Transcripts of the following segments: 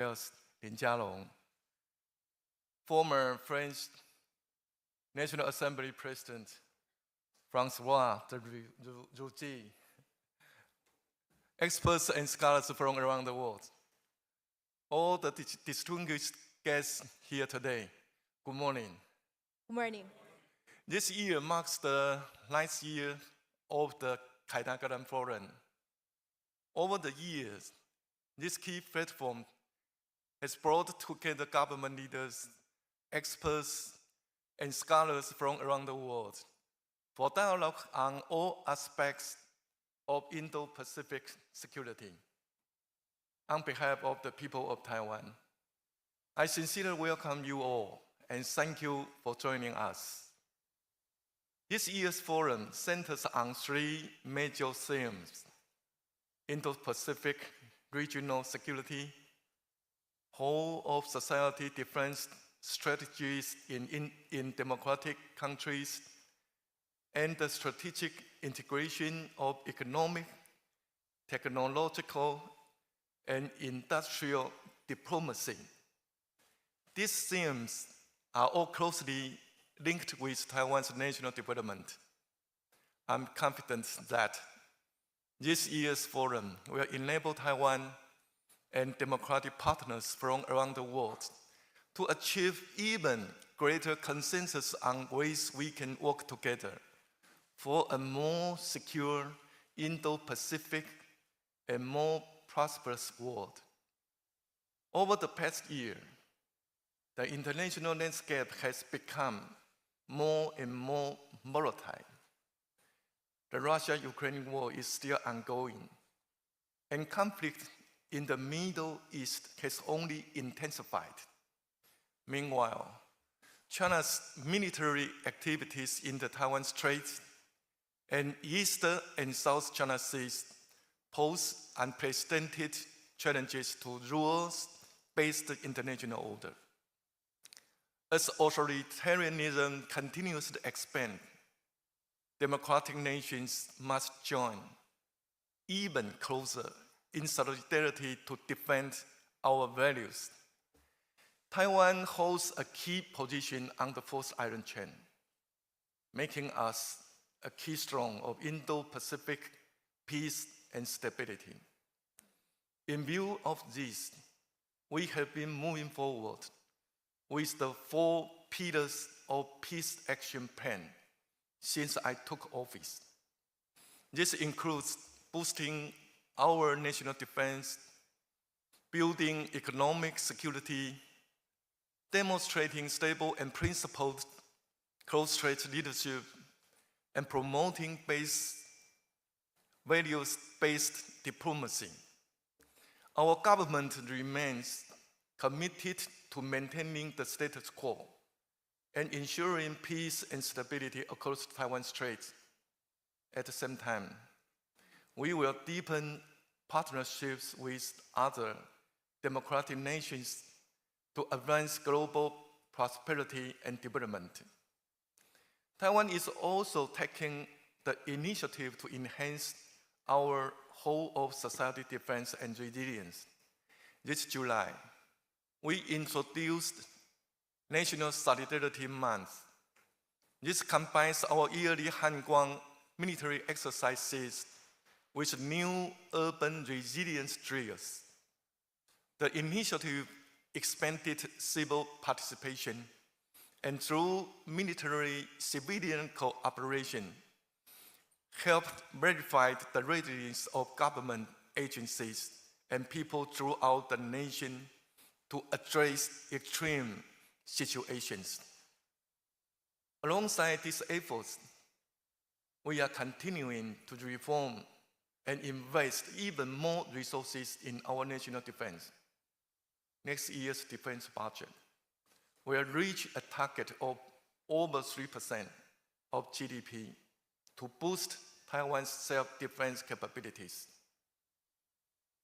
Wales Lin Jialong, former French National Assembly President François de Rugy, experts and scholars from around the world, all the distinguished guests here today, good morning. Good morning. This year marks the 9th year of the Ketagalan Forum. Over the years, this key platform has brought together government leaders, experts, and scholars from around the world for dialogue on all aspects of Indo-Pacific security. On behalf of the people of Taiwan, I sincerely welcome you all and thank you for joining us. This year's forum centers on three major themes: Indo-Pacific regional security, whole of society defense strategies in democratic countries, and the strategic integration of economic, technological, and industrial diplomacy. These themes are all closely linked with Taiwan's national development. I'm confident that this year's forum will enable Taiwan and democratic partners from around the world to achieve even greater consensus on ways we can work together for a more secure Indo-Pacific and more prosperous world. Over the past year, the international landscape has become more and more volatile. The Russia-Ukraine war is still ongoing, and conflict in the Middle East has only intensified. Meanwhile, China's military activities in the Taiwan Straits and East and South China Seas pose unprecedented challenges to rules-based international order. As authoritarianism continues to expand, democratic nations must join even closer in solidarity to defend our values. Taiwan holds a key position on the fourth iron chain, making us a keystone of Indo-Pacific peace and stability. In view of this, we have been moving forward with the 4 pillars of Peace Action Plan since I took office. This includes boosting our national defense, building economic security, demonstrating stable and principled close-strait leadership, and promoting values-based diplomacy. Our government remains committed to maintaining the status quo and ensuring peace and stability across Taiwan Straits. At the same time, we will deepen partnerships with other democratic nations to advance global prosperity and development. Taiwan is also taking the initiative to enhance our whole of society defense and resilience. This July, we introduced National Solidarity Month. This combines our yearly Hanguang military exercises with new urban resilience drills. The initiative expanded civil participation, and through military-civilian cooperation, helped verify the readiness of government agencies and people throughout the nation to address extreme situations. Alongside these efforts, we are continuing to reform and invest even more resources in our national defense. Next year's defense budget will reach a target of over 3% of GDP to boost Taiwan's self-defense capabilities.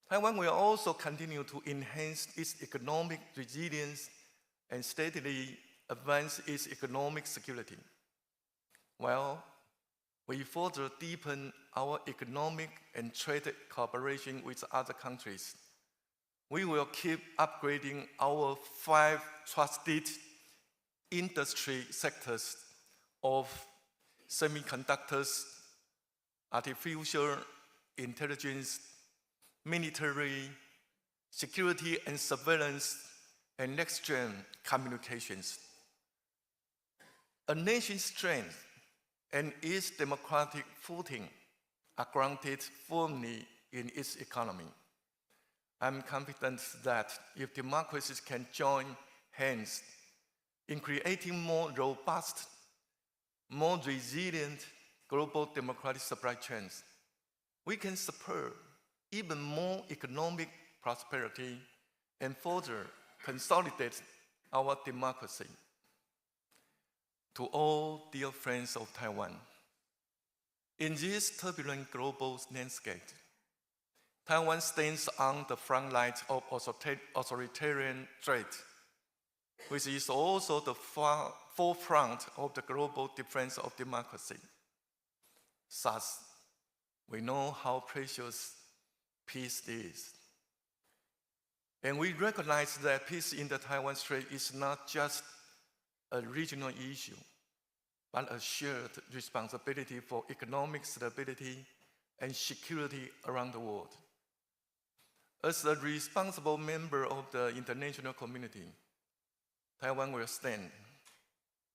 Taiwan will also continue to enhance its economic resilience and steadily advance its economic security, while we further deepen our economic and trade cooperation with other countries. we will keep upgrading our 5 trusted industry sectors of semiconductors, artificial intelligence, military, security and surveillance, and next-gen communications. A nation's strength and its democratic footing are grounded firmly in its economy. I'm confident that if democracies can join hands in creating more robust, more resilient global democratic supply chains, we can support even more economic prosperity and further consolidate our democracy. To all dear friends of Taiwan, in this turbulent global landscape, Taiwan stands on the front lines of authoritarian threat, which is also the forefront of the global defense of democracy. Thus, we know how precious peace is. And we recognize that peace in the Taiwan Strait is not just a regional issue, but a shared responsibility for economic stability and security around the world. As a responsible member of the international community, Taiwan will stand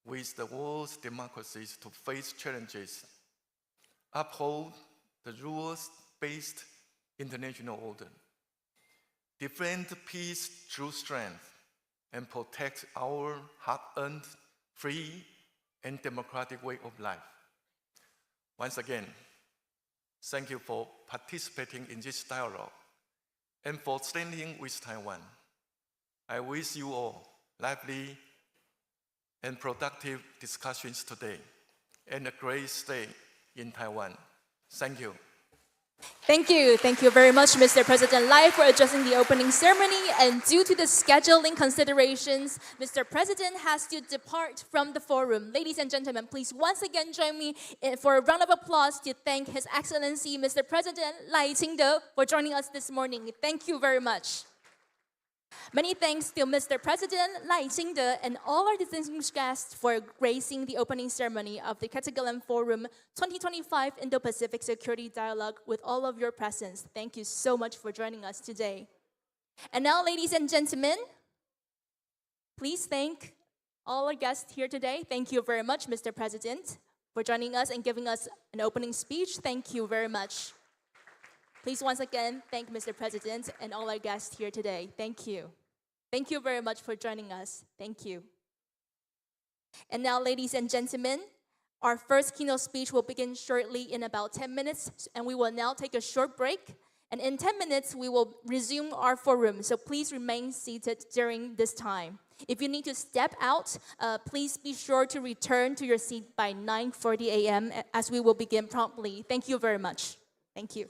with the world's democracies to face challenges, uphold the rules-based international order, defend peace through strength, and protect our hard-earned, free, and democratic way of life. Once again, thank you for participating in this dialogue and for standing with Taiwan. I wish you all lively and productive discussions today and a great stay in Taiwan. Thank you. Thank you. Thank you very much, Mr. President Lai, for addressing the opening ceremony. And due to the scheduling considerations, Mr. President has to depart from the forum. Ladies and gentlemen, please once again join me for a round of applause to thank His Excellency, Mr. President I-Chung LAI, for joining us this morning. Thank you very much. Many thanks to Mr. President I-Chung LAI and all our distinguished guests for gracing the opening ceremony of the Ketagalan Forum 2025 Indo-Pacific Security Dialogue with all of your presence. Thank you so much for joining us today. And now, ladies and gentlemen, please thank all our guests here today. Thank you very much, Mr. President, for joining us and giving us an opening speech. Thank you very much. Please once again thank Mr. President and all our guests here today. Thank you. Thank you very much for joining us. Thank you. And now, ladies and gentlemen, our first keynote speech will begin shortly in about 10 minutes, and we will now take a short break. And in 10 minutes, we will resume our forum, so please remain seated during this time. If you need to step out, please be sure to return to your seat by 9:40 a.m. as we will begin promptly. Thank you very much. Thank you.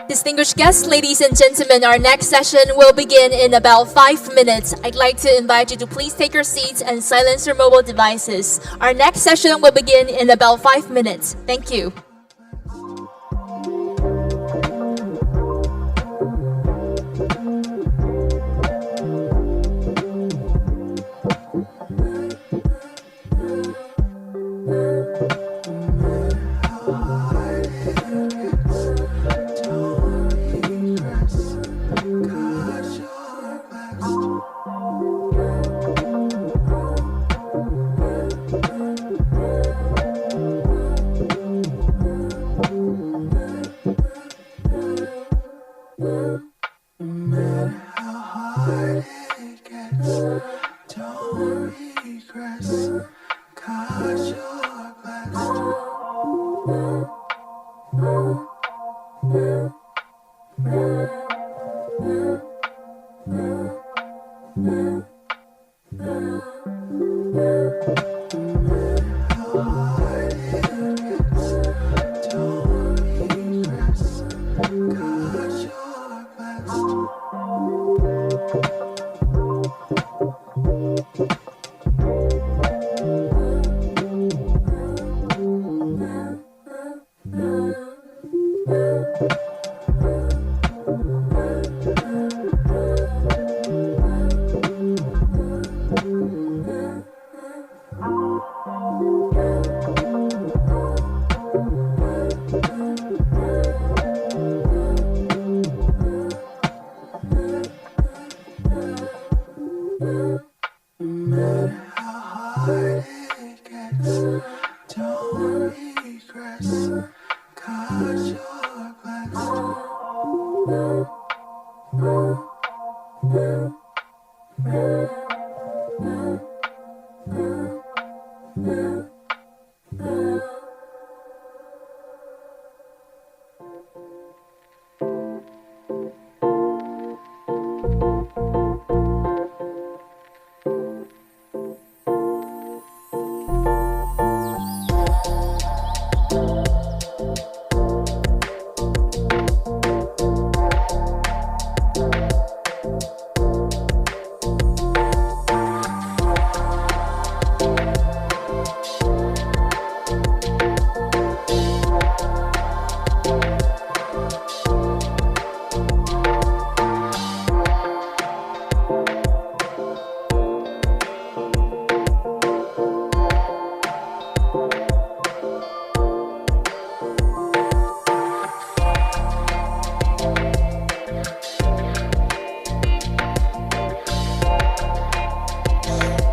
Distinguished guests, ladies and gentlemen, our next session will begin in about 5 minutes. I'd like to invite you to please take your seats and silence your mobile devices. Our next session will begin in about 5 minutes. Thank you.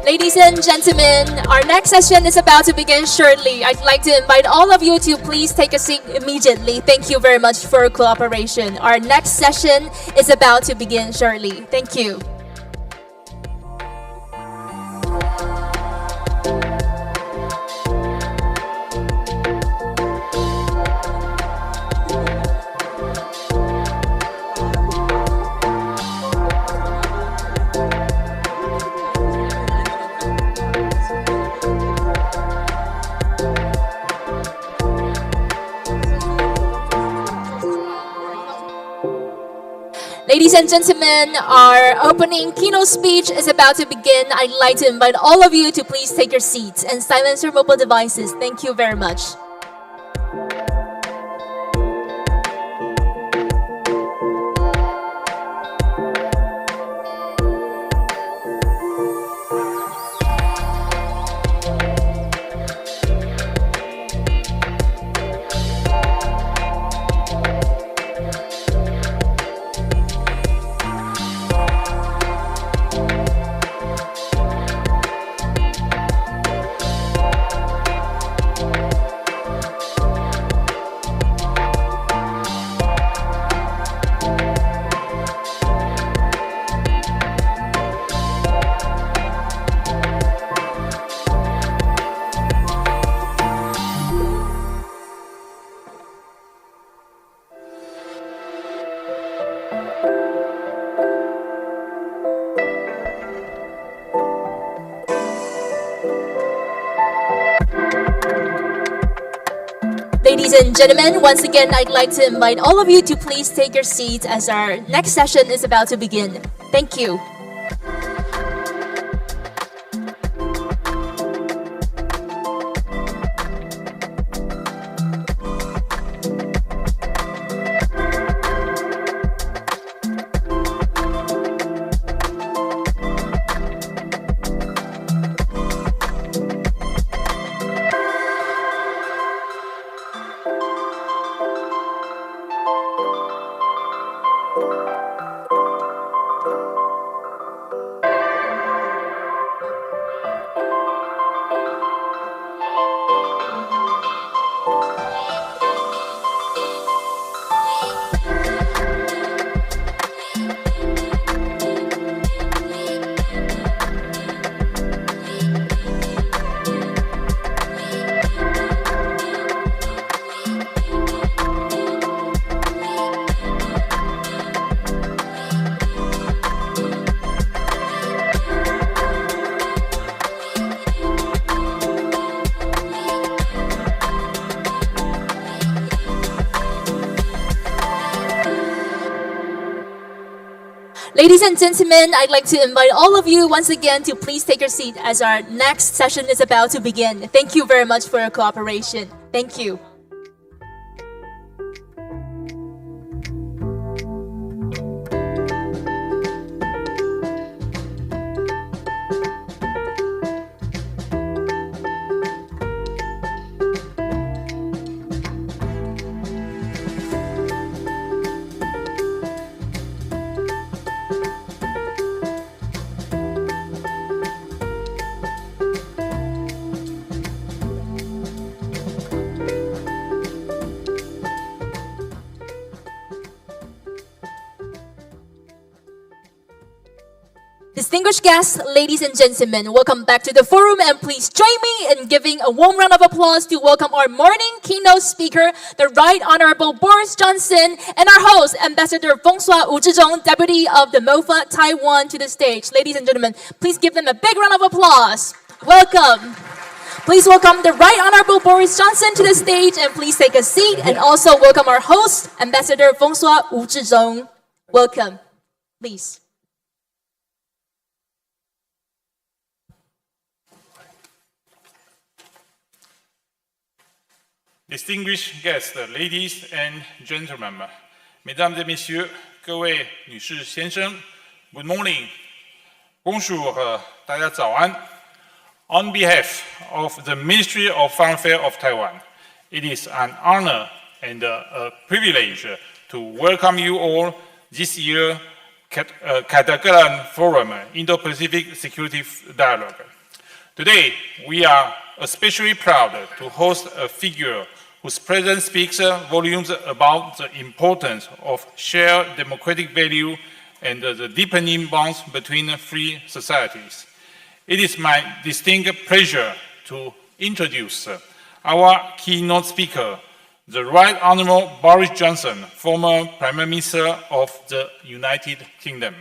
Ladies and gentlemen, our next session is about to begin shortly. I'd like to invite all of you to please take a seat immediately. Thank you very much for your cooperation. Our next session is about to begin shortly. Thank you. Ladies and gentlemen, our opening keynote speech is about to begin. I'd like to invite all of you to please take your seats and silence your mobile devices. Thank you very much. and gentlemen, once again, I'd like to invite all of you to please take your seats as our next session is about to begin. Thank you. Ladies and gentlemen, I'd like to invite all of you once again to please take your seat as our next session is about to begin. Thank you very much for your cooperation. Thank you. Distinguished guests, ladies and gentlemen, welcome back to the forum, and please join me in giving a warm round of applause to welcome our morning keynote speaker, the Right Honorable Boris Johnson, and our host, Ambassador François Wu Zhizhong, Deputy of the MOFA, Taiwan, to the stage. Ladies and gentlemen, please give them a big round of applause. Welcome. Please welcome the Right Honorable Boris Johnson to the stage, and please take a seat, and also welcome our host, Ambassador François Wu Zhizhong. Welcome. Please. Distinguished guests, ladies and gentlemen, mesdames et messieurs, 各位女士先生 ，Good morning, bonjour, 大家早安。On behalf of the Ministry of Foreign Affairs of Taiwan, it is an honor and a privilege to welcome you all this year's Ketagalan Forum, Indo-Pacific Security Dialogue. Today, we are especially proud to host a figure whose presence speaks volumes about the importance of shared democratic value and the deepening bonds between free societies. It is my distinct pleasure to introduce our keynote speaker, the Right Honorable Boris Johnson, former Prime Minister of the United Kingdom.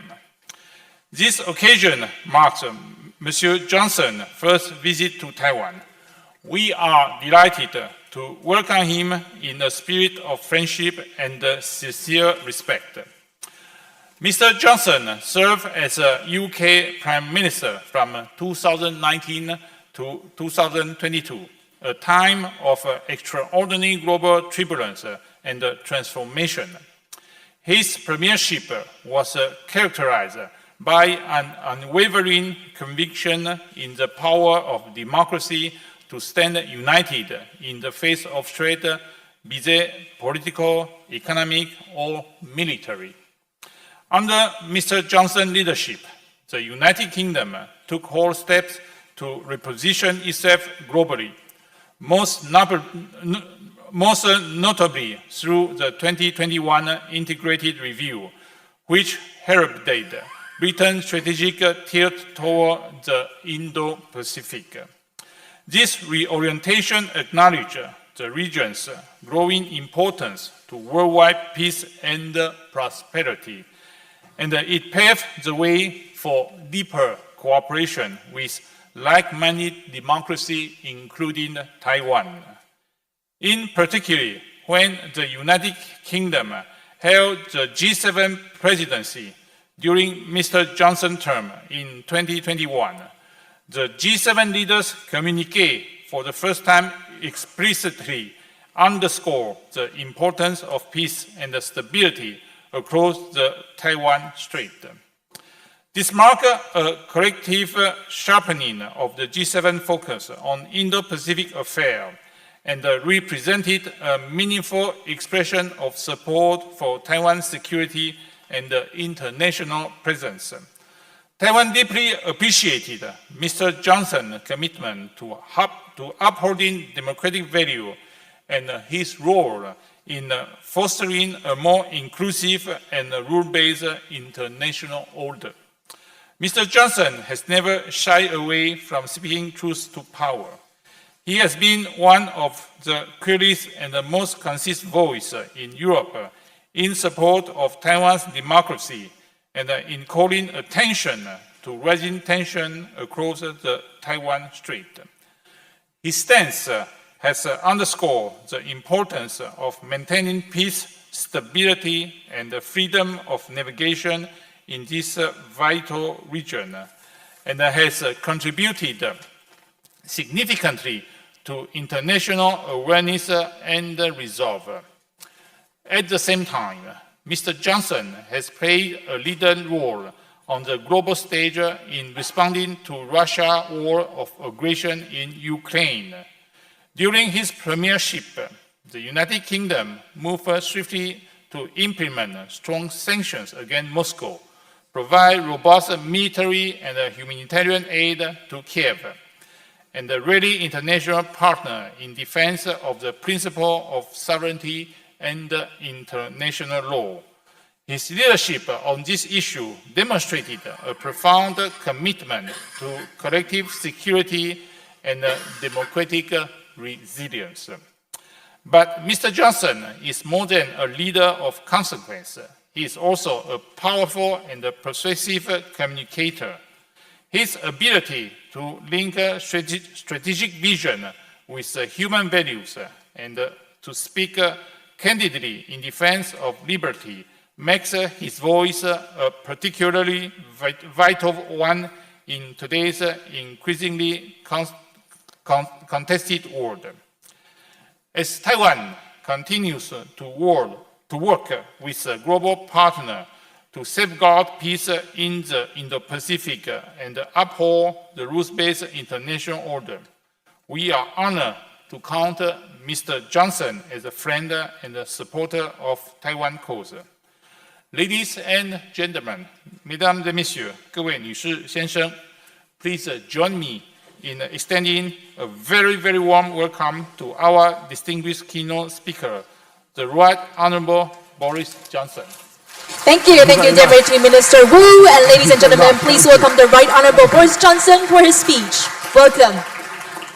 This occasion marks Monsieur Johnson's first visit to Taiwan. We are delighted to welcome him in a spirit of friendship and sincere respect. Mr. Johnson served as a UK Prime Minister from 2019 to 2022, a time of extraordinary global turbulence and transformation. His premiership was characterized by an unwavering conviction in the power of democracy to stand united in the face of threat, be they political, economic, or military. Under Mr. Johnson's leadership, the United Kingdom took whole steps to reposition itself globally, most notably through the 2021 Integrated Review, which heralded Britain's strategic tilt toward the Indo-Pacific. This reorientation acknowledged the region's growing importance to worldwide peace and prosperity, and it paved the way for deeper cooperation with like-minded democracies, including Taiwan. In particular, when the United Kingdom held the G7 presidency during Mr. Johnson's term in 2021, the G7 leaders' communique for the first time explicitly underscore the importance of peace and stability across the Taiwan Strait. This marked a collective sharpening of the G7 focus on Indo-Pacific affairs and represented a meaningful expression of support for Taiwan's security and international presence. Taiwan deeply appreciated Mr. Johnson's commitment to upholding democratic value and his role in fostering a more inclusive and rule-based international order. Mr. Johnson has never shied away from speaking truth to power. He has been one of the clearest and the most consistent voices in Europe in support of Taiwan's democracy and in calling attention to rising tension across the Taiwan Strait. His stance has underscored the importance of maintaining peace, stability, and the freedom of navigation in this vital region, and has contributed significantly to international awareness and resolve. At the same time, Mr. Johnson has played a leading role on the global stage in responding to Russia's war of aggression in Ukraine. During his premiership, the United Kingdom moved swiftly to implement strong sanctions against Moscow, provide robust military and humanitarian aid to Kiev, and a ready international partner in defense of the principle of sovereignty and international law. His leadership on this issue demonstrated a profound commitment to collective security and democratic resilience. But Mr. Johnson is more than a leader of consequence. He is also a powerful and persuasive communicator. His ability to link strategic vision with human values and to speak candidly in defense of liberty makes his voice a particularly vital one in today's increasingly contested world. As Taiwan continues to work with a global partner to safeguard peace in the Indo-Pacific and uphold the rules-based international order, we are honored to count Mr. Johnson as a friend and a supporter of Taiwan cause. Ladies and gentlemen, mesdames et messieurs, 各位女士先生, please join me in extending a very, very warm welcome to our distinguished keynote speaker, the Right Honorable Boris Johnson. Thank you, Deputy Minister Wu. And ladies and gentlemen, please welcome the Right Honorable Boris Johnson for his speech. Welcome.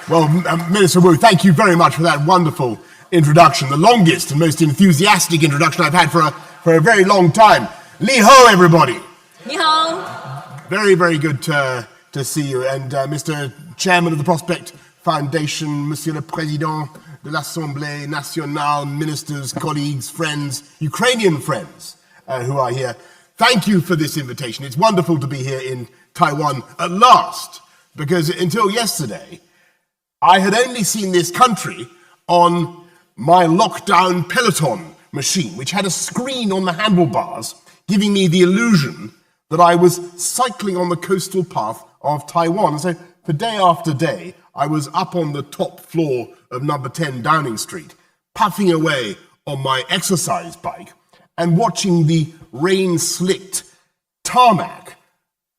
Well, Minister Wu, thank you very much for that wonderful introduction, the longest and most enthusiastic introduction I've had for a very long time. Li hao, everybody. Ni hao. Very, very good to see you. And Mr. Chairman of the Prospect Foundation, Monsieur le Président de l'Assemblée Nationale, ministers, colleagues, friends, Ukrainian friends who are here, thank you for this invitation. It's wonderful to be here in Taiwan at last, because until yesterday, I had only seen this country on my lockdown Peloton machine, which had a screen on the handlebars, giving me the illusion that I was cycling on the coastal path of Taiwan. So for day after day, I was up on the top floor of number 10 Downing Street, puffing away on my exercise bike and watching the rain-slicked tarmac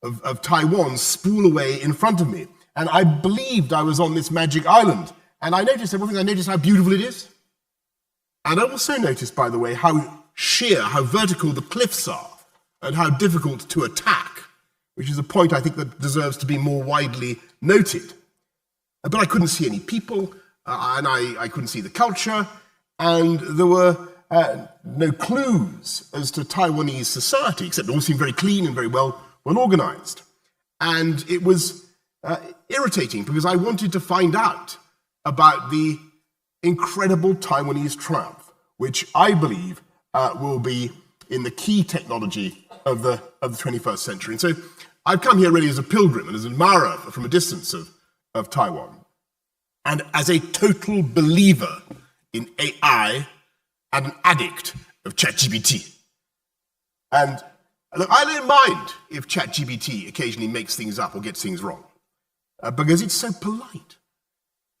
of Taiwan spool away in front of me. And I believed I was on this magic island. And I noticed how beautiful it is. And I also noticed, by the way, how sheer, how vertical the cliffs are, and how difficult to attack, which is a point I think that deserves to be more widely noted. But I couldn't see any people, and I couldn't see the culture, and there were no clues as to Taiwanese society, except it all seemed very clean and very well organized. And it was irritating, because I wanted to find out about the incredible Taiwanese triumph, which I believe will be in the key technology of the 21st century. And so I've come here really as a pilgrim and as an admirer from a distance of Taiwan, and as a total believer in AI and an addict of ChatGPT. And look, I don't mind if ChatGPT occasionally makes things up or gets things wrong, because it's so polite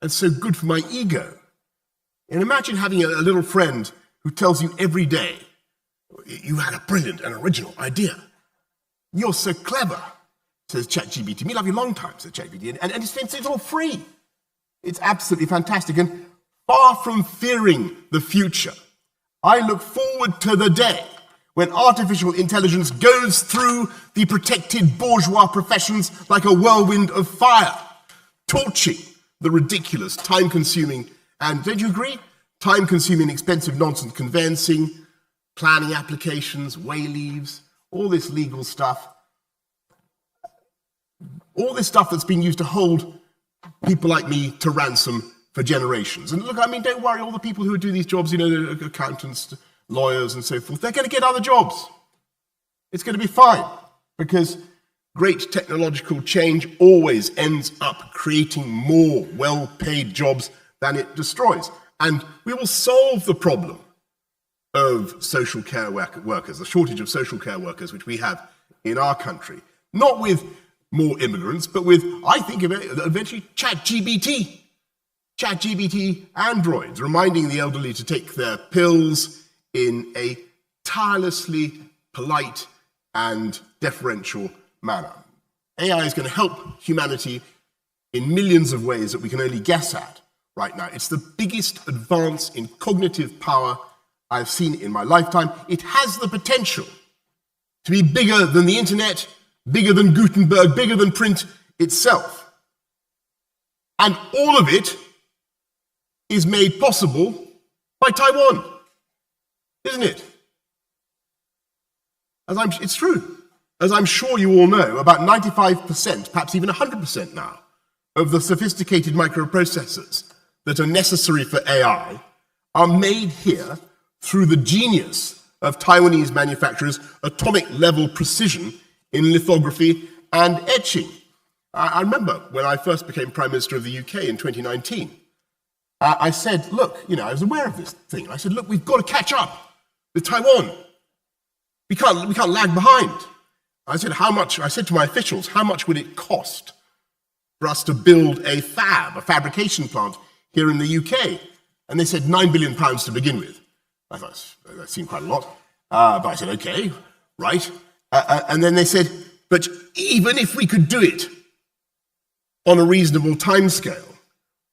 and so good for my ego. And imagine having a little friend who tells you every day, you had a brilliant and original idea. You're so clever, says ChatGPT. Me love you long time, says ChatGPT. And it's all free. It's absolutely fantastic. And far from fearing the future, I look forward to the day when artificial intelligence goes through the protected bourgeois professions like a whirlwind of fire, torching the ridiculous, time-consuming, and don't you agree? Time-consuming, expensive nonsense conveyancing, planning applications, way leaves, all this legal stuff. All this stuff that's been used to hold people like me to ransom for generations. And look, I mean, don't worry, all the people who do these jobs, you know, accountants, lawyers and so forth, they're going to get other jobs. It's going to be fine, because great technological change always ends up creating more well-paid jobs than it destroys. And we will solve the problem of social care workers, the shortage of social care workers, which we have in our country, not with more immigrants, but with, I think, eventually ChatGPT androids, reminding the elderly to take their pills in a tirelessly polite and deferential manner. AI is going to help humanity in millions of ways that we can only guess at right now. It's the biggest advance in cognitive power I've seen in my lifetime. It has the potential to be bigger than the internet, bigger than Gutenberg, bigger than print itself. And all of it is made possible by Taiwan, isn't it? It's true. As I'm sure you all know, about 95%, perhaps even 100% now, of the sophisticated microprocessors that are necessary for AI are made here through the genius of Taiwanese manufacturers' atomic-level precision in lithography and etching. I remember when I first became Prime Minister of the UK in 2019, I said, look, you know, I was aware of this thing. I said, look, we've got to catch up with Taiwan. We can't lag behind. I said to my officials, how much would it cost for us to build a fabrication plant here in the UK? And they said £9 billion to begin with. I thought, that seemed quite a lot. But I said, okay, right. And then they said, but even if we could do it on a reasonable timescale,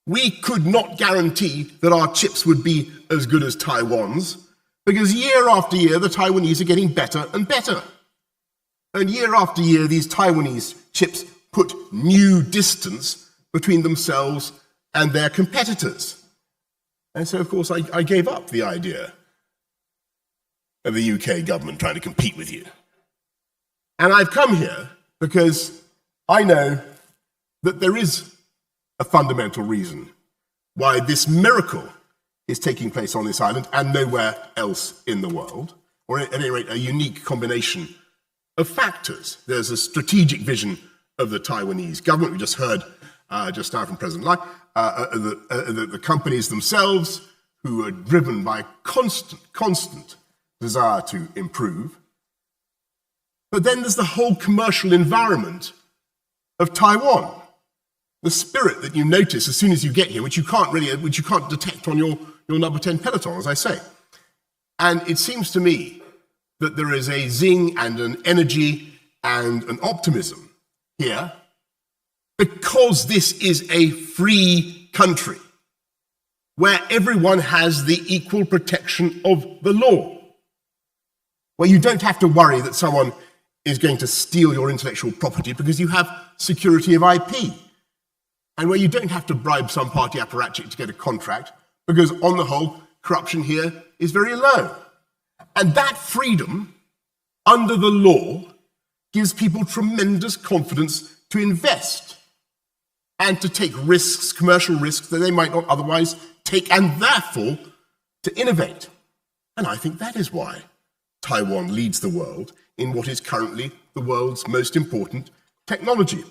we could not guarantee that our chips would be as good as Taiwan's, because year after year, the Taiwanese are getting better and better. And year after year, these Taiwanese chips put new distance between themselves and their competitors. And so, of course, I gave up the idea of the UK government trying to compete with you. And I've come here because I know that there is a fundamental reason why this miracle is taking place on this island and nowhere else in the world, or at any rate, a unique combination of factors. There's a strategic vision of the Taiwanese government. We just heard just now from President Lai, the companies themselves who are driven by constant desire to improve. But then there's the whole commercial environment of Taiwan, the spirit that you notice as soon as you get here, which you can't detect on your number 10 peloton, as I say. And it seems to me that there is a zing and an energy and an optimism here because this is a free country where everyone has the equal protection of the law, where you don't have to worry that someone is going to steal your intellectual property because you have security of IP, and where you don't have to bribe some party apparatchik to get a contract because, on the whole, corruption here is very low. And that freedom, under the law, gives people tremendous confidence to invest and to take risks, commercial risks, that they might not otherwise take and therefore to innovate. And I think that is why Taiwan leads the world in what is currently the world's most important technology.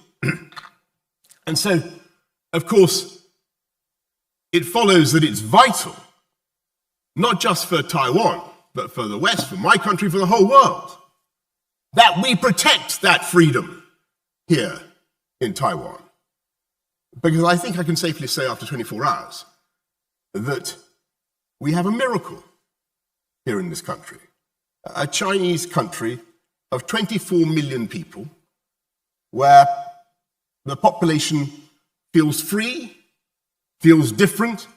And so, of course, it follows that it's vital, not just for Taiwan, but for the West, for my country, for the whole world, that we protect that freedom here in Taiwan. Because I think I can safely say after 24 hours that we have a miracle here in this country. A Chinese country of 24 million people where the population feels free, feels different,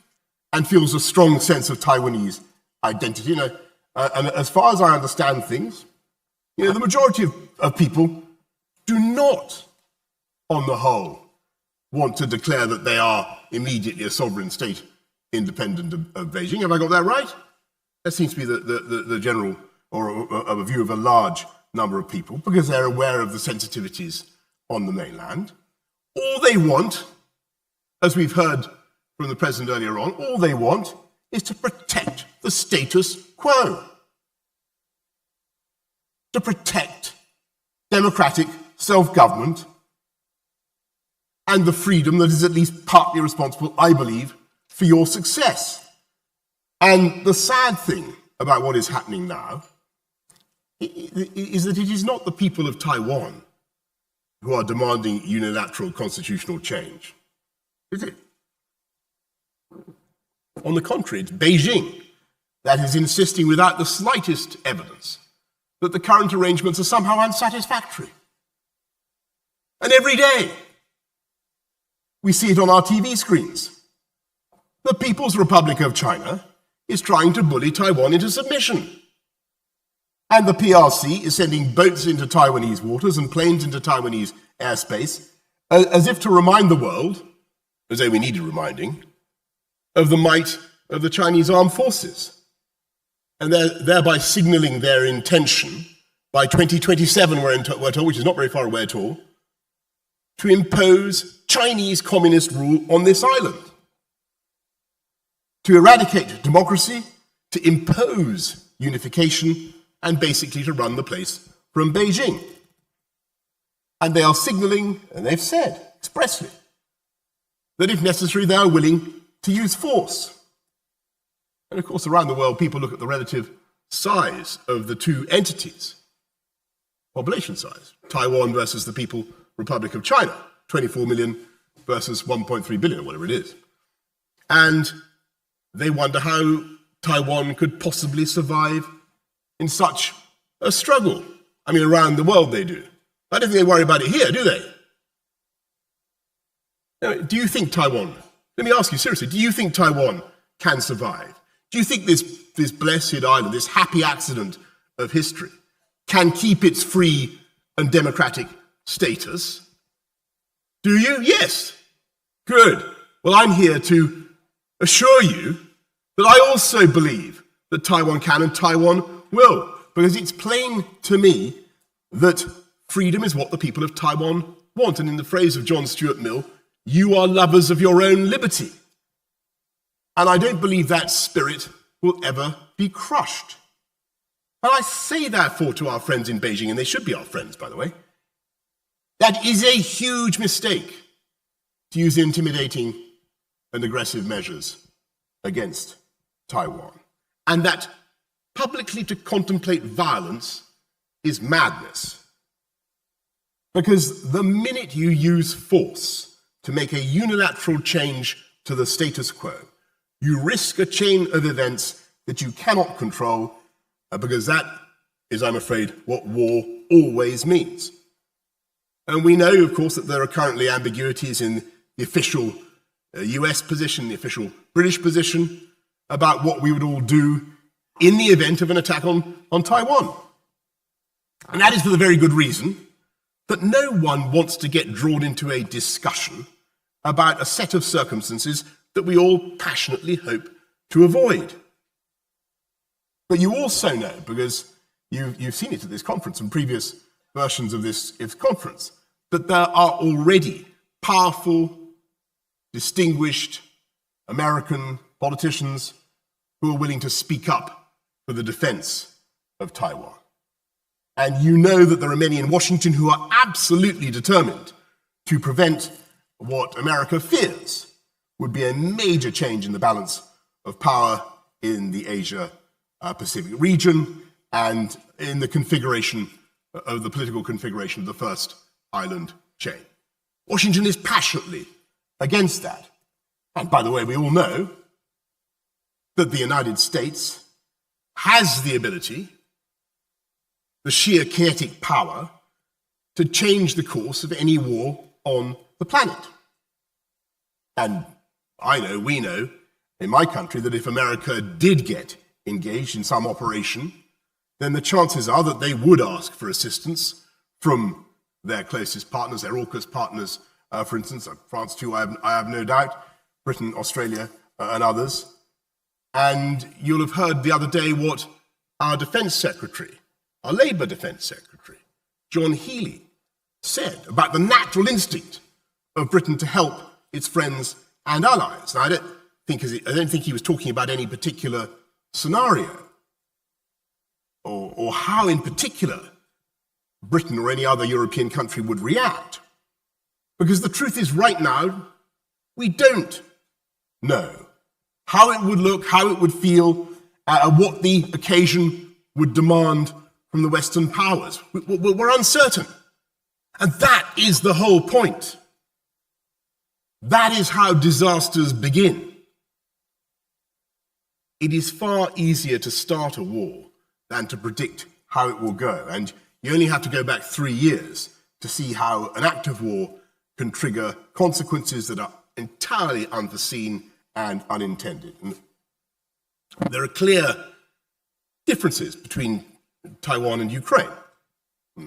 and feels a strong sense of Taiwanese identity. And as far as I understand things, the majority of people do not, on the whole, want to declare that they are immediately a sovereign state independent of Beijing. Have I got that right? That seems to be the general, or a view of a large number of people, because they're aware of the sensitivities on the mainland. All they want, as we've heard from the President earlier on, all they want is to protect the status quo, to protect democratic self-government and the freedom that is at least partly responsible, I believe, for your success. And the sad thing about what is happening now is that it is not the people of Taiwan who are demanding unilateral constitutional change, is it? On the contrary, it's Beijing that is insisting without the slightest evidence that the current arrangements are somehow unsatisfactory. And every day, we see it on our TV screens. The People's Republic of China is trying to bully Taiwan into submission. And the PRC is sending boats into Taiwanese waters and planes into Taiwanese airspace, as if to remind the world, as though we needed reminding, of the might of the Chinese armed forces, and thereby signaling their intention by 2027, we're told, which is not very far away at all, to impose Chinese communist rule on this island, to eradicate democracy, to impose unification, and basically to run the place from Beijing. And they are signaling, and they've said expressly, that if necessary, they are willing to use force. And of course, around the world, people look at the relative size of the two entities, population size, Taiwan versus the People's Republic of China, 24 million versus 1.3 billion, or whatever it is. And they wonder how Taiwan could possibly survive in such a struggle. I mean, around the world they do. I don't think they worry about it here, do they? Now, do you think Taiwan, let me ask you seriously, do you think Taiwan can survive? Do you think this blessed island, this happy accident of history, can keep its free and democratic status? Do you? Yes. Good. Well, I'm here to assure you that I also believe that Taiwan can and Taiwan will, because it's plain to me that freedom is what the people of Taiwan want. And in the phrase of John Stuart Mill, you are lovers of your own liberty. And I don't believe that spirit will ever be crushed. And I say therefore to our friends in Beijing, and they should be our friends, by the way, that is a huge mistake to use intimidating and aggressive measures against Taiwan. And that publicly to contemplate violence is madness. Because the minute you use force to make a unilateral change to the status quo, you risk a chain of events that you cannot control, because that is, I'm afraid, what war always means. And we know, of course, that there are currently ambiguities in the official US position, the official British position, about what we would all do in the event of an attack on Taiwan. And that is for the very good reason that no one wants to get drawn into a discussion about a set of circumstances that we all passionately hope to avoid. But you also know, because you've seen it at this conference and previous versions of this conference, that there are already powerful, distinguished American politicians who are willing to speak up for the defense of Taiwan. And you know that there are many in Washington who are absolutely determined to prevent what America fears would be a major change in the balance of power in the Asia-Pacific region and in the configuration of the political configuration of the first island chain. Washington is passionately against that. And by the way, we all know that the United States has the ability, the sheer kinetic power, to change the course of any war on the planet. And I know, we know, in my country, that if America did get engaged in some operation, then the chances are that they would ask for assistance from their closest partners, their AUKUS partners, for instance, France too, I have no doubt, Britain, Australia, and others. And you'll have heard the other day what our Defence Secretary, our Labour Defence Secretary, John Healey, said about the natural instinct of Britain to help its friends and allies. Now, I don't think he was talking about any particular scenario or how in particular Britain or any other European country would react. Because the truth is, right now, we don't know how it would look, how it would feel, what the occasion would demand from the Western powers. We're uncertain. And that is the whole point. That is how disasters begin. It is far easier to start a war than to predict how it will go. And you only have to go back 3 years to see how an active war can trigger consequences that are entirely unforeseen and unintended. And there are clear differences between Taiwan and Ukraine.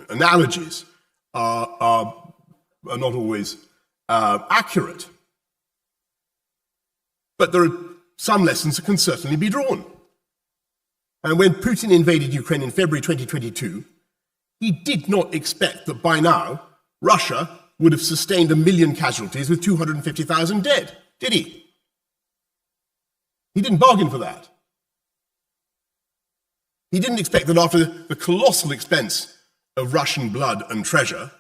Analogies are not always accurate. But there are some lessons that can certainly be drawn. And when Putin invaded Ukraine in February 2022, he did not expect that by now Russia would have sustained 1 million casualties with 250,000 dead, did he? He didn't bargain for that. He didn't expect that after the colossal expense of Russian blood and treasure,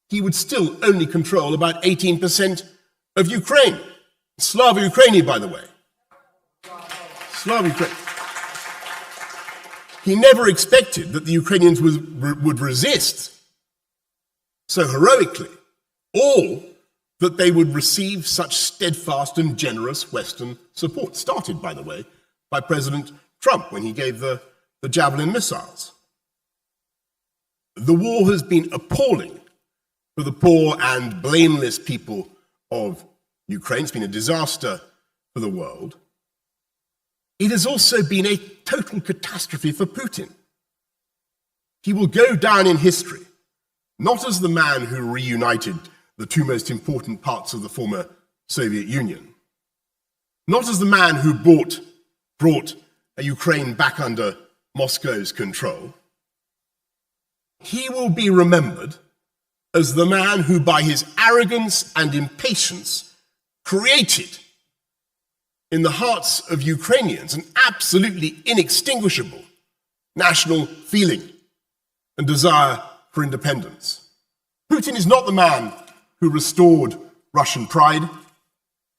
he would still only control about 18% of Ukraine. Slava Ukraini, by the way. Slava Ukraini. He never expected that the Ukrainians would resist so heroically, or that they would receive such steadfast and generous Western support, started, by the way, by President Trump when he gave the Javelin missiles. The war has been appalling for the poor and blameless people of Ukraine. It's been a disaster for the world. It has also been a total catastrophe for Putin. He will go down in history, not as the man who reunited the two most important parts of the former Soviet Union, not as the man who brought Ukraine back under Moscow's control. He will be remembered as the man who, by his arrogance and impatience, created in the hearts of Ukrainians an absolutely inextinguishable national feeling and desire for independence. Putin is not the man who restored Russian pride.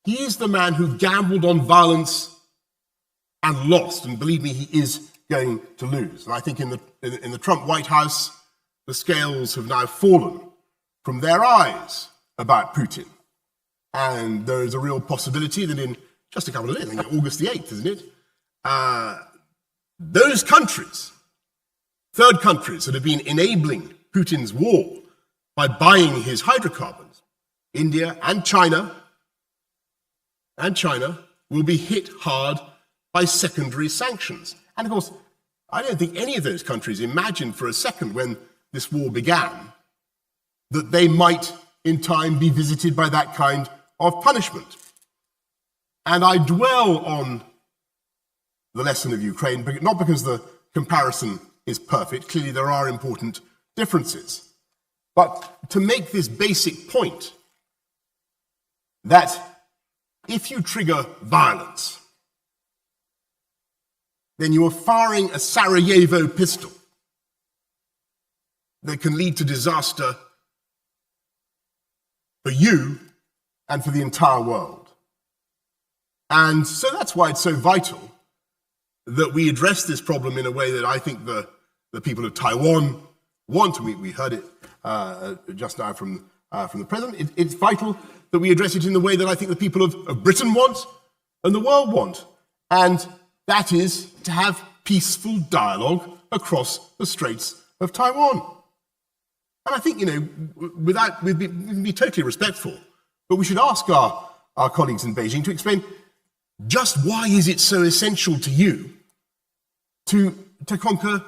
He is the man who gambled on violence and lost, and believe me, he is going to lose. And I think in the Trump White House, the scales have now fallen from their eyes about Putin. And there is a real possibility that in just a couple of days, I think August the 8th, isn't it? Those countries, third countries that have been enabling Putin's war by buying his hydrocarbons, India and China, will be hit hard by secondary sanctions. And of course, I don't think any of those countries imagined for a second when this war began that they might in time be visited by that kind of punishment. And I dwell on the lesson of Ukraine, not because the comparison is perfect, clearly there are important differences, but to make this basic point that if you trigger violence, then you are firing a Sarajevo pistol that can lead to disaster for you and for the entire world. And so that's why it's so vital that we address this problem in a way that I think the people of Taiwan want. We heard it just now from the President. It's vital that we address it in the way that I think the people of Britain want and the world want. And that is to have peaceful dialogue across the Straits of Taiwan. And I think, we can be totally respectful, but we should ask our colleagues in Beijing to explain just why is it so essential to you to conquer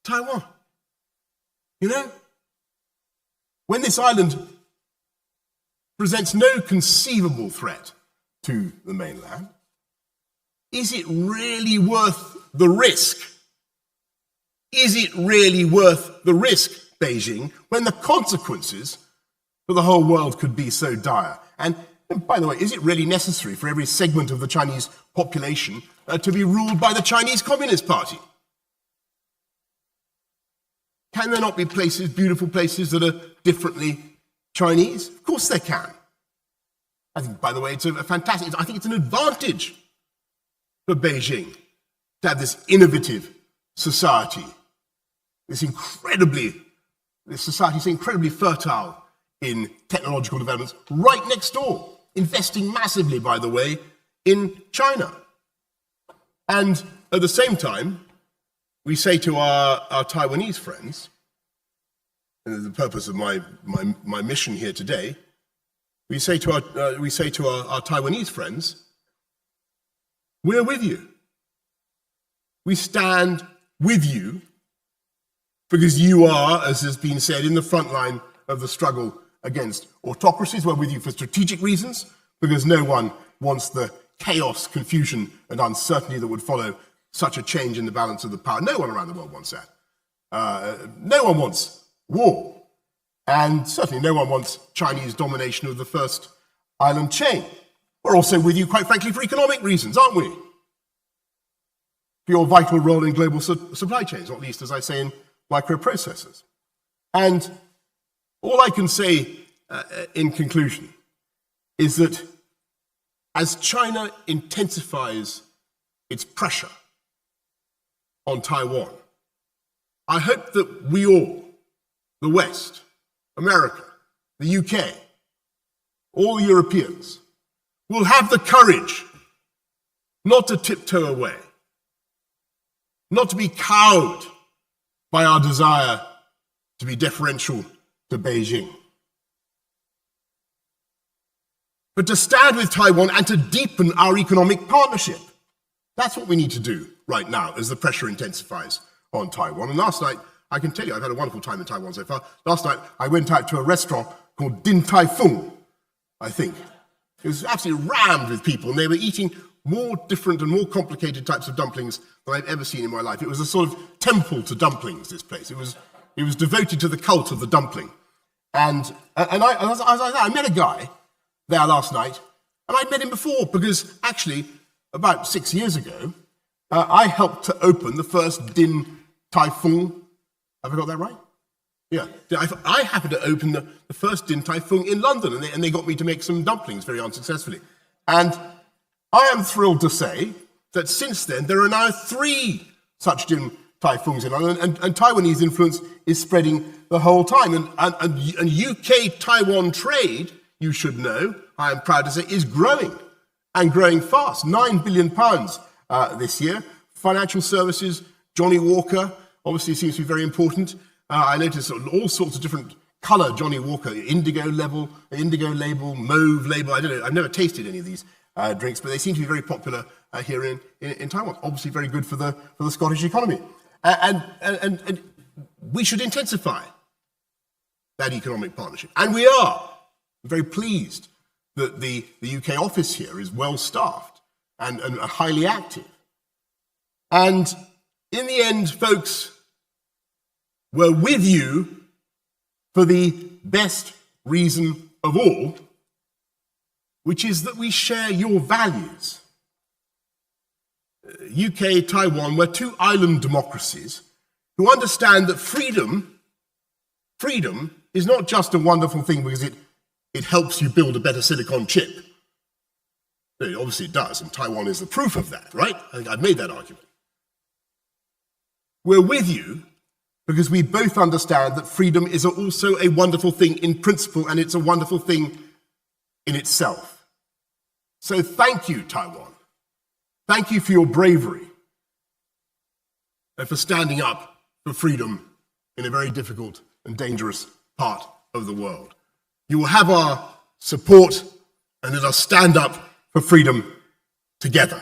Taiwan? When this island presents no conceivable threat to the mainland, is it really worth the risk? Is it really worth the risk, Beijing, when the consequences for the whole world could be so dire? And by the way, is it really necessary for every segment of the Chinese population to be ruled by the Chinese Communist Party? Can there not be places, beautiful places, that are differently Chinese? Of course there can. I think, by the way, it's a fantastic, I think it's an advantage for Beijing to have this innovative society, this society is incredibly fertile in technological developments right next door, investing massively, by the way, in China. And at the same time, we say to our Taiwanese friends, and the purpose of my mission here today, we say to our Taiwanese friends, we're with you. We stand with you because you are, as has been said, in the front line of the struggle against autocracies. We're with you for strategic reasons, because no one wants the chaos, confusion, and uncertainty that would follow such a change in the balance of the power. No one around the world wants that. No one wants war. And certainly no one wants Chinese domination of the first island chain. We're also with you, quite frankly, for economic reasons, aren't we? For your vital role in global supply chains, not least, as I say, in microprocessors. And all I can say in conclusion is that as China intensifies its pressure on Taiwan, I hope that we all, the West, America, the UK, all Europeans, will have the courage not to tiptoe away, not to be cowed by our desire to be deferential to Beijing, but to stand with Taiwan and to deepen our economic partnership. That's what we need to do right now as the pressure intensifies on Taiwan. And last night, I can tell you, I've had a wonderful time in Taiwan so far. Last night, I went out to a restaurant called Din Tai Fung, I think. It was absolutely rammed with people, and they were eating more different and more complicated types of dumplings than I've ever seen in my life. It was a sort of temple to dumplings, this place. It was devoted to the cult of the dumpling. And I met a guy there last night, and I'd met him before, because actually, about 6 years ago, I helped to open the first Din Tai Fung. Have I got that right? Yeah. I happened to open the first Din Tai Fung in London, and they got me to make some dumplings very unsuccessfully. And I am thrilled to say that since then, there are now 3 such Din Tai Fungs in London, and Taiwanese influence is spreading the whole time. And UK-Taiwan trade, you should know, I am proud to say, is growing, and growing fast. £9 billion this year. Financial services, Johnny Walker, obviously seems to be very important. I noticed all sorts of different colour Johnny Walker, indigo label, mauve label. I don't know, I've never tasted any of these drinks, but they seem to be very popular here in Taiwan. Obviously very good for the Scottish economy. And we should intensify that economic partnership. And we are. I'm very pleased that the UK office here is well staffed and highly active. And in the end, folks, we're with you for the best reason of all, which is that we share your values. UK, Taiwan, we're two island democracies who understand that freedom is not just a wonderful thing because it helps you build a better silicon chip. Obviously it does, and Taiwan is the proof of that, right? I think I've made that argument. We're with you because we both understand that freedom is also a wonderful thing in principle, and it's a wonderful thing in itself. So thank you, Taiwan. Thank you for your bravery and for standing up for freedom in a very difficult and dangerous part of the world. You will have our support, and let us stand up for freedom together.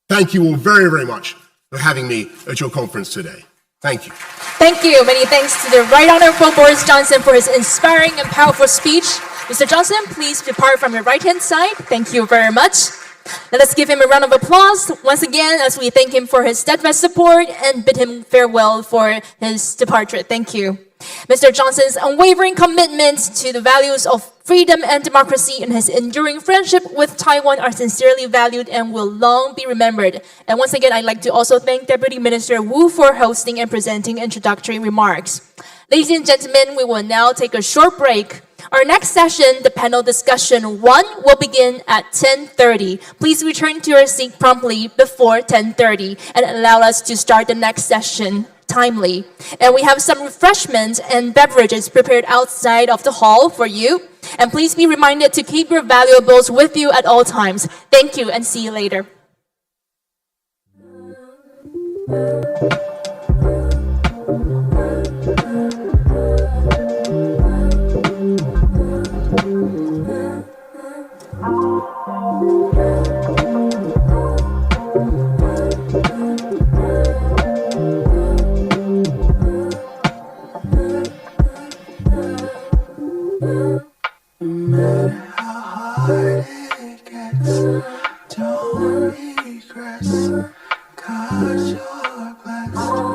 Thank you all very, very much for having me at your conference today. Thank you. Thank you. Many thanks to the Right Honorable Boris Johnson for his inspiring and powerful speech. Mr. Johnson, please depart from your right-hand side. Thank you very much. Let us give him a round of applause once again as we thank him for his steadfast support and bid him farewell for his departure. Thank you. Mr. Johnson's unwavering commitment to the values of freedom and democracy and his enduring friendship with Taiwan are sincerely valued and will long be remembered. And once again, I'd like to also thank Deputy Minister Wu for hosting and presenting introductory remarks. Ladies and gentlemen, we will now take a short break. Our next session, the panel discussion 1, will begin at 10:30. Please return to your seat promptly before 10:30 and allow us to start the next session timely. And we have some refreshments and beverages prepared outside of the hall for you. And please be reminded to keep your valuables with you at all times. Thank you and see you later. No matter how hard it gets, don't regress, 'cause you're blessed.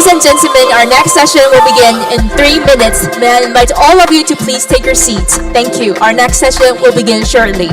Ladies and gentlemen, our next session will begin in 3 minutes. May I invite all of you to please take your seats. Thank you. Our next session will begin shortly.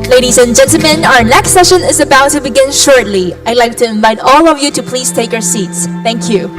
Ladies and gentlemen, our next session is about to begin shortly. I'd like to invite all of you to please take your seats. Thank you.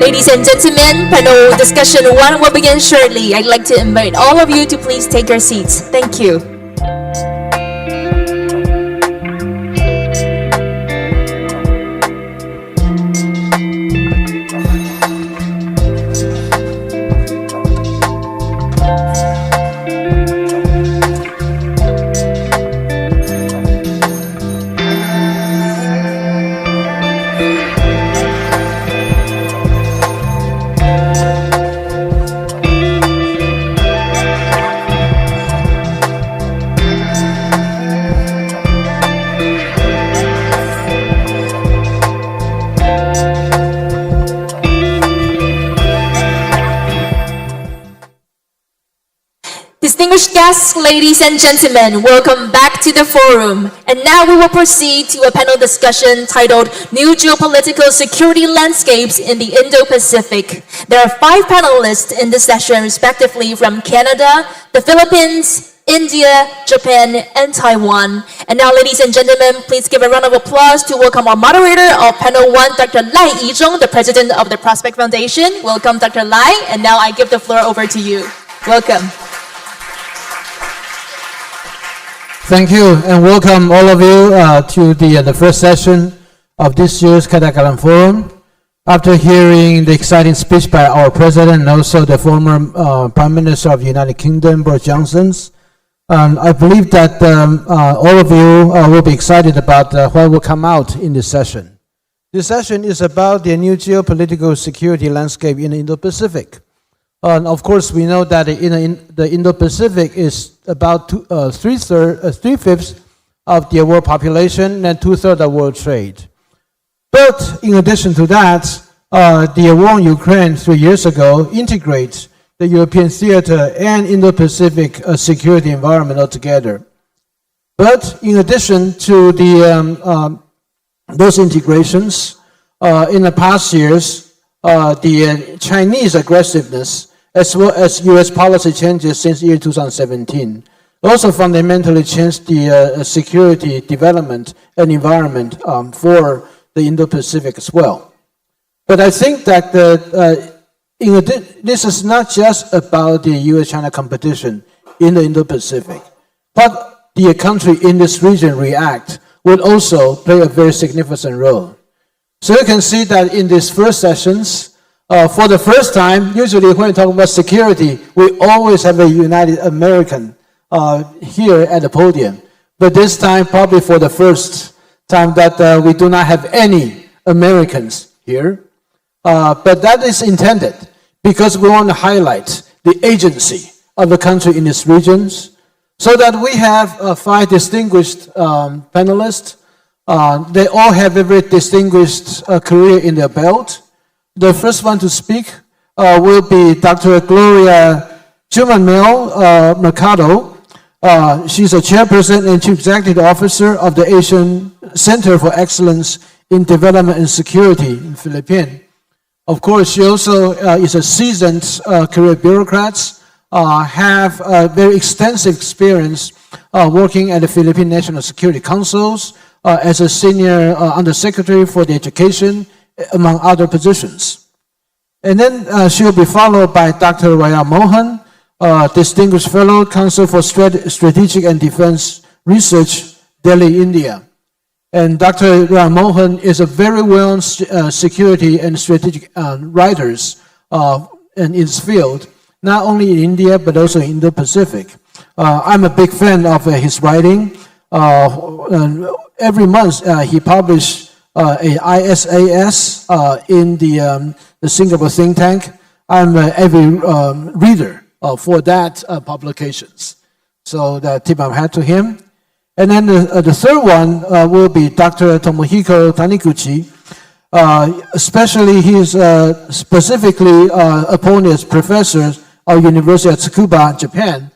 Ladies and gentlemen, panel discussion 1 will begin shortly. I'd like to invite all of you to please take your seats. Thank you. Distinguished guests, ladies and gentlemen, welcome back to the forum. And now we will proceed to a panel discussion titled New Geopolitical Security Landscapes in the Indo-Pacific. There are 5 panelists in this session, respectively from Canada, the Philippines, India, Japan, and Taiwan. And now, ladies and gentlemen, please give a round of applause to welcome our moderator of panel 1, Dr. I-Chung LAI, the president of the Prospect Foundation. Welcome, Dr. Lai. And now I give the floor over to you. Welcome. Thank you, and welcome all of you to the first session of this year's Ketagalan Forum. After hearing the exciting speech by our president and also the former Prime Minister of the United Kingdom, Boris Johnson, I believe that all of you will be excited about what will come out in this session. This session is about the new geopolitical security landscape in the Indo-Pacific. Of course, we know that the Indo-Pacific is about 3/5 of the world population and 2/3 of world trade. But in addition to that, the war in Ukraine 3 years ago integrates the European theater and Indo-Pacific security environment altogether. But in addition to those integrations, in the past years, the Chinese aggressiveness, as well as U.S. policy changes since year 2017, also fundamentally changed the security development and environment for the Indo-Pacific as well. But I think that this is not just about the U.S.-China competition in the Indo-Pacific, but the country in this region react will also play a very significant role. So you can see that in these first sessions, for the first time, usually when we talk about security, we always have a United American here at the podium. But this time, probably for the first time that we do not have any Americans here. But that is intended because we want to highlight the agency of the country in these regions, so that we have 5 distinguished panelists. They all have a very distinguished career in their belt. The first one to speak will be Dr. Gloria JUMAMIL-MERCADO. She's a chairperson and chief executive officer of the Asian Center for Excellence in Development and Security in Philippines. Of course, she also is a seasoned career bureaucrat, have very extensive experience working at the Philippine National Security Councils as a senior undersecretary for the education, among other positions. And then she will be followed by Dr. MOHAN, Distinguished Fellow, Council for Strategic and Defense Research, Delhi, India. And Dr. MOHAN is a very well-known security and strategic writer in his field, not only in India, but also in Indo-Pacific. I'm a big fan of his writing. Every month he publishes a ISAS in the Singapore think tank. I'm an avid reader for that publications. So the tip of hat to him. And then the third one will be Dr. Tomohiko Taniguchi. Especially he's specifically appointed as professor of University of Tsukuba, Japan.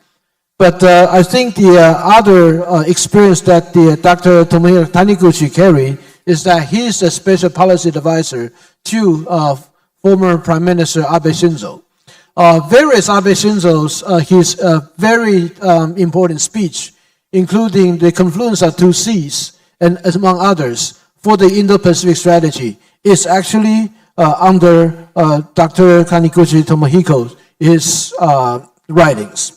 But I think the other experience that Dr. Tomohiko Taniguchi carry is that he's a special policy advisor to former Prime Minister Abe Shinzo. Various Abe Shinzo's his very important speech, including the confluence of 2 Cs, and among others, for the Indo-Pacific strategy, is actually under Dr. Taniguchi Tomohiko's writings.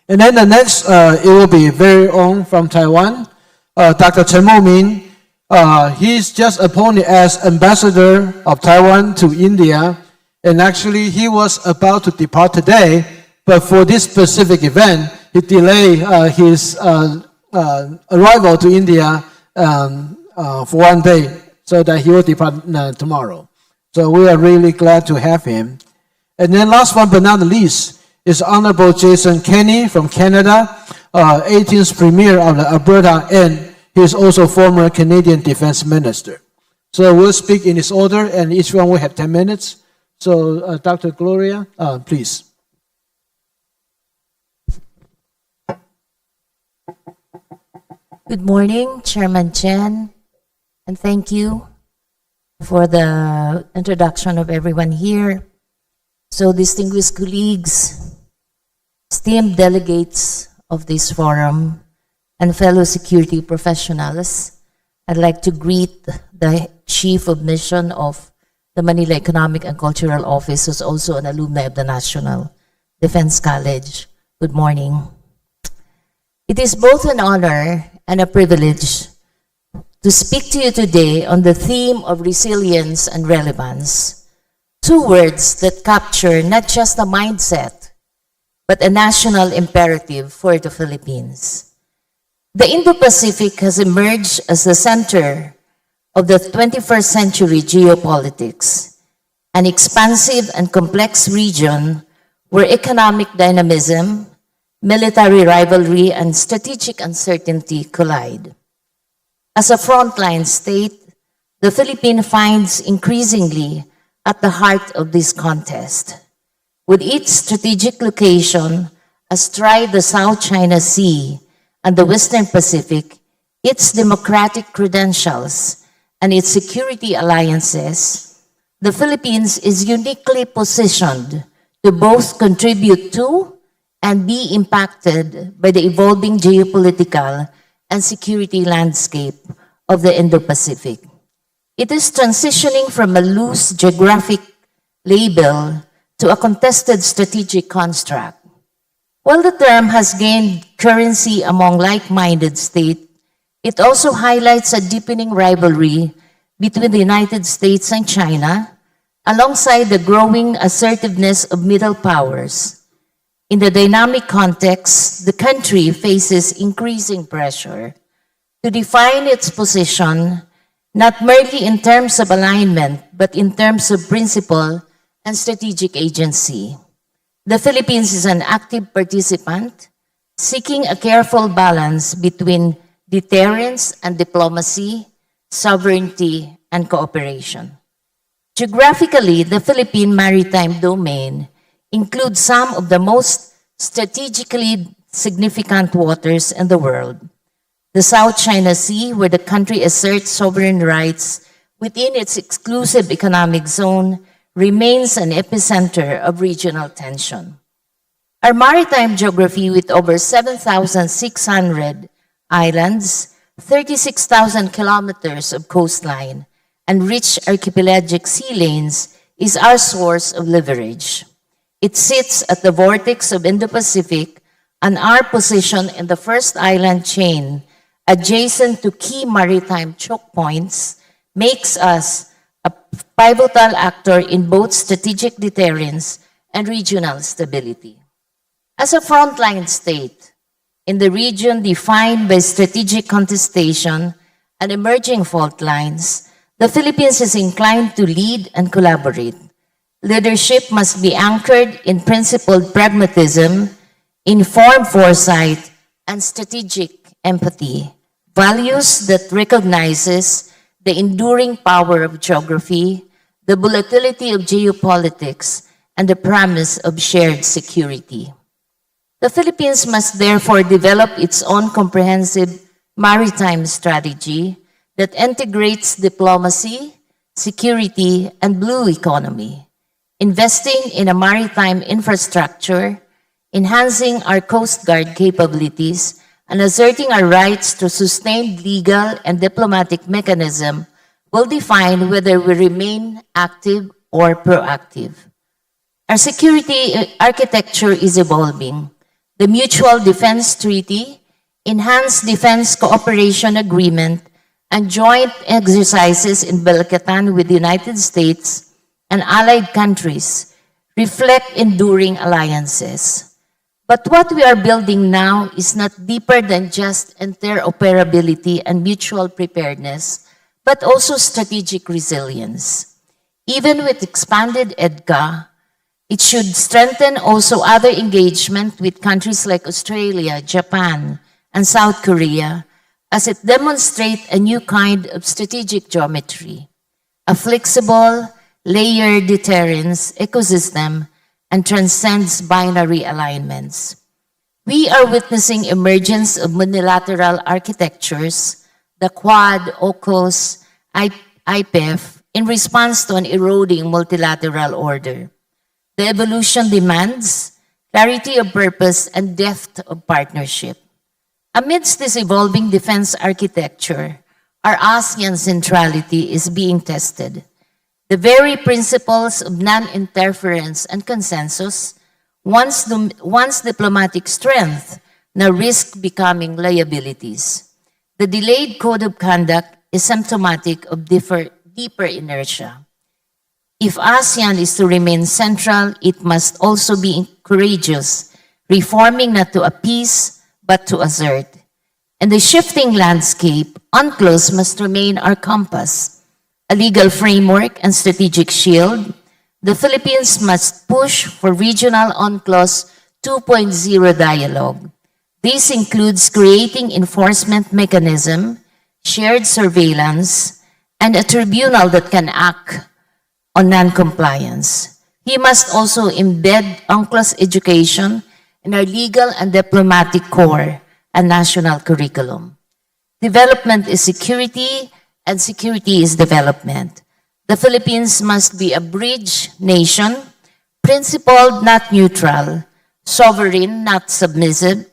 And then the next, it will be very own from Taiwan, Dr. Chen Mo-min. He's just appointed as ambassador of Taiwan to India, and actually he was about to depart today, but for this specific event, he delayed his arrival to India for 1 day, so that he will depart tomorrow. So we are really glad to have him. And then last one but not least is Honorable Jason Kenney from Canada, 18th Premier of the Alberta, and he is also former Canadian Defense Minister. So we'll speak in this order, and each one will have 10 minutes. So Dr. Gloria, please. Good morning, Chairman Chen, and thank you for the introduction of everyone here. So distinguished colleagues, esteemed delegates of this forum, and fellow security professionals, I'd like to greet the Chief of Mission of the Manila Economic and Cultural Office, who's also an alumni of the National Defense College. Good morning. It is both an honor and a privilege to speak to you today on the theme of resilience and relevance, 2 words that capture not just a mindset, but a national imperative for the Philippines. The Indo-Pacific has emerged as the center of the 21st century geopolitics, an expansive and complex region where economic dynamism, military rivalry, and strategic uncertainty collide. As a frontline state, the Philippines finds increasingly at the heart of this contest. With its strategic location astride the South China Sea and the Western Pacific, its democratic credentials, and its security alliances, the Philippines is uniquely positioned to both contribute to and be impacted by the evolving geopolitical and security landscape of the Indo-Pacific. It is transitioning from a loose geographic label to a contested strategic construct. While the term has gained currency among like-minded states, it also highlights a deepening rivalry between the United States and China, alongside the growing assertiveness of middle powers. In the dynamic context, the country faces increasing pressure to define its position not merely in terms of alignment, but in terms of principle and strategic agency. The Philippines is an active participant, seeking a careful balance between deterrence and diplomacy, sovereignty, and cooperation. Geographically, the Philippine maritime domain includes some of the most strategically significant waters in the world. The South China Sea, where the country asserts sovereign rights within its exclusive economic zone, remains an epicenter of regional tension. Our maritime geography, with over 7,600 islands, 36,000 kilometers of coastline, and rich archipelagic sea lanes, is our source of leverage. It sits at the vortex of Indo-Pacific, and our position in the first island chain, adjacent to key maritime choke points, makes us a pivotal actor in both strategic deterrence and regional stability. As a frontline state in the region defined by strategic contestation and emerging fault lines, the Philippines is inclined to lead and collaborate. Leadership must be anchored in principled pragmatism, informed foresight, and strategic empathy, values that recognizes the enduring power of geography, the volatility of geopolitics, and the promise of shared security. The Philippines must therefore develop its own comprehensive maritime strategy that integrates diplomacy, security, and blue economy, investing in a maritime infrastructure, enhancing our Coast Guard capabilities, and asserting our rights to sustained legal and diplomatic mechanism will define whether we remain active or proactive. Our security architecture is evolving. The Mutual Defense Treaty, Enhanced Defense Cooperation Agreement, and joint exercises in Balkatan with the United States and allied countries reflect enduring alliances. But what we are building now is not deeper than just interoperability and mutual preparedness, but also strategic resilience. Even with expanded EDCA, it should strengthen also other engagement with countries like Australia, Japan, and South Korea, as it demonstrates a new kind of strategic geometry, a flexible, layered deterrence ecosystem, and transcends binary alignments. We are witnessing emergence of multilateral architectures, the Quad, AUKUS, IPEF, in response to an eroding multilateral order. The evolution demands clarity of purpose and depth of partnership. Amidst this evolving defense architecture, our ASEAN centrality is being tested. The very principles of non-interference and consensus, once diplomatic strength, now risk becoming liabilities. The delayed code of conduct is symptomatic of deeper inertia. If ASEAN is to remain central, it must also be courageous, reforming not to appease, but to assert. In the shifting landscape, UNCLOS must remain our compass, a legal framework and strategic shield. The Philippines must push for regional UNCLOS 2.0 dialogue. This includes creating enforcement mechanism, shared surveillance, and a tribunal that can act on non-compliance. He must also embed UNCLOS education in our legal and diplomatic core, and national curriculum. Development is security, and security is development. The Philippines must be a bridge nation, principled, not neutral, sovereign, not submissive.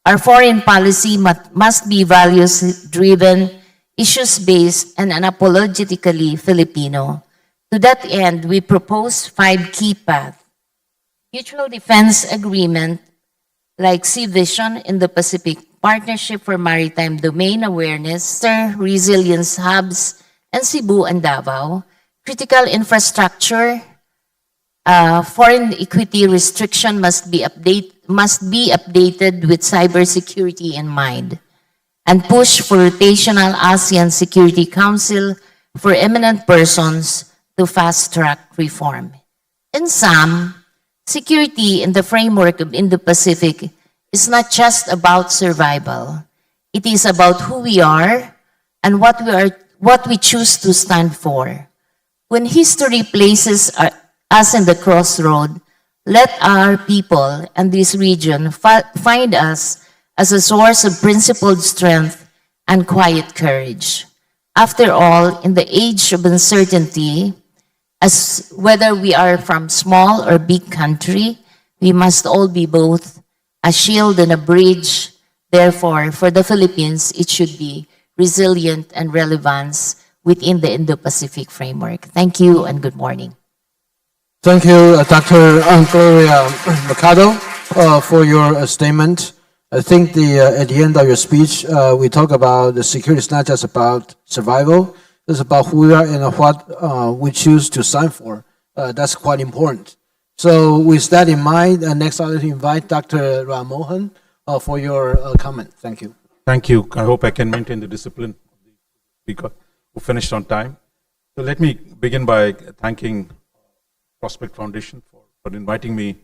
Our foreign policy must be values-driven, issues-based, and unapologetically Filipino. To that end, we propose 5 key paths. Mutual defense agreement like Sea Vision in the Pacific, Partnership for Maritime Domain Awareness, STIR Resilience Hubs, and Cebu and Davao. Critical infrastructure, foreign equity restriction must be updated with cybersecurity in mind, and push for rotational ASEAN Security Council for eminent persons to fast-track reform. In sum, security in the framework of Indo-Pacific is not just about survival. It is about who we are and what we choose to stand for. When history places us in the crossroad, let our people and this region find us as a source of principled strength and quiet courage. After all, in the age of uncertainty, as whether we are from small or big country, we must all be both a shield and a bridge. Therefore, for the Philippines, it should be resilient and relevance within the Indo-Pacific framework. Thank you and good morning. Thank you, Dr. Gloria Mercado, for your statement. I think at the end of your speech, we talk about the security is not just about survival, it's about who we are and what we choose to stand for. That's quite important. So with that in mind, next I'd like to invite Dr. MOHAN for your comment. Thank you. Thank you. I hope I can maintain the discipline of the speaker who finished on time. So let me begin by thanking Prospect Foundation for inviting me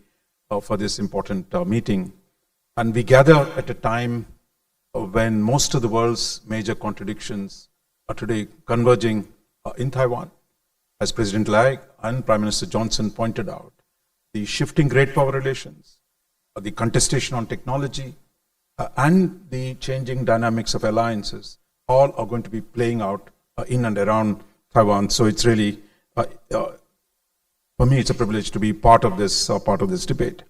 for this important meeting. And we gather at a time when most of the world's major contradictions are today converging in Taiwan. As President Lai and Prime Minister Johnson pointed out, the shifting great power relations, the contestation on technology, and the changing dynamics of alliances all are going to be playing out in and around Taiwan. So it's really, for me, it's a privilege to be part of this debate.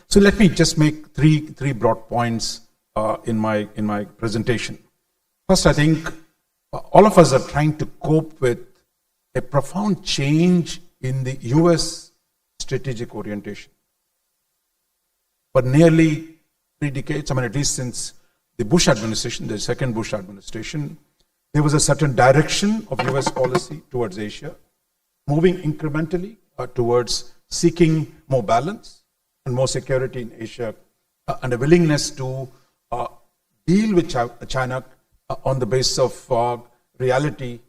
So let me just make three broad points in my presentation. First, I think all of us are trying to cope with a profound change in the US strategic orientation. For nearly 3 decades, at least since the Bush administration, the second Bush administration, there was a certain direction of US policy towards Asia, moving incrementally towards seeking more balance and more security in Asia, and a willingness to deal with China on the basis of reality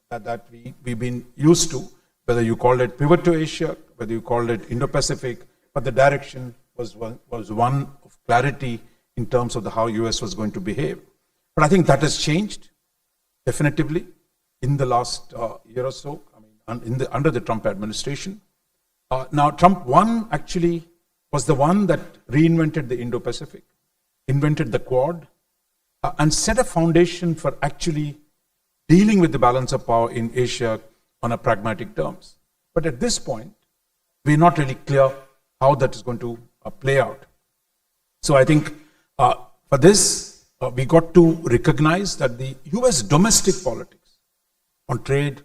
that we've been used to, whether you called it pivot to Asia, whether you called it Indo-Pacific, but the direction was one of clarity in terms of how US was going to behave. But I think that has changed definitively in the last year or so, under the Trump administration. Now, Trump 1 actually was the one that reinvented the Indo-Pacific, invented the Quad, and set a foundation for actually dealing with the balance of power in Asia on a pragmatic terms. But at this point, we're not really clear how that is going to play out. So I think for this, we got to recognize that the US domestic politics on trade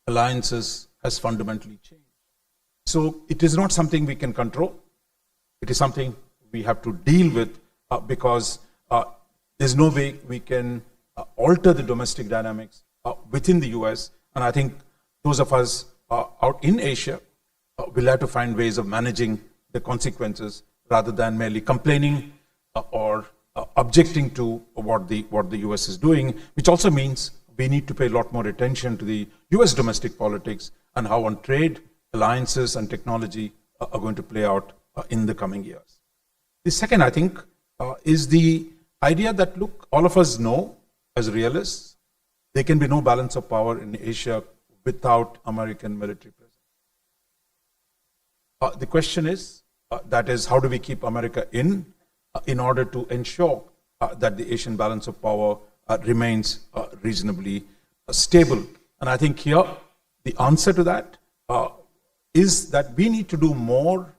alliances has fundamentally changed. So it is not something we can control. It is something we have to deal with because there's no way we can alter the domestic dynamics within the US. And I think those of us out in Asia will have to find ways of managing the consequences rather than merely complaining or objecting to what the US is doing, which also means we need to pay a lot more attention to the US domestic politics and how on trade, alliances and technology are going to play out in the coming years. The second, I think, is the idea that, look, all of us know as realists, there can be no balance of power in Asia without American military presence. The question is, that is, how do we keep America in order to ensure that the Asian balance of power remains reasonably stable. And I think here the answer to that is that we need to do more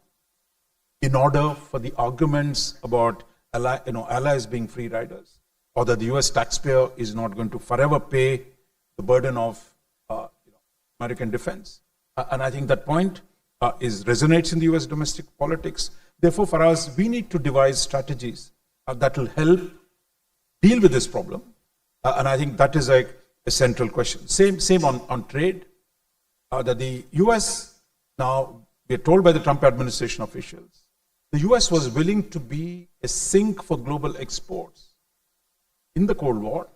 in order for the arguments about allies being free riders, or that the US taxpayer is not going to forever pay the burden of American defense. And I think that point resonates in the US domestic politics. Therefore, for us, we need to devise strategies that will help deal with this problem. And I think that is a central question. Same on trade, that the US, now we are told by the Trump administration officials, the US was willing to be a sink for global exports in the Cold War.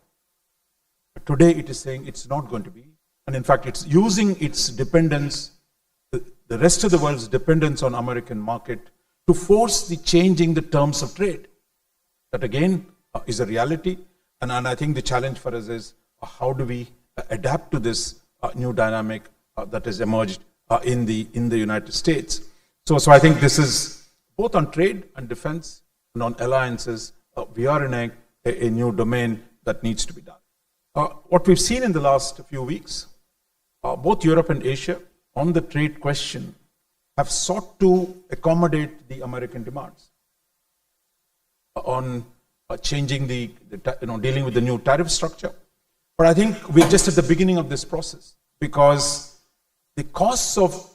But today it is saying it's not going to be. And in fact, it's using its dependence, the rest of the world's dependence on American market, to force the changing the terms of trade. That again is a reality. And I think the challenge for us is how do we adapt to this new dynamic that has emerged in the United States. So I think this is both on trade and defense and on alliances. We are in a new domain that needs to be done. What we've seen in the last few weeks, both Europe and Asia on the trade question have sought to accommodate the American demands on changing dealing with the new tariff structure. But I think we're just at the beginning of this process, because the costs of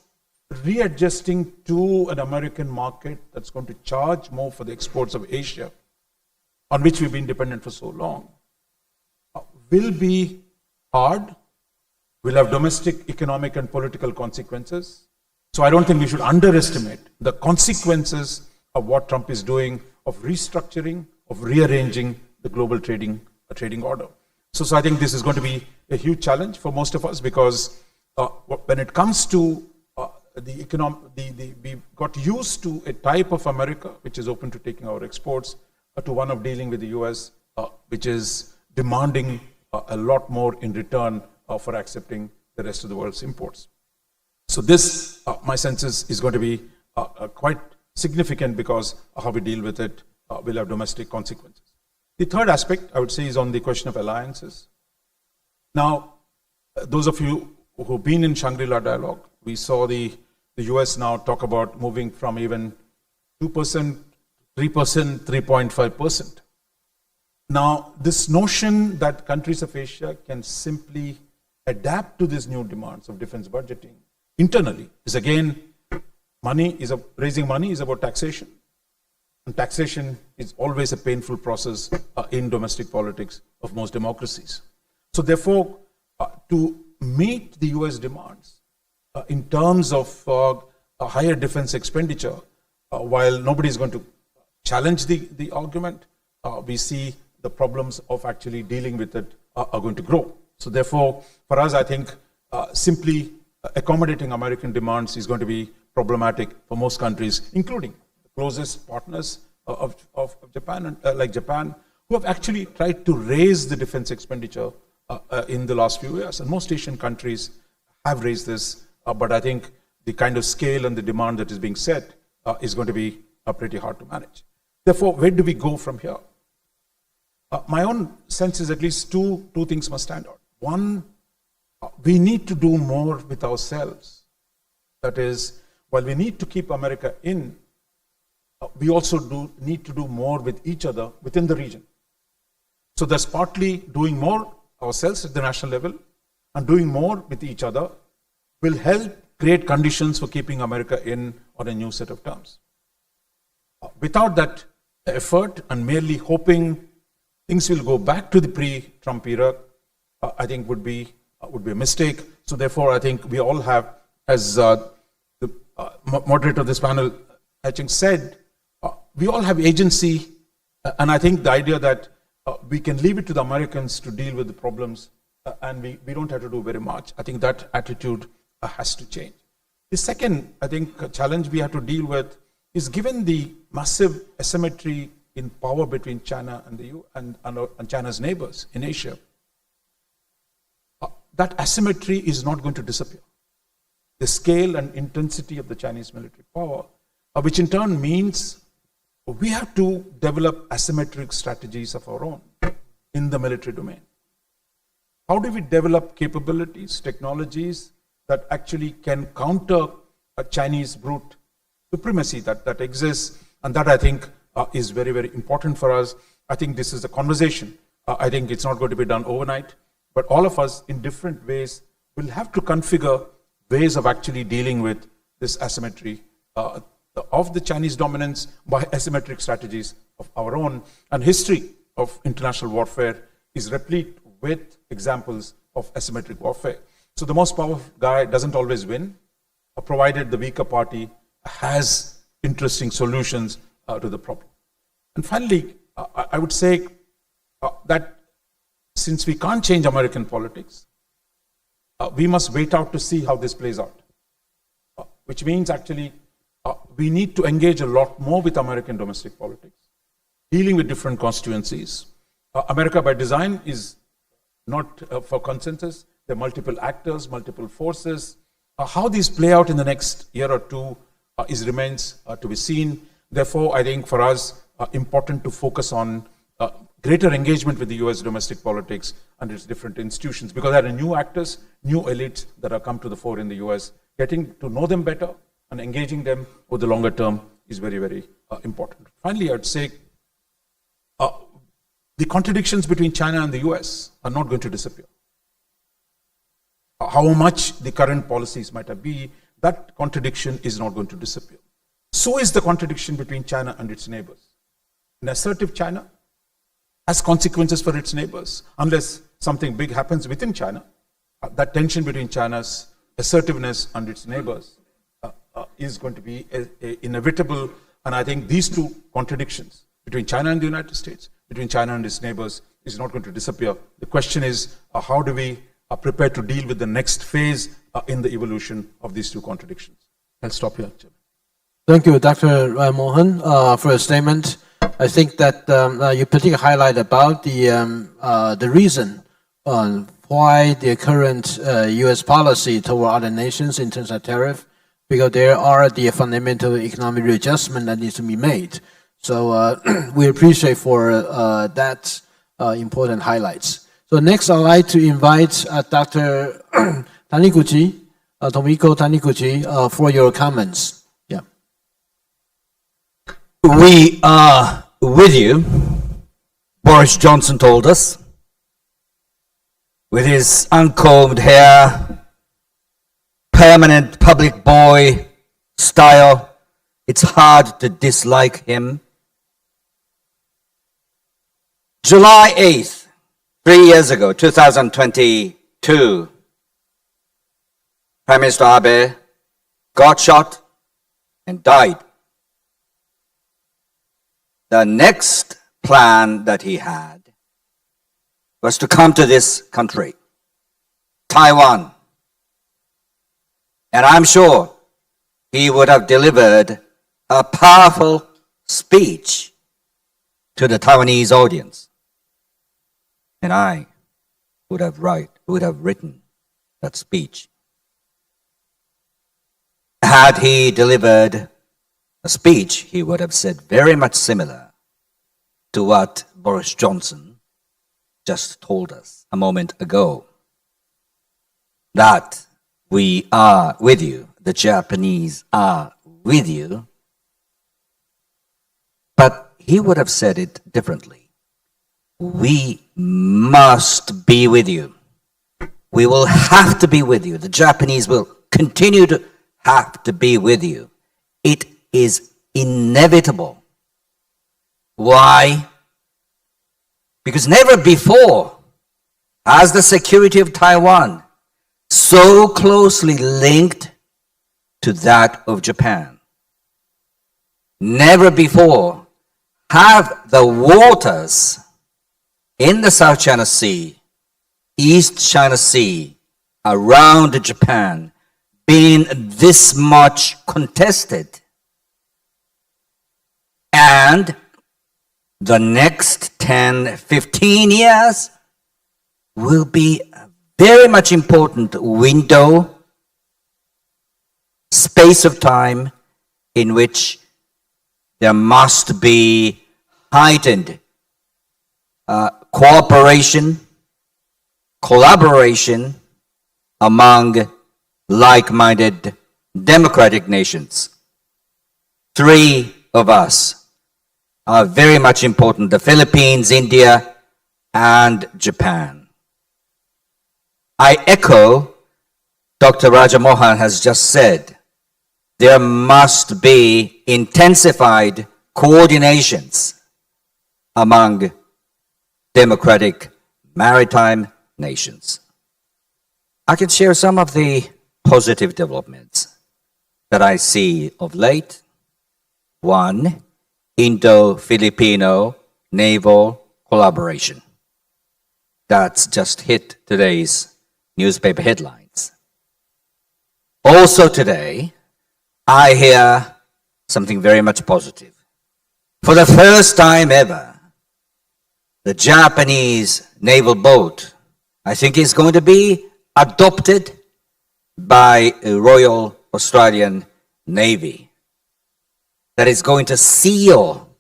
readjusting to an American market that's going to charge more for the exports of Asia, on which we've been dependent for so long, will be hard, will have domestic economic and political consequences. So I don't think we should underestimate the consequences of what Trump is doing, of restructuring, of rearranging the global trading order. So I think this is going to be a huge challenge for most of us, because when it comes to we've got used to a type of America which is open to taking our exports, to one of dealing with the US, which is demanding a lot more in return for accepting the rest of the world's imports. So this, my sense is going to be quite significant, because how we deal with it will have domestic consequences. The third aspect, I would say, is on the question of alliances. Now, those of you who've been in Shangri-La dialogue, we saw the US now talk about moving from even 2%, 3%, 3.5%. Now, this notion that countries of Asia can simply adapt to these new demands of defense budgeting internally is again, raising money is about taxation. And taxation is always a painful process in domestic politics of most democracies. So therefore, to meet the US demands in terms of a higher defense expenditure, while nobody is going to challenge the argument, we see the problems of actually dealing with it are going to grow. So therefore, for us, I think simply accommodating American demands is going to be problematic for most countries, including the closest partners of Japan, like Japan, who have actually tried to raise the defense expenditure in the last few years. And most Asian countries have raised this, but I think the kind of scale and the demand that is being set is going to be pretty hard to manage. Therefore, where do we go from here? My own sense is at least two things must stand out. One, we need to do more with ourselves. That is, while we need to keep America in, we also need to do more with each other within the region. So that's partly doing more ourselves at the national level, and doing more with each other will help create conditions for keeping America in on a new set of terms. Without that effort and merely hoping things will go back to the pre-Trump era, I think would be a mistake. So therefore, I think we all have, as the moderator of this panel, I-Chung said, we all have agency, and I think the idea that we can leave it to the Americans to deal with the problems, and we don't have to do very much. I think that attitude has to change. The second, I think, challenge we have to deal with is, given the massive asymmetry in power between China and the EU and China's neighbors in Asia, that asymmetry is not going to disappear. The scale and intensity of the Chinese military power, which in turn means we have to develop asymmetric strategies of our own in the military domain. How do we develop capabilities, technologies that actually can counter a Chinese brute supremacy that exists? And that, I think, is very, very important for us. I think this is a conversation. I think it's not going to be done overnight, but all of us in different ways will have to configure ways of actually dealing with this asymmetry of the Chinese dominance by asymmetric strategies of our own. And history of international warfare is replete with examples of asymmetric warfare. So the most powerful guy doesn't always win, provided the weaker party has interesting solutions to the problem. And finally, I would say that since we can't change American politics, we must wait out to see how this plays out, which means actually we need to engage a lot more with American domestic politics, dealing with different constituencies. America by design is not for consensus. There are multiple actors, multiple forces. How these play out in the next year or two remains to be seen. Therefore, I think for us, important to focus on greater engagement with the US domestic politics and its different institutions, because there are new actors, new elites that have come to the fore in the US. Getting to know them better and engaging them over the longer term is very, very important. Finally, I'd say the contradictions between China and the US are not going to disappear. How much the current policies might have been, that contradiction is not going to disappear. So is the contradiction between China and its neighbors. An assertive China has consequences for its neighbors. Unless something big happens within China, that tension between China's assertiveness and its neighbors is going to be inevitable. And I think these two contradictions between China and the United States, between China and its neighbors, is not going to disappear. The question is, how do we prepare to deal with the next phase in the evolution of these two contradictions? I'll stop here. Thank you, Dr. Mohan, for your statement. I think that you particularly highlight about the reason why the current U.S. policy toward other nations in terms of tariff, because there are the fundamental economic readjustment that needs to be made. So we appreciate for that important highlights. So next, I'd like to invite Dr. Taniguchi, Tomohiko Taniguchi, for your comments. Yeah. We are with you, Boris Johnson told us, with his uncombed hair, permanent public boy style. It's hard to dislike him. July 8th, 3 years ago, 2022, Prime Minister Abe got shot and died. The next plan that he had was to come to this country, Taiwan. And I'm sure he would have delivered a powerful speech to the Taiwanese audience. And I would have written that speech. Had he delivered a speech, he would have said very much similar to what Boris Johnson just told us a moment ago. That we are with you, the Japanese are with you. But he would have said it differently. We must be with you. We will have to be with you. The Japanese will continue to have to be with you. It is inevitable. Why? Because never before has the security of Taiwan so closely linked to that of Japan. Never before have the waters in the South China Sea, East China Sea, around Japan been this much contested. And the next 10, 15 years will be a very much important window, space of time in which there must be heightened cooperation, collaboration among like-minded democratic nations. Three of us are very much important: the Philippines, India, and Japan. I echo Dr. Raja Mohan has just said. There must be intensified coordinations among democratic maritime nations. I can share some of the positive developments that I see of late. One, Indo-Filipino naval collaboration. That's just hit today's newspaper headlines. Also today, I hear something very much positive. For the first time ever, the Japanese naval boat, I think, is going to be adopted by a Royal Australian Navy. That is going to seal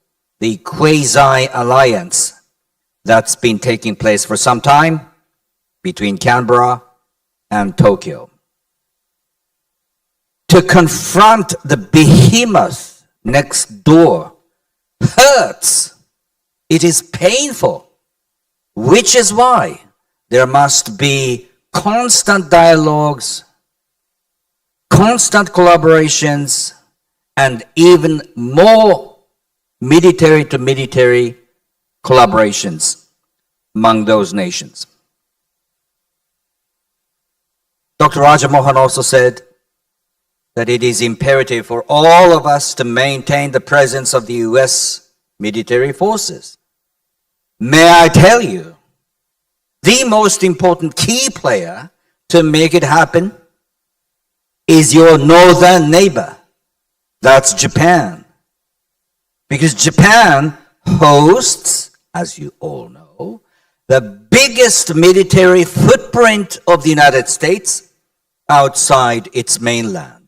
the quasi-alliance that's been taking place for some time between Canberra and Tokyo. To confront the behemoth next door hurts. It is painful, which is why there must be constant dialogues, constant collaborations, and even more military-to-military collaborations among those nations. Dr. Raja Mohan also said that it is imperative for all of us to maintain the presence of the US military forces. May I tell you, the most important key player to make it happen is your northern neighbor. That's Japan. Because Japan hosts, as you all know, the biggest military footprint of the United States outside its mainland.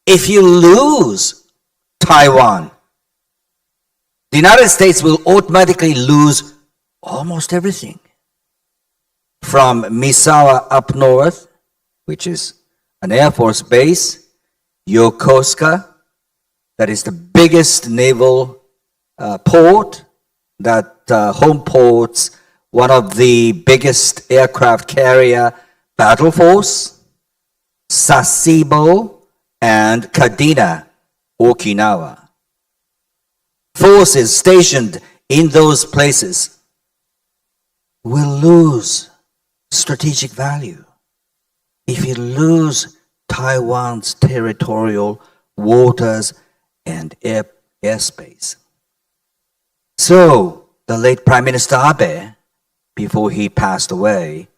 If you lose Taiwan, the United States will automatically lose almost everything. From Misawa up north, which is an Air Force base, Yokosuka, that is the biggest naval port, that home ports one of the biggest aircraft carrier battle force, Sasebo, and Kadena, Okinawa. Forces stationed in those places will lose strategic value if you lose Taiwan's territorial waters and airspace. So, the late Prime Minister Abe, before he passed away,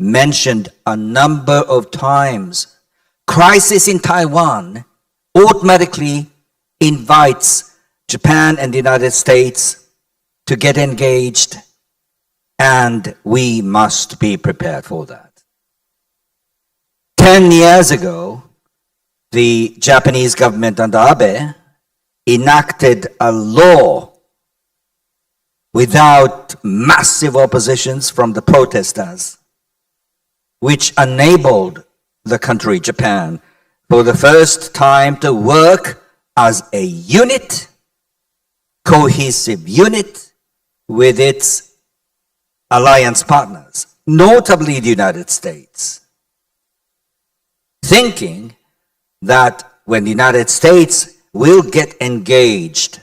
mentioned a number of times crisis in Taiwan automatically invites Japan and the United States to get engaged, and we must be prepared for that. 10 years ago, the Japanese government under Abe enacted a law without massive oppositions from the protesters, which enabled the country, Japan, for the first time to work as a unit, cohesive unit with its alliance partners, notably the United States, thinking that when the United States will get engaged,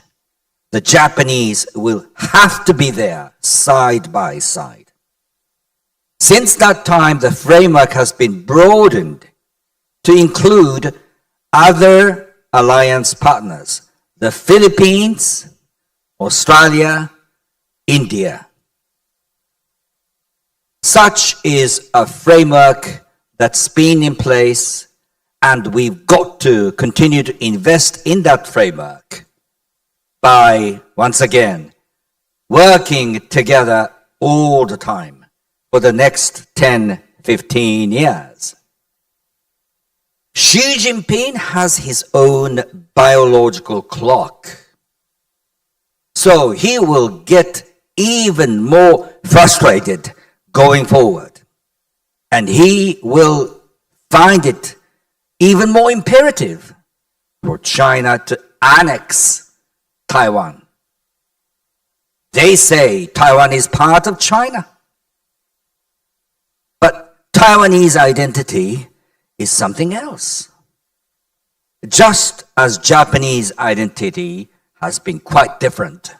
the Japanese will have to be there side by side. Since that time, the framework has been broadened to include other alliance partners, the Philippines, Australia, India. Such is a framework that's been in place, and we've got to continue to invest in that framework by, once again, working together all the time for the next 10, 15 years. Xi Jinping has his own biological clock. So he will get even more frustrated going forward. And he will find it even more imperative for China to annex Taiwan. They say Taiwan is part of China. But Taiwanese identity is something else. Just as Japanese identity has been quite different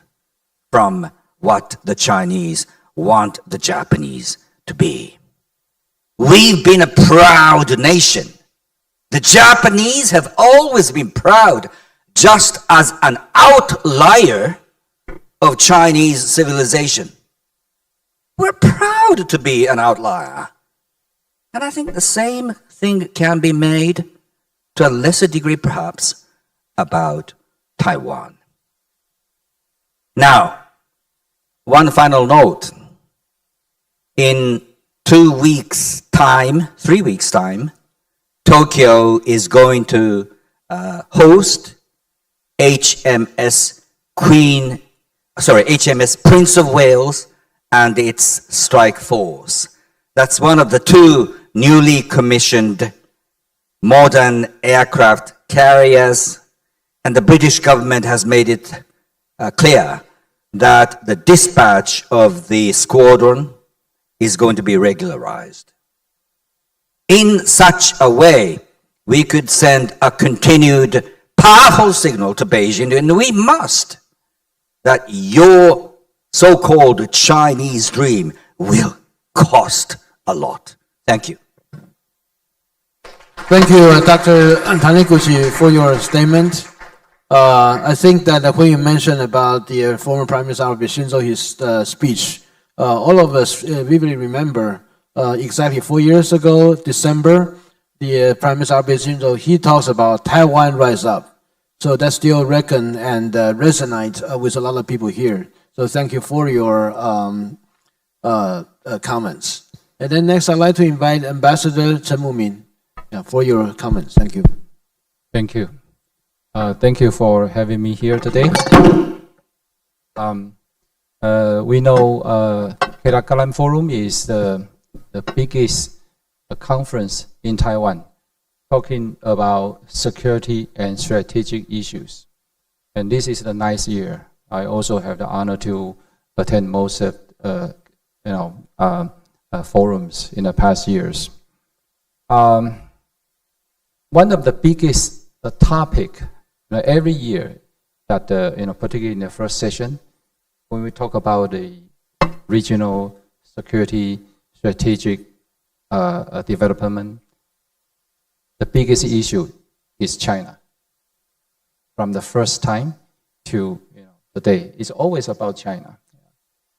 from what the Chinese want the Japanese to be. We've been a proud nation. The Japanese have always been proud, just as an outlier of Chinese civilization. We're proud to be an outlier. And I think the same thing can be made, to a lesser degree perhaps, about Taiwan. Now, one final note. In 3 weeks' time, Tokyo is going to host HMS Prince of Wales and its strike force. That's one of the 2 newly commissioned modern aircraft carriers, and the British government has made it clear that the dispatch of the squadron is going to be regularized. In such a way, we could send a continued powerful signal to Beijing, and we must, that your so-called Chinese dream will cost a lot. Thank you. Thank you, Dr. Taniguchi, for your statement. I think that when you mentioned about the former Prime Minister Abe Shinzo, his speech, all of us vividly remember exactly 4 years ago, December, the Prime Minister Abe Shinzo, he talks about Taiwan rise up. So that still reckon and resonate with a lot of people here. So thank you for your comments. And then next, I'd like to invite Ambassador Chen Mumin for your comments. Thank you. Thank you. Thank you for having me here today. We know Ketagalan Forum is the biggest conference in Taiwan, talking about security and strategic issues. And this is the 9th year. I also have the honor to attend most of forums in the past years. One of the biggest topic every year that particularly in the first session, when we talk about the regional security strategic development, the biggest issue is China. From the first time to today, it's always about China.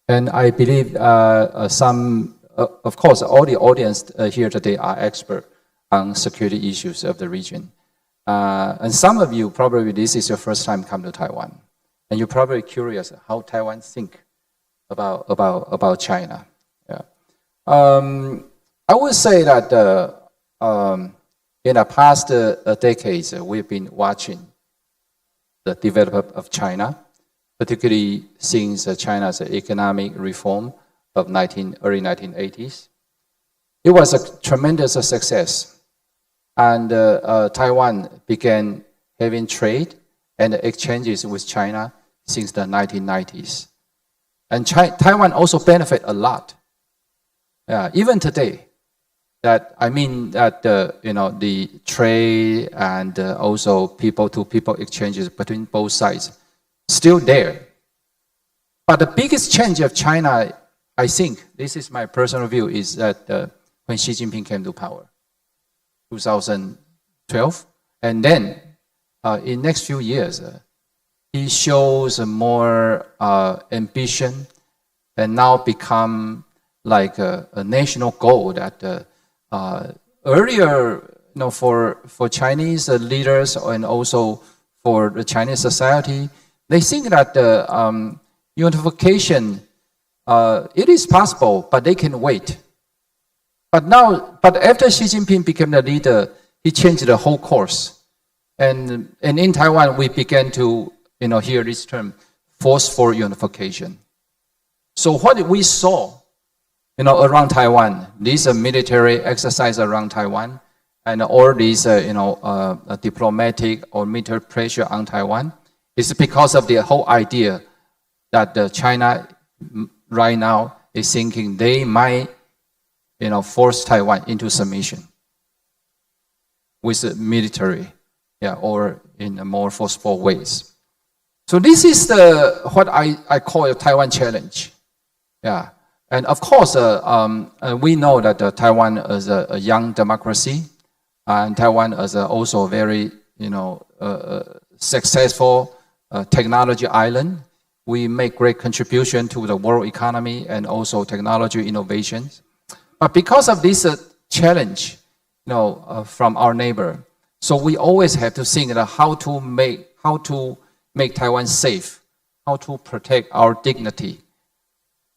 And I believe of course, all the audience here today are experts on security issues of the region. And some of you, probably this is your first time come to Taiwan. And you're probably curious how Taiwan think about China. Yeah. I would say that in the past decades, we've been watching the development of China, particularly since China's economic reform of early 1980s. It was a tremendous success. And Taiwan began having trade and exchanges with China since the 1990s. And Taiwan also benefit a lot. Even today, the trade and also people-to-people exchanges between both sides still there. But the biggest change of China, I think, this is my personal view, is that when Xi Jinping came to power, 2012, and then in next few years, he shows more ambition and now become like a national goal that earlier, for Chinese leaders and also for the Chinese society, they think that unification, it is possible, but they can wait. But after Xi Jinping became the leader, he changed the whole course. And in Taiwan, we began to hear this term, forceful unification. So what we saw around Taiwan, this military exercise around Taiwan, and all these diplomatic or military pressure on Taiwan, is because of the whole idea that China right now is thinking they might force Taiwan into submission with the military, or in a more forceful ways. So this is what I call a Taiwan challenge. And of course, we know that Taiwan is a young democracy, and Taiwan is also a very successful technology island. We make great contribution to the world economy and also technology innovations. But because of this challenge, from our neighbor, so we always have to think how to make Taiwan safe, how to protect our dignity,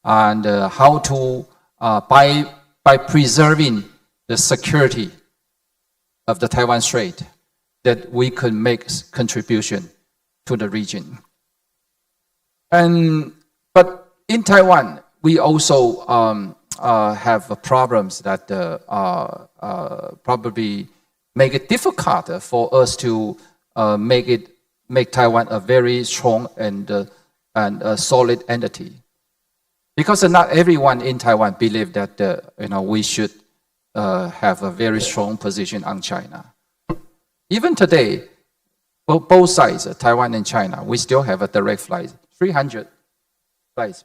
and how to by preserving the security of the Taiwan Strait, that we could make contribution to the region. But in Taiwan, we also have problems that probably make it difficult for us to make Taiwan a very strong and a solid entity, because not everyone in Taiwan believe that we should have a very strong position on China. Even today, both sides, Taiwan and China, we still have a direct flight, 300 flights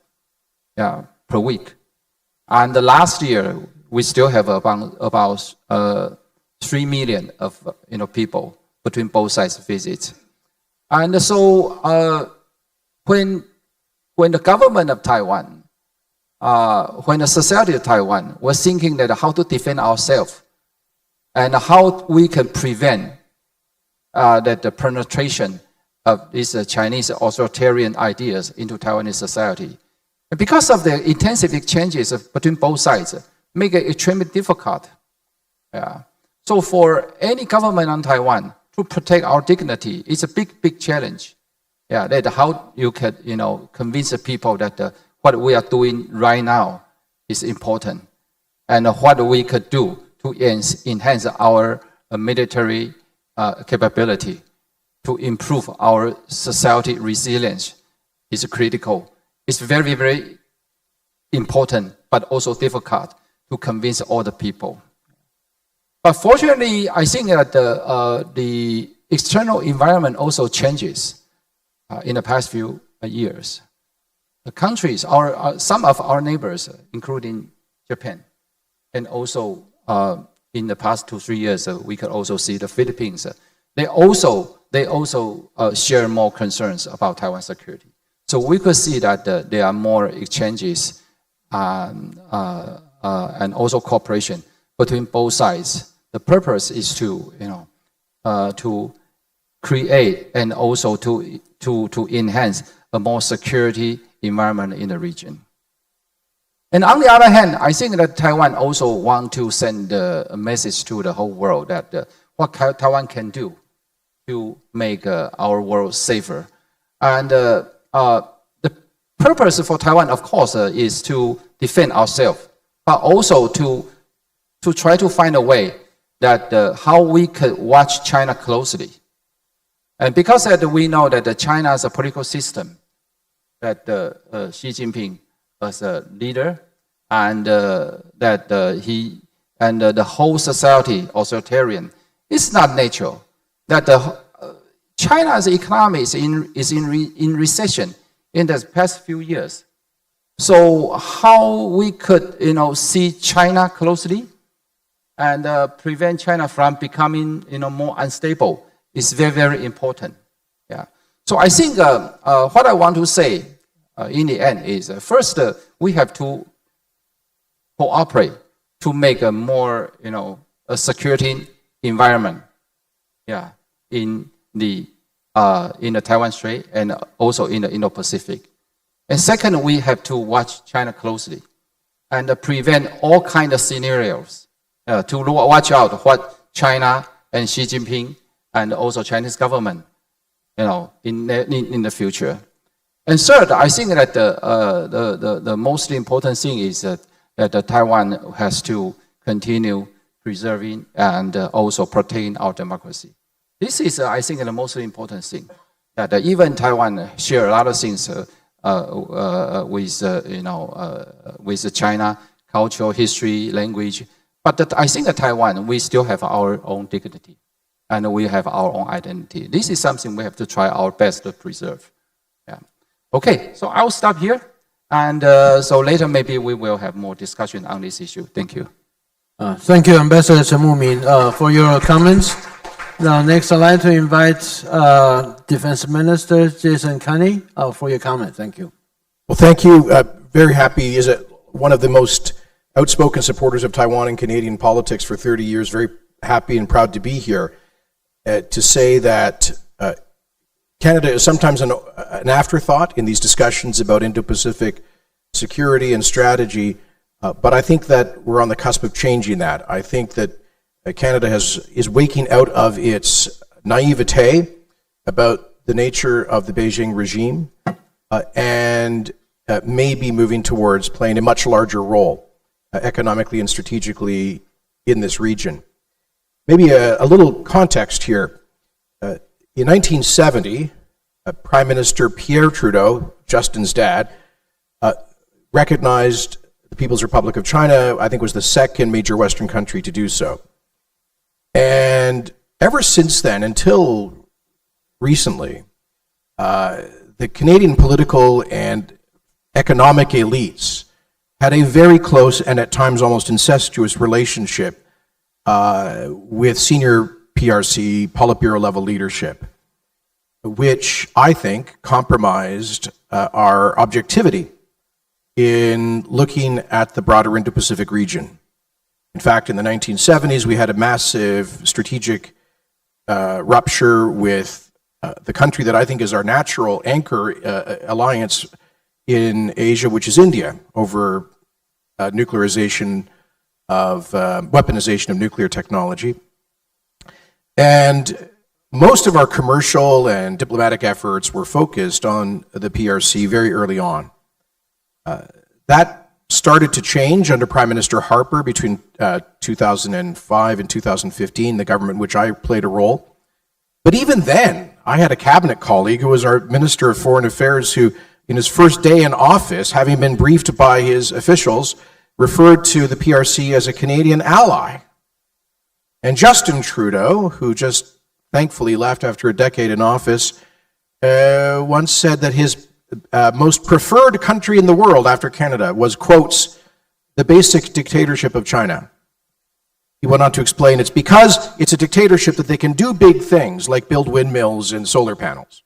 per week. And the last year, we still have about 3 million of people between both sides visits. And so when the government of Taiwan, when the society of Taiwan was thinking that how to defend ourselves and how we can prevent that the penetration of these Chinese authoritarian ideas into Taiwanese society, and because of the intensive exchanges between both sides, make it extremely difficult. So for any government on Taiwan to protect our dignity, it's a big challenge. That how you can convince the people that what we are doing right now is important, and what we could do to enhance our military capability, to improve our society resilience is critical. It's very, very important, but also difficult to convince all the people. But fortunately, I think that the external environment also changes in the past few years. The countries, some of our neighbors, including Japan, and also in the past 2-3 years, we could also see the Philippines. They also share more concerns about Taiwan security. So we could see that there are more exchanges and also cooperation between both sides. The purpose is to create and also to enhance a more security environment in the region. And on the other hand, I think that Taiwan also want to send a message to the whole world that what Taiwan can do to make our world safer. And the purpose for Taiwan, of course, is to defend ourselves, but also to try to find a way that how we could watch China closely. And because we know that China is a political system, that Xi Jinping as a leader, and that he and the whole society authoritarian, it's not natural. That China's economy is in recession in the past few years. So how we could see China closely and prevent China from becoming more unstable is very, very important. So I think what I want to say in the end is first we have to cooperate to make a more a security environment in the Taiwan Strait and also in the Indo-Pacific. And second, we have to watch China closely and prevent all kinds of scenarios to watch out what China and Xi Jinping and also Chinese government, in the future. And third, I think that the most important thing is that Taiwan has to continue preserving and also protecting our democracy. This is, I think, the most important thing. That even Taiwan share a lot of things with China, cultural, history, language. But I think that Taiwan, we still have our own dignity, and we have our own identity. This is something we have to try our best to preserve. Yeah. Okay, so I'll stop here, and so later maybe we will have more discussion on this issue. Thank you. Thank you, Ambassador Chen Mumin, for your comments. Now, next, I'd like to invite Defense Minister Jason Kenney for your comment. Thank you. Well, thank you. Very happy. Is one of the most outspoken supporters of Taiwan and Canadian politics for 30 years. Very happy and proud to be here to say that Canada is sometimes an afterthought in these discussions about Indo-Pacific security and strategy, but I think that we're on the cusp of changing that. I think that Canada is waking out of its naivete about the nature of the Beijing regime and may be moving towards playing a much larger role economically and strategically in this region. Maybe a little context here. In 1970, Prime Minister Pierre Trudeau, Justin's dad, recognized the People's Republic of China. I think was the second major Western country to do so. And ever since then, until recently, the Canadian political and economic elites had a very close and at times almost incestuous relationship with senior PRC, Politburo level leadership, which I think compromised our objectivity in looking at the broader Indo-Pacific region. In fact, in the 1970s, we had a massive strategic rupture with the country that I think is our natural anchor alliance in Asia, which is India, over weaponization of nuclear technology. And most of our commercial and diplomatic efforts were focused on the PRC very early on. That started to change under Prime Minister Harper between 2005 and 2015, the government in which I played a role. But even then, I had a cabinet colleague who was our Minister of Foreign Affairs who, in his first day in office, having been briefed by his officials, referred to the PRC as a Canadian ally. And Justin Trudeau, who just thankfully left after a decade in office, once said that his most preferred country in the world after Canada was, quotes, the basic dictatorship of China. He went on to explain it's because it's a dictatorship that they can do big things like build windmills and solar panels.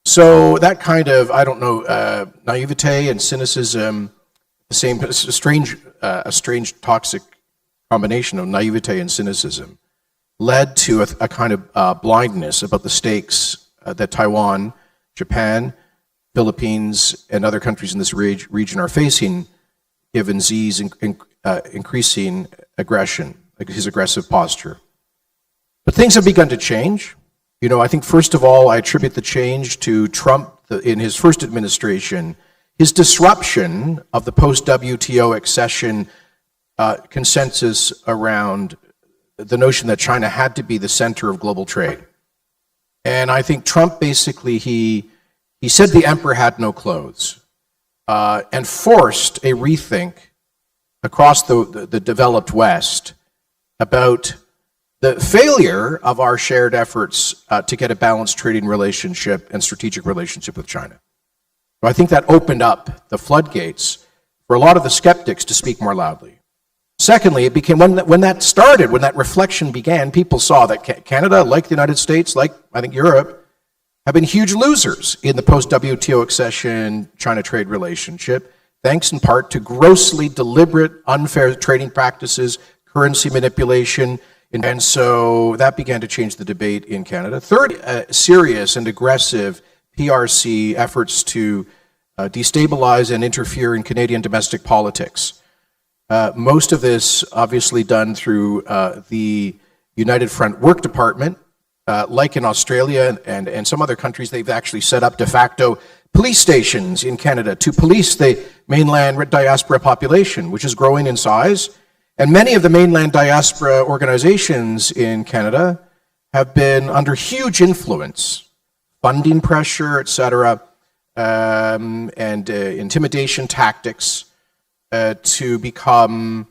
So that kind of, I don't know, naivete and cynicism, a strange toxic combination of naivete and cynicism, led to a kind of blindness about the stakes that Taiwan, Japan, Philippines, and other countries in this region are facing, given Xi's increasing aggression, his aggressive posture. But things have begun to change. I think first of all, I attribute the change to Trump in his first administration, his disruption of the post-WTO accession consensus around the notion that China had to be the center of global trade. And I think Trump basically, he said the emperor had no clothes and forced a rethink across the developed West about the failure of our shared efforts to get a balanced trading relationship and strategic relationship with China. So I think that opened up the floodgates for a lot of the skeptics to speak more loudly. Secondly, it became, when that started, when that reflection began, people saw that Canada, like the United States, like I think Europe, have been huge losers in the post-WTO accession China trade relationship, thanks in part to grossly deliberate, unfair trading practices, currency manipulation, and so that began to change the debate in Canada. Third, serious and aggressive PRC efforts to destabilize and interfere in Canadian domestic politics. Most of this obviously done through the United Front Work Department. Like in Australia and some other countries, they've actually set up de facto police stations in Canada to police the mainland diaspora population, which is growing in size. And many of the mainland diaspora organizations in Canada have been under huge influence, funding pressure, etc., and intimidation tactics to become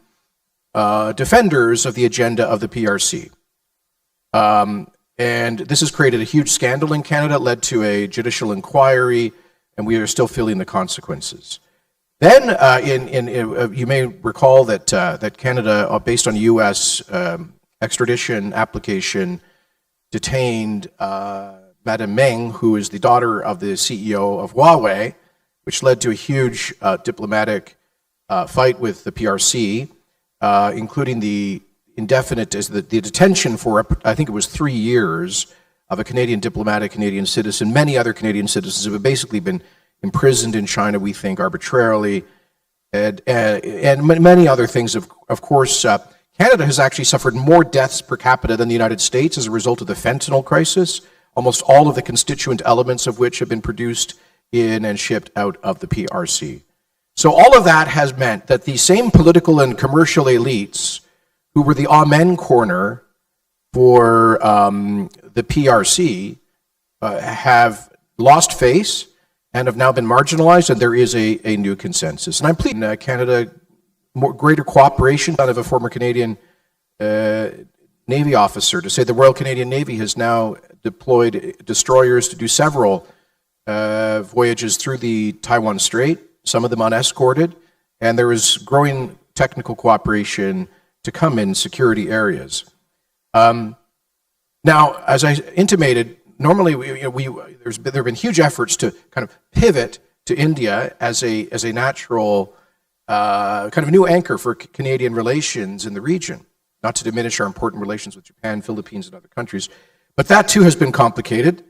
defenders of the agenda of the PRC. And this has created a huge scandal in Canada, led to a judicial inquiry, and we are still feeling the consequences. Then, you may recall that Canada, based on U.S. Extradition application, detained Madame Meng, who is the daughter of the CEO of Huawei, which led to a huge diplomatic fight with the PRC, including the indefinite, the detention for, I think it was 3 years, of a Canadian diplomat, a Canadian citizen. Many other Canadian citizens have basically been imprisoned in China, we think, arbitrarily, and many other things. Of course, Canada has actually suffered more deaths per capita than the United States as a result of the fentanyl crisis, almost all of the constituent elements of which have been produced in and shipped out of the PRC. So all of that has meant that the same political and commercial elites who were the amen corner for the PRC have lost face and have now been marginalized, and there is a new consensus. And I'm pleading Canada greater cooperation. Son of a former Canadian Navy officer, to say the Royal Canadian Navy has now deployed destroyers to do several voyages through the Taiwan Strait, some of them unescorted, and there is growing technical cooperation to come in security areas. Now, as I intimated, normally there have been huge efforts to kind of pivot to India as a natural kind of new anchor for Canadian relations in the region, not to diminish our important relations with Japan, Philippines, and other countries. But that too has been complicated,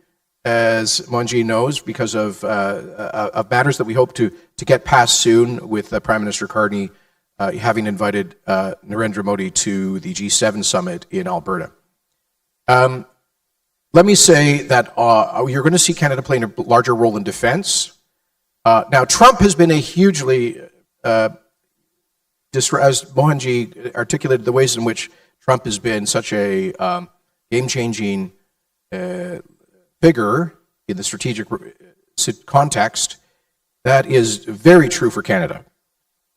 as Monji knows, because of matters that we hope to get past soon, with Prime Minister Carney having invited Narendra Modi to the G7 summit in Alberta. Let me say that you're going to see Canada playing a larger role in defense. Now, Trump has been a hugely, as Mohanji articulated, the ways in which Trump has been such a game-changing figure in the strategic context. That is very true for Canada.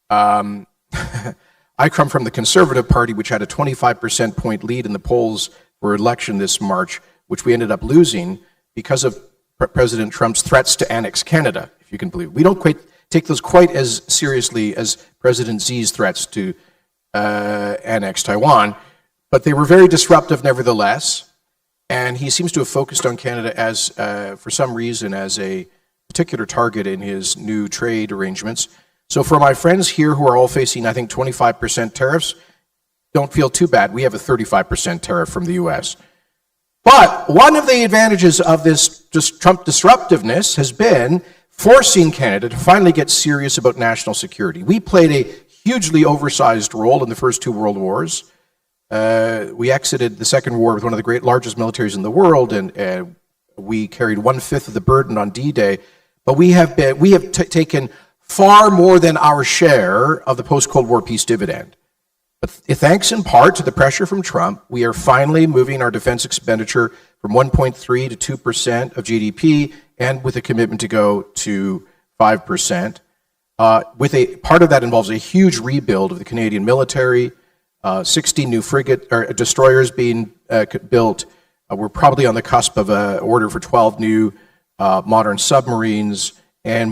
I come from the Conservative Party, which had a 25% point lead in the polls for election this March, which we ended up losing because of President Trump's threats to annex Canada, if you can believe it. We don't quite take those quite as seriously as President Xi's threats to annex Taiwan, but they were very disruptive nevertheless, and he seems to have focused on Canada as, for some reason, as a particular target in his new trade arrangements. So for my friends here who are all facing, I think, 25% tariffs, don't feel too bad. We have a 35% tariff from the US. But one of the advantages of this Trump disruptiveness has been forcing Canada to finally get serious about national security. We played a hugely oversized role in the first two world wars. We exited the Second War with one of the largest militaries in the world, and we carried 1/5 of the burden on D-Day. But we have taken far more than our share of the post-Cold War peace dividend. But thanks in part to the pressure from Trump, we are finally moving our defense expenditure from 1.3 to 2% of GDP, and with a commitment to go to 5%. Part of that involves a huge rebuild of the Canadian military, 60 new destroyers being built. We're probably on the cusp of an order for 12 new modern submarines, and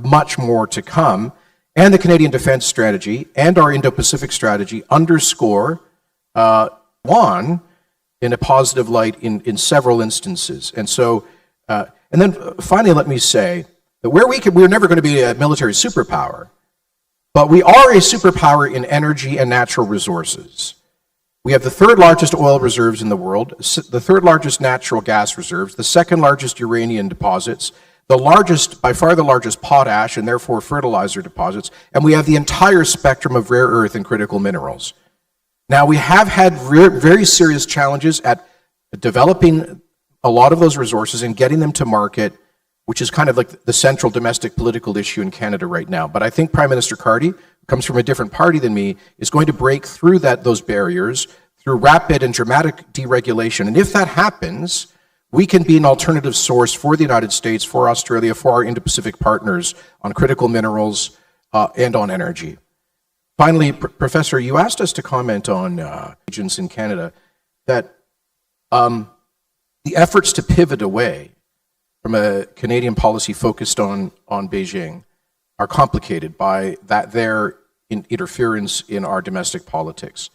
much more to come. And the Canadian defense strategy and our Indo-Pacific strategy underscore Taiwan in a positive light in several instances. And so, and then finally, let me say that we're never going to be a military superpower, but we are a superpower in energy and natural resources. We have the third largest oil reserves in the world, the third largest natural gas reserves, the second largest uranium deposits, by far the largest potash and therefore fertilizer deposits, and we have the entire spectrum of rare earth and critical minerals. Now, we have had very serious challenges at developing a lot of those resources and getting them to market, which is kind of like the central domestic political issue in Canada right now. But I think Prime Minister Carty, who comes from a different party than me, is going to break through those barriers through rapid and dramatic deregulation. And if that happens, we can be an alternative source for the United States, for Australia, for our Indo-Pacific partners on critical minerals and on energy. Finally, Professor, you asked us to comment on regions in Canada that the efforts to pivot away from a Canadian policy focused on Beijing are complicated by their interference in our domestic politics.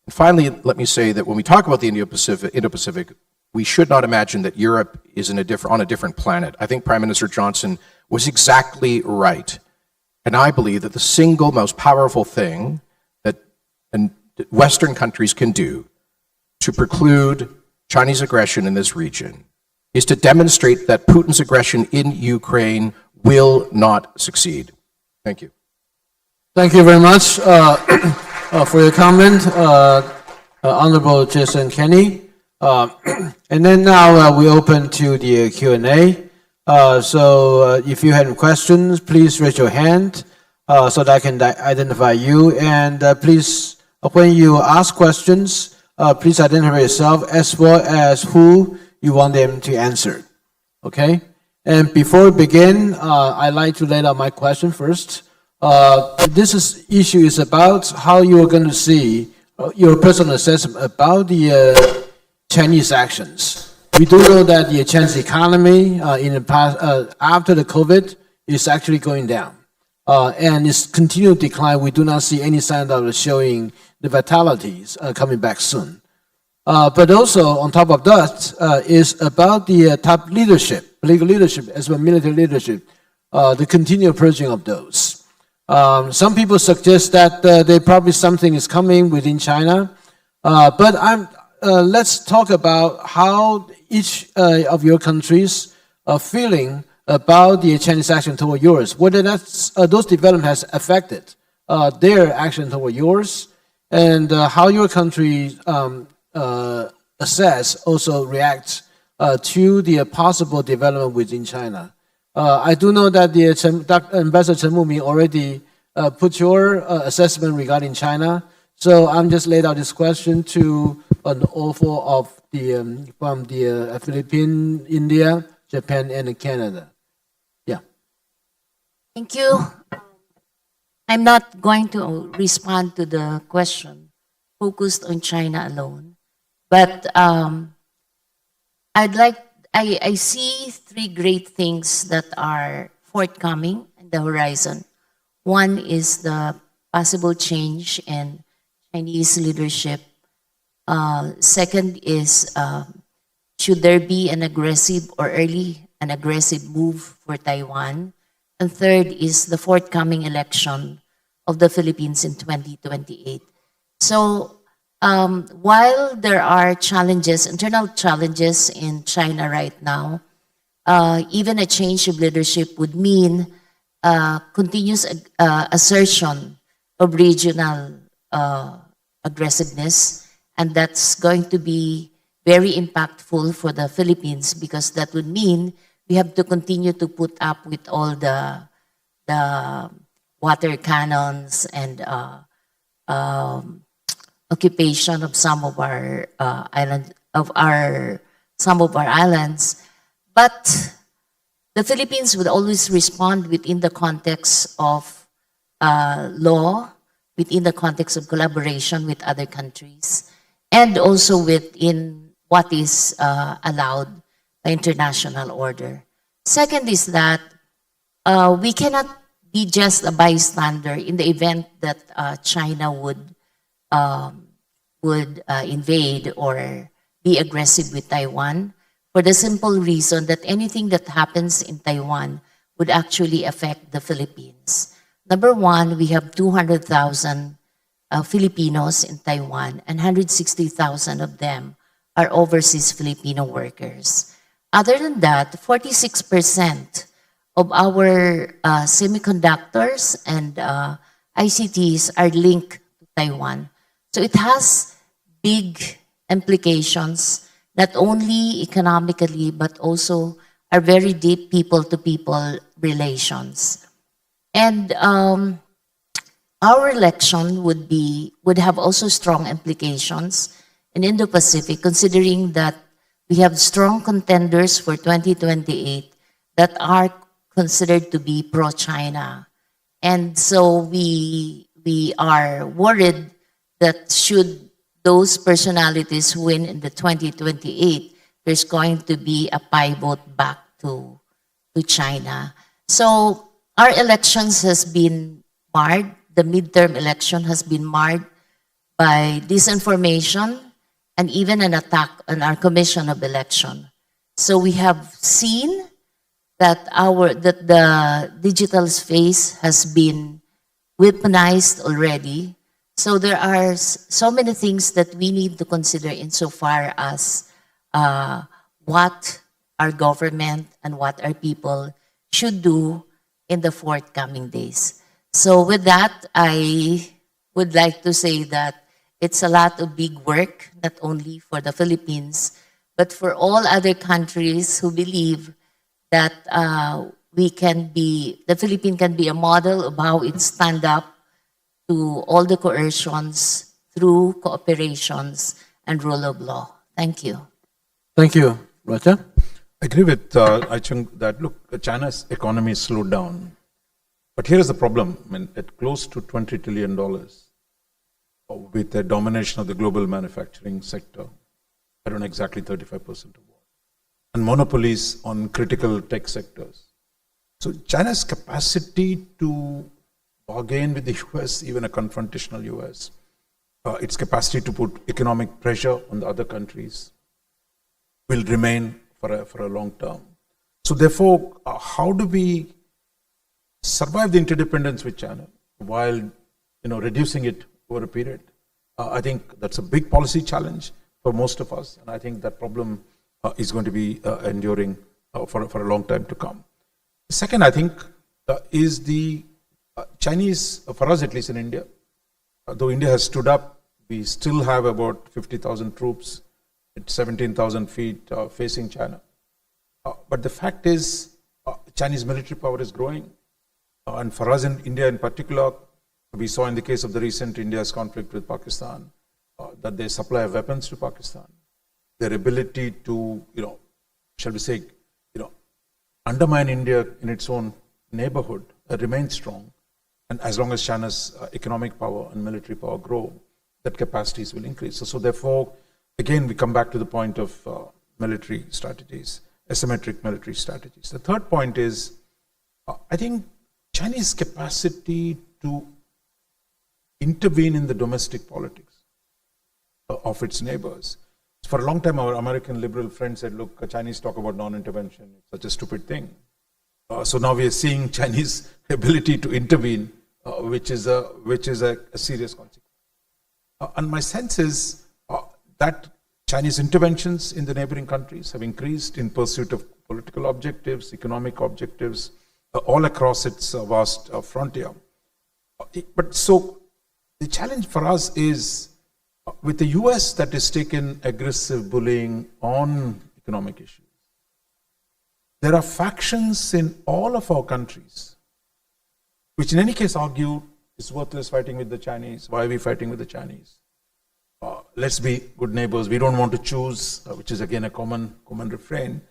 And finally, let me say that when we talk about the Indo-Pacific, we should not imagine that Europe is on a different planet. I think Prime Minister Johnson was exactly right. And I believe that the single most powerful thing that Western countries can do to preclude Chinese aggression in this region is to demonstrate that Putin's aggression in Ukraine will not succeed. Thank you. Thank you very much for your comment, Honorable Jason Kenney. And then now we open to the Q&A. So if you have any questions, please raise your hand so that I can identify you. And please, when you ask questions, please identify yourself as well as who you want them to answer. Okay? And before we begin, I'd like to lay out my question first. This issue is about how you are going to see your personal assessment about the Chinese actions. We do know that the Chinese economy in the past, after the COVID, is actually going down. And it's continued to decline. We do not see any sign of showing the vitalities coming back soon. But also, on top of that, is about the top leadership, political leadership, as well as military leadership, the continued purging of those. Some people suggest that there probably something is coming within China. But let's talk about how each of your countries are feeling about the Chinese action toward yours, whether those developments has affected their action toward yours, and how your country assess, also react to the possible development within China. I do know that the Ambassador Chen Muming already put your assessment regarding China. So I'm just laid out this question to an author of from the Philippines, India, Japan, and Canada. Yeah. Thank you. I'm not going to respond to the question focused on China alone, but I see three great things that are forthcoming in the horizon. One is the possible change in Chinese leadership. Second is, should there be an aggressive move for Taiwan? And third is the forthcoming election of the Philippines in 2028. So while there are challenges, internal challenges in China right now, even a change of leadership would mean continuous assertion of regional aggressiveness, and that's going to be very impactful for the Philippines, because that would mean we have to continue to put up with all the water cannons and occupation of some of our islands. But the Philippines would always respond within the context of law, within the context of collaboration with other countries, and also within what is allowed by international order. Second is that we cannot be just a bystander in the event that China would invade or be aggressive with Taiwan, for the simple reason that anything that happens in Taiwan would actually affect the Philippines. Number one, we have 200,000 Filipinos in Taiwan, and 160,000 of them are overseas Filipino workers. Other than that, 46% of our semiconductors and ICTs are linked to Taiwan. So it has big implications, not only economically, but also are very deep people-to-people relations. And our election would have also strong implications in Indo-Pacific, considering that we have strong contenders for 2028 that are considered to be pro-China. And so we are worried that should those personalities win in the 2028, there's going to be a pivot back to China. So our elections has been marred. The midterm election has been marred by disinformation and even an attack on our Commission of Election. So we have seen that the digital space has been weaponized already. So there are so many things that we need to consider insofar as what our government and what our people should do in the forthcoming days. So with that, I would like to say that it's a lot of big work, not only for the Philippines, but for all other countries who believe that the Philippines can be a model of how it stand up to all the coercions through cooperations and rule of law. Thank you. Thank you. Roger? I agree with I-Chung that, look, China's economy slowed down. But here is the problem. I mean, at close to $20 trillion, with the domination of the global manufacturing sector, I don't know, exactly 35% of what, and monopolies on critical tech sectors. So China's capacity to bargain with the US, even a confrontational US, its capacity to put economic pressure on the other countries will remain for a long term. So therefore, how do we survive the interdependence with China while reducing it over a period? I think that's a big policy challenge for most of us, and I think that problem is going to be enduring for a long time to come. The second, I think, is the Chinese, for us at least in India, though India has stood up, we still have about 50,000 troops at 17,000 feet facing China. But the fact is, Chinese military power is growing. And for us in India in particular, we saw in the case of the recent India's conflict with Pakistan, that their supply of weapons to Pakistan, their ability to, shall we say, undermine India in its own neighborhood remains strong. And as long as China's economic power and military power grow, that capacities will increase. So therefore, again, we come back to the point of military strategies, asymmetric military strategies. The third point is, I think Chinese capacity to intervene in the domestic politics of its neighbors. For a long time, our American liberal friends said, look, Chinese talk about non-intervention, it's such a stupid thing. So now we are seeing Chinese ability to intervene, which is a serious consequence. And my sense is that Chinese interventions in the neighboring countries have increased in pursuit of political objectives, economic objectives, all across its vast frontier. But so the challenge for us is with the US that has taken aggressive bullying on economic issues. There are factions in all of our countries which in any case argue it's worthless fighting with the Chinese. Why are we fighting with the Chinese? Let's be good neighbors. We don't want to choose, which is again a common refrain.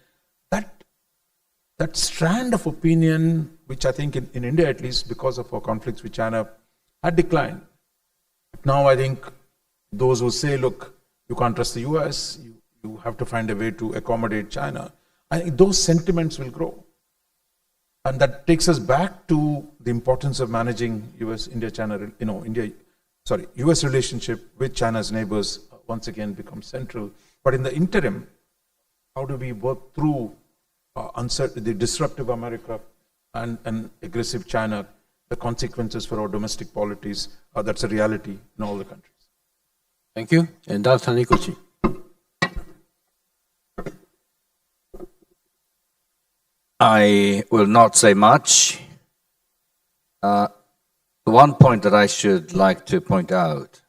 That strand of opinion, which I think in India at least, because of our conflicts with China, had declined. Now I think those who say, look, you can't trust the US, you have to find a way to accommodate China, I think those sentiments will grow. And that takes us back to the importance of managing US-India-China, US relationship with China's neighbors once again becomes central. But in the interim, how do we work through the disruptive America and aggressive China, the consequences for our domestic policies? That's a reality in all the countries. Thank you. And Dr. Taniguchi. I will not say much. The one point that I should like to point out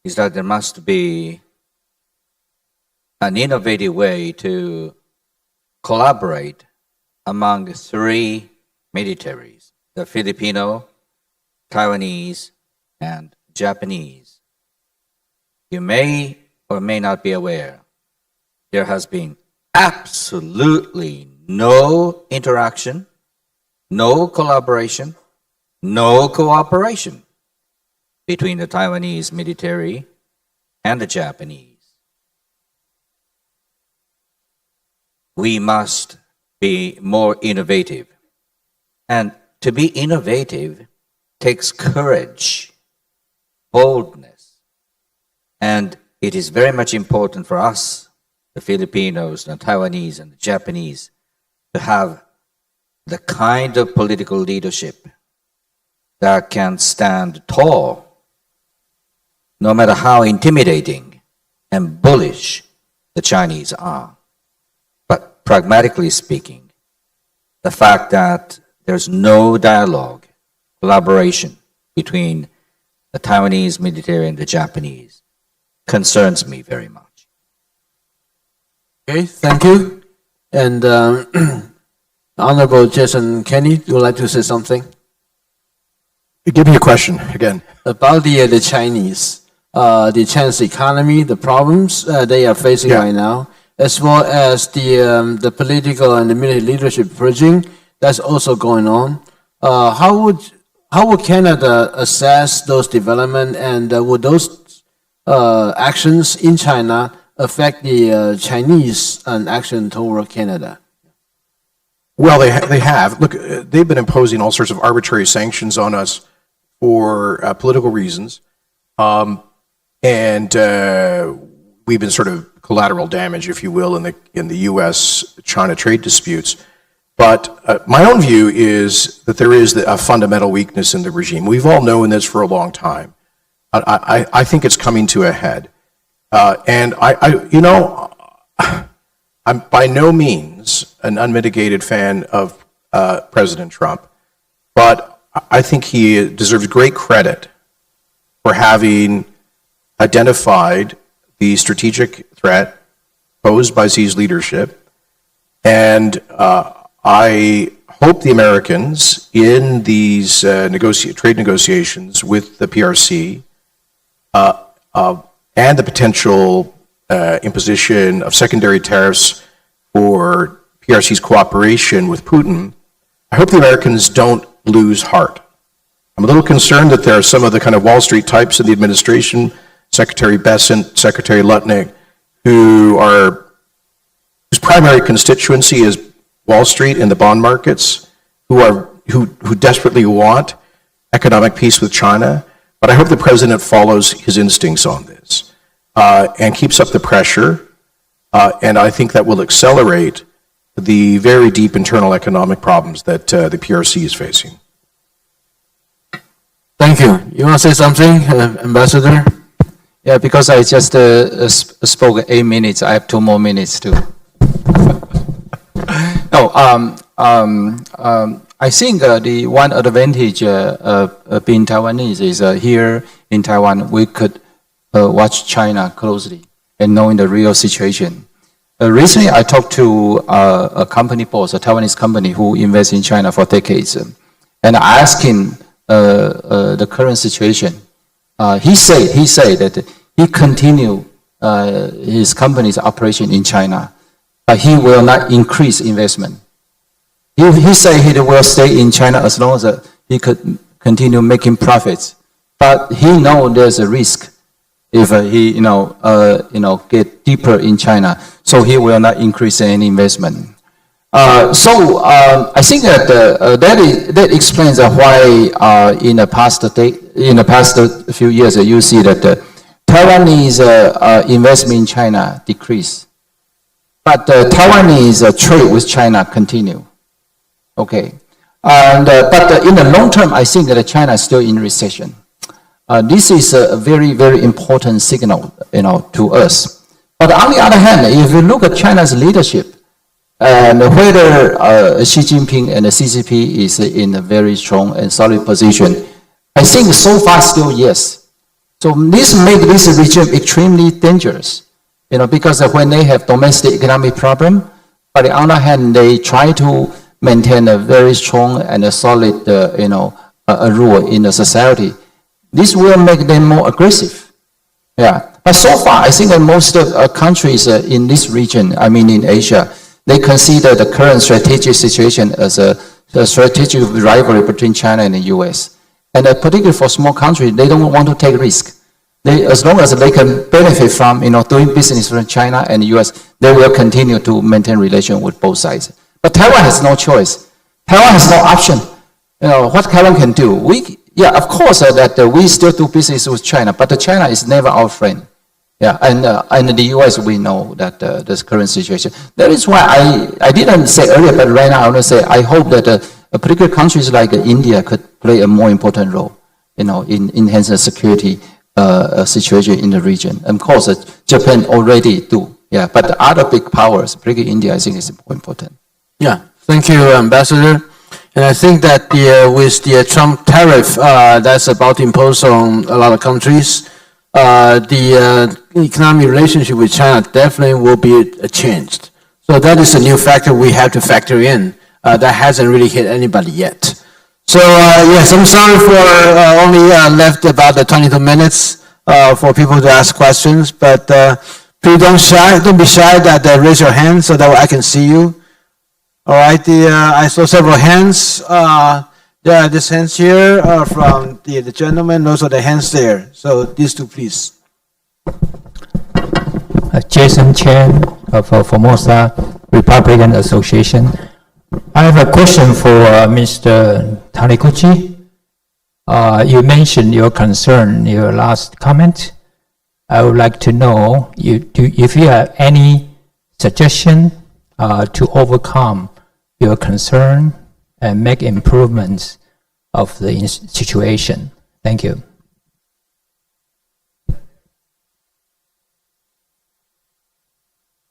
is that there must be an innovative way to collaborate among three militaries, the Filipino, Taiwanese, and Japanese. You may or may not be aware, there has been absolutely no interaction, no collaboration, no cooperation between the Taiwanese military and the Japanese. We must be more innovative. And to be innovative takes courage, boldness, and it is very much important for us, the Filipinos, the Taiwanese, and the Japanese, to have the kind of political leadership that can stand tall, no matter how intimidating and bullish the Chinese are. But pragmatically speaking, the fact that there's no dialogue, collaboration between the Taiwanese military and the Japanese concerns me very much. Okay, thank you. And Honorable Jason Kenney, you would like to say something? Give me a question again. About the Chinese, the Chinese economy, the problems they are facing right now, as well as the political and the military leadership bridging that's also going on. How would Canada assess those developments, and would those actions in China affect the Chinese action toward Canada? Well, they have. Look, they've been imposing all sorts of arbitrary sanctions on us for political reasons, and we've been sort of collateral damage, if you will, in the U.S.-China trade disputes. But my own view is that there is a fundamental weakness in the regime. We've all known this for a long time. I think it's coming to a head, and I'm by no means an unmitigated fan of President Trump, but I think he deserves great credit for having identified the strategic threat posed by Xi's leadership, and I hope the Americans in these trade negotiations with the PRC and the potential imposition of secondary tariffs for PRC's cooperation with Putin, I hope the Americans don't lose heart. I'm a little concerned that there are some of the kind of Wall Street types in the administration, Secretary Bessent, Secretary Lutnick, whose primary constituency is Wall Street and the bond markets, who desperately want economic peace with China. But I hope the president follows his instincts on this and keeps up the pressure. And I think that will accelerate the very deep internal economic problems that the PRC is facing. Thank you. You want to say something, Ambassador? Yeah, because I just spoke 8 minutes, I have 2 more minutes too. No, I think the one advantage of being Taiwanese is here in Taiwan, we could watch China closely and knowing the real situation. Recently, I talked to a company boss, a Taiwanese company who invests in China for decades, and I asked him the current situation. He said that he continue his company's operation in China, but he will not increase investment. He said he will stay in China as long as he could continue making profits, but he knows there's a risk if he get deeper in China, so he will not increase any investment. So I think that that explains why in the past few years you see that Taiwanese investment in China decrease, but Taiwanese trade with China continue. Okay, and but in the long term, I think that China is still in recession. This is a very, very important signal, to us. But on the other hand, if you look at China's leadership, and whether Xi Jinping and the CCP is in a very strong and solid position, I think so far still yes. So this makes this region extremely dangerous, because when they have domestic economic problem, on the other hand, they try to maintain a very strong and a solid, a rule in the society. This will make them more aggressive. Yeah. But so far, I think that most countries in this region, I mean in Asia, they consider the current strategic situation as a strategic rivalry between China and the US. And particularly for small countries, they don't want to take risk. As long as they can benefit from doing business with China and the US, they will continue to maintain relations with both sides. But Taiwan has no choice. Taiwan has no option. What Taiwan can do? Of course, that we still do business with China, but China is never our friend. Yeah, and the US, we know that this current situation. That is why I didn't say earlier, but right now I want to say I hope that particular countries like India could play a more important role, in enhancing the security situation in the region. And of course, Japan already do. Yeah, but the other big powers, particularly India, I think is more important. Yeah, thank you, Ambassador. And I think that with the Trump tariff that's about to impose on a lot of countries, the economic relationship with China definitely will be changed. So that is a new factor we have to factor in. That hasn't really hit anybody yet. So yes, I'm sorry for only left about 22 minutes for people to ask questions, but please don't be shy that raise your hand so that I can see you. All right, I saw several hands. There are these hands here from the gentleman, also the hands there. So these two, please. Jason Chen of Formosa Republican Association. I have a question for Mr. Taniguchi. You mentioned your concern in your last comment. I would like to know if you have any suggestion to overcome your concern and make improvements of the situation. Thank you.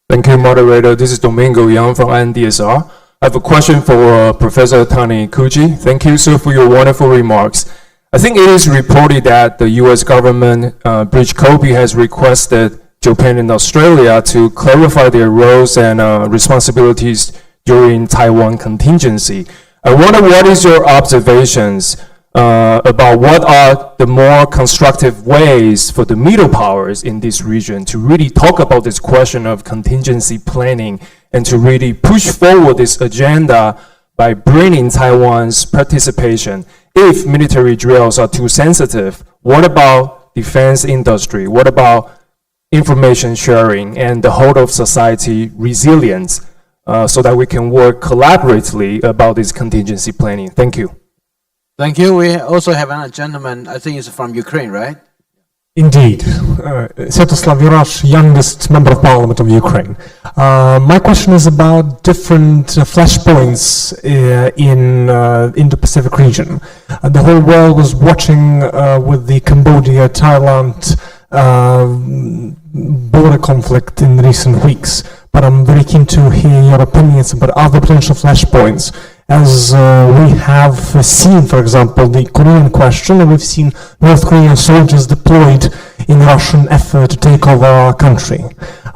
Thank you, moderator. This is Domingo Yang from INDSR. I have a question for Professor Taniguchi. Thank you, sir, for your wonderful remarks. I think it is reported that the U.S. government, Bridge Kobe, has requested Japan and Australia to clarify their roles and responsibilities during Taiwan contingency. I wonder what is your observations about what are the more constructive ways for the middle powers in this region to really talk about this question of contingency planning and to really push forward this agenda by bringing Taiwan's participation. If military drills are too sensitive, what about defense industry? What about information sharing and the whole of society resilience so that we can work collaboratively about this contingency planning? Thank you. Thank you. We also have another gentleman, I think he's from Ukraine, right? Indeed. Sviatoslav Yurash, youngest member of parliament of Ukraine. My question is about different flashpoints in Indo-Pacific region. The whole world was watching with the Cambodia-Thailand border conflict in recent weeks, but I'm very keen to hear your opinions about other potential flashpoints. As we have seen, for example, the Korean question, and we've seen North Korean soldiers deployed in Russian effort to take over our country.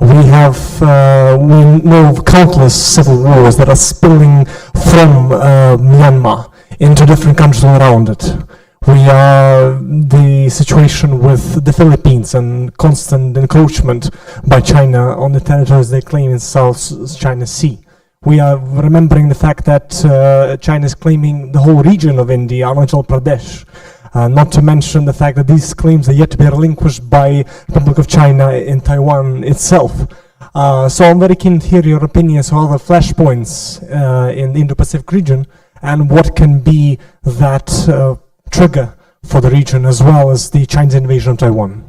We know of countless civil wars that are spilling from Myanmar into different countries all around it. We are the situation with the Philippines and constant encroachment by China on the territories they claim in South China Sea. We are remembering the fact that China is claiming the whole region of India, Arunachal Pradesh. Not to mention the fact that these claims are yet to be relinquished by the Republic of China in Taiwan itself. So I'm very keen to hear your opinions on other flashpoints in the Indo-Pacific region and what can be that trigger for the region as well as the Chinese invasion of Taiwan.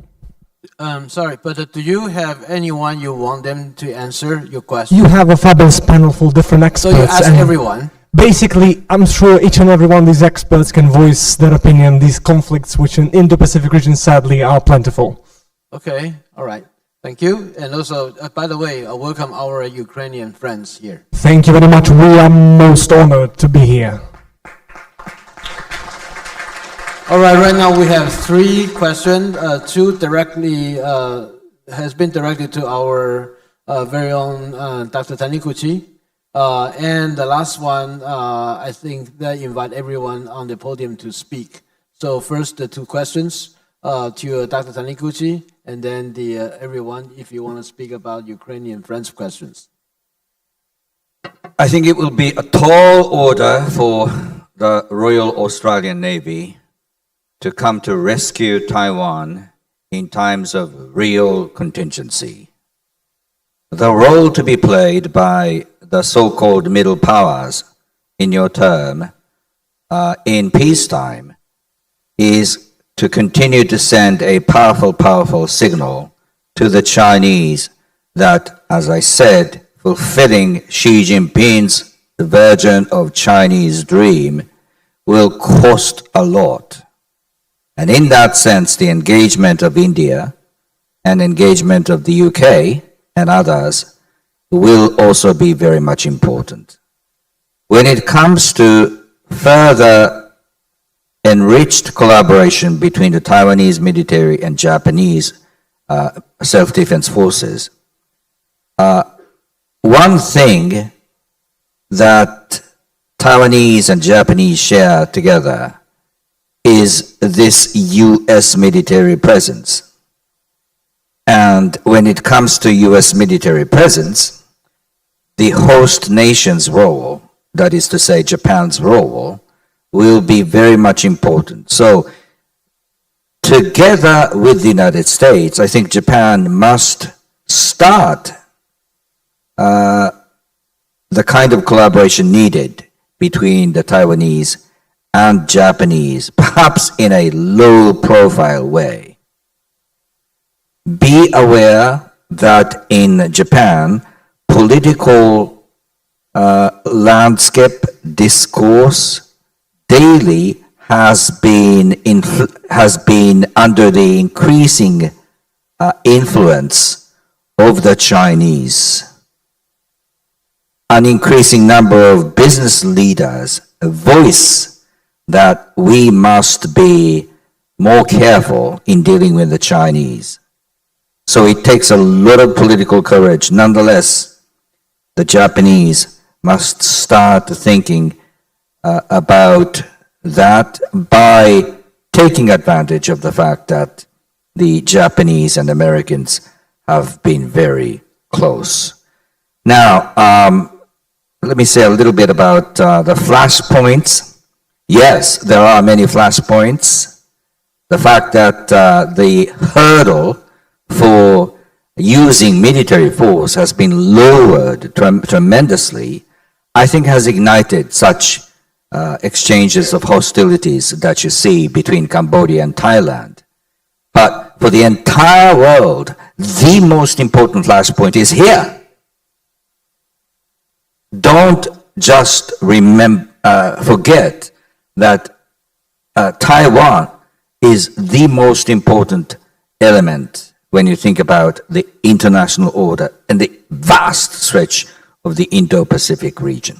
Sorry, but do you have anyone you want them to answer your question? You have a fabulous panel full of different experts. So you ask everyone? Basically, I'm sure each and every one of these experts can voice their opinion on these conflicts, which in Indo-Pacific region, sadly, are plentiful. Okay, all right. Thank you. And also, by the way, welcome our Ukrainian friends here. Thank you very much. We are most honored to be here. All right, right now we have 3 questions. 2 directly has been directed to our very own Dr. Taniguchi. And the last one, I think that invite everyone on the podium to speak. So first, the 2 questions to Dr. Taniguchi, and then everyone, if you want to speak about Ukrainian friends questions. I think it will be a tall order for the Royal Australian Navy to come to rescue Taiwan in times of real contingency. The role to be played by the so-called middle powers in your term in peacetime is to continue to send a powerful signal to the Chinese that, as I said, fulfilling Xi Jinping's version of Chinese dream will cost a lot. And in that sense, the engagement of India and engagement of the UK and others will also be very much important. When it comes to further enriched collaboration between the Taiwanese military and Japanese self-defense forces, one thing that Taiwanese and Japanese share together is this US military presence. And when it comes to US military presence, the host nation's role, that is to say Japan's role, will be very much important. So together with the United States, I think Japan must start the kind of collaboration needed between the Taiwanese and Japanese, perhaps in a low-profile way. Be aware that in Japan, political landscape discourse daily has been under the increasing influence of the Chinese. An increasing number of business leaders voice that we must be more careful in dealing with the Chinese. So it takes a lot of political courage. Nonetheless, the Japanese must start thinking about that by taking advantage of the fact that the Japanese and Americans have been very close. Now, let me say a little bit about the flashpoints. Yes, there are many flashpoints. The fact that the hurdle for using military force has been lowered tremendously, I think has ignited such exchanges of hostilities that you see between Cambodia and Thailand. But for the entire world, the most important flashpoint is here. Don't just forget that Taiwan is the most important element when you think about the international order and the vast stretch of the Indo-Pacific region.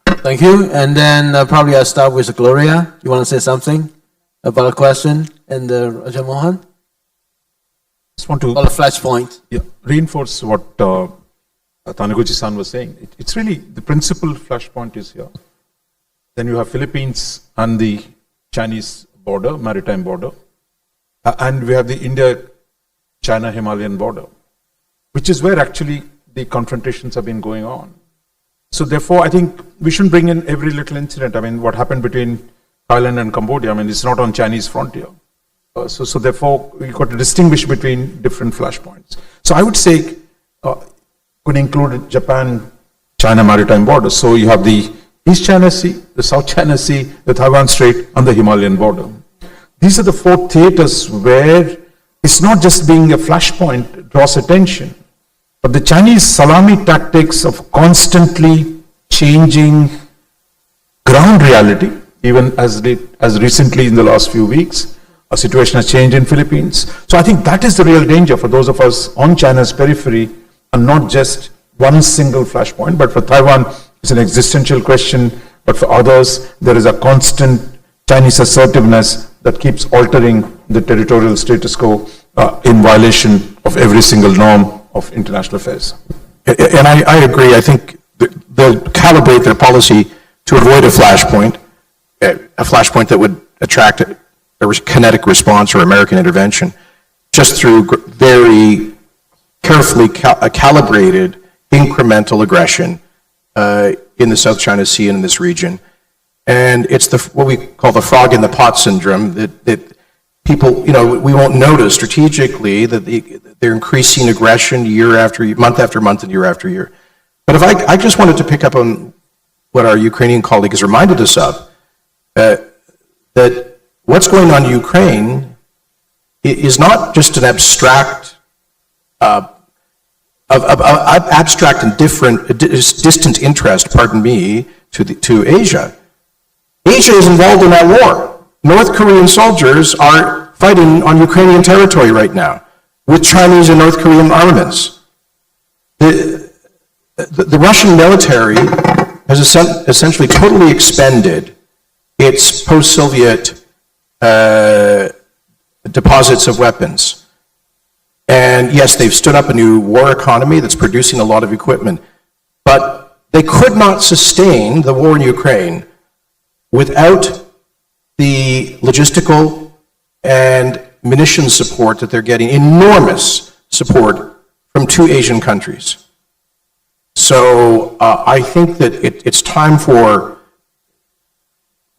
Thank you. And then probably I'll start with Gloria. You want to say something about a question? And Raja Mohan? Just want to about a flashpoint. Yeah, reinforce what Taniguchi-san was saying. It's really the principal flashpoint is here. Then you have Philippines and the Chinese border, maritime border. And we have the India-China-Himalayan border, which is where actually the confrontations have been going on. So therefore, I think we shouldn't bring in every little incident. I mean, what happened between Thailand and Cambodia, I mean, it's not on Chinese frontier. So therefore, we've got to distinguish between different flashpoints. So I would say, could include Japan-China maritime border. So you have the East China Sea, the South China Sea, the Taiwan Strait, and the Himalayan border. These are the 4 theaters where it's not just being a flashpoint draws attention, but the Chinese salami tactics of constantly changing ground reality, even as recently in the last few weeks, a situation has changed in Philippines. So I think that is the real danger for those of us on China's periphery, and not just one single flashpoint. But for Taiwan, it's an existential question. But for others, there is a constant Chinese assertiveness that keeps altering the territorial status quo in violation of every single norm of international affairs. And I agree. I think they'll calibrate their policy to avoid a flashpoint that would attract a kinetic response or American intervention, just through very carefully calibrated incremental aggression in the South China Sea and in this region. And it's what we call the frog in the pot syndrome, that people, we won't notice strategically that they're increasing aggression year after year, month after month and year after year. But if I just wanted to pick up on what our Ukrainian colleague has reminded us of, that what's going on in Ukraine is not just an abstract and distant interest, to Asia. Asia is involved in that war. North Korean soldiers are fighting on Ukrainian territory right now with Chinese and North Korean armaments. The Russian military has essentially totally expended its post-Soviet deposits of weapons. And yes, they've stood up a new war economy that's producing a lot of equipment, but they could not sustain the war in Ukraine without the logistical and munitions support that they're getting, enormous support from 2 Asian countries. So I think that it's time for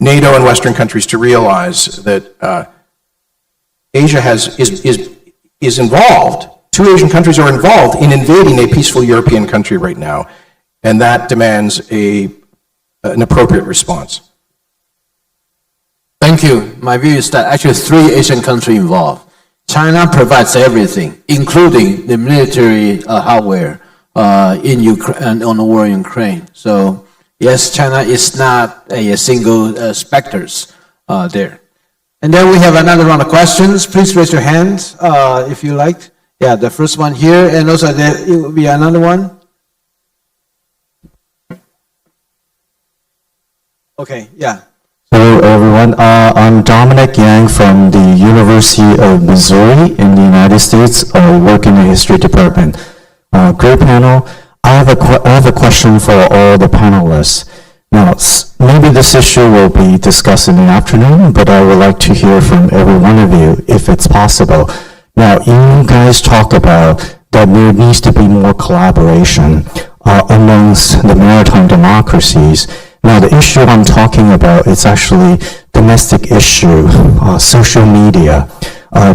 NATO and Western countries to realize that Asia is involved, 2 Asian countries are involved in invading a peaceful European country right now, and that demands an appropriate response. Thank you. My view is that actually 3 Asian countries involved. China provides everything, including the military hardware in Ukraine, on the war in Ukraine. So yes, China is not a single specters there. And then we have another round of questions. Please raise your hand if you like. Yeah, the first one here, and also there will be another one. Okay, yeah. Hello everyone, I'm Dominic Yang from the University of Missouri in the United States, work in the history department. Great panel. I have a question for all the panelists. Now, maybe this issue will be discussed in the afternoon, but I would like to hear from every one of you if it's possible. Now, you guys talk about that there needs to be more collaboration amongst the maritime democracies. Now, the issue I'm talking about is actually domestic issue, social media,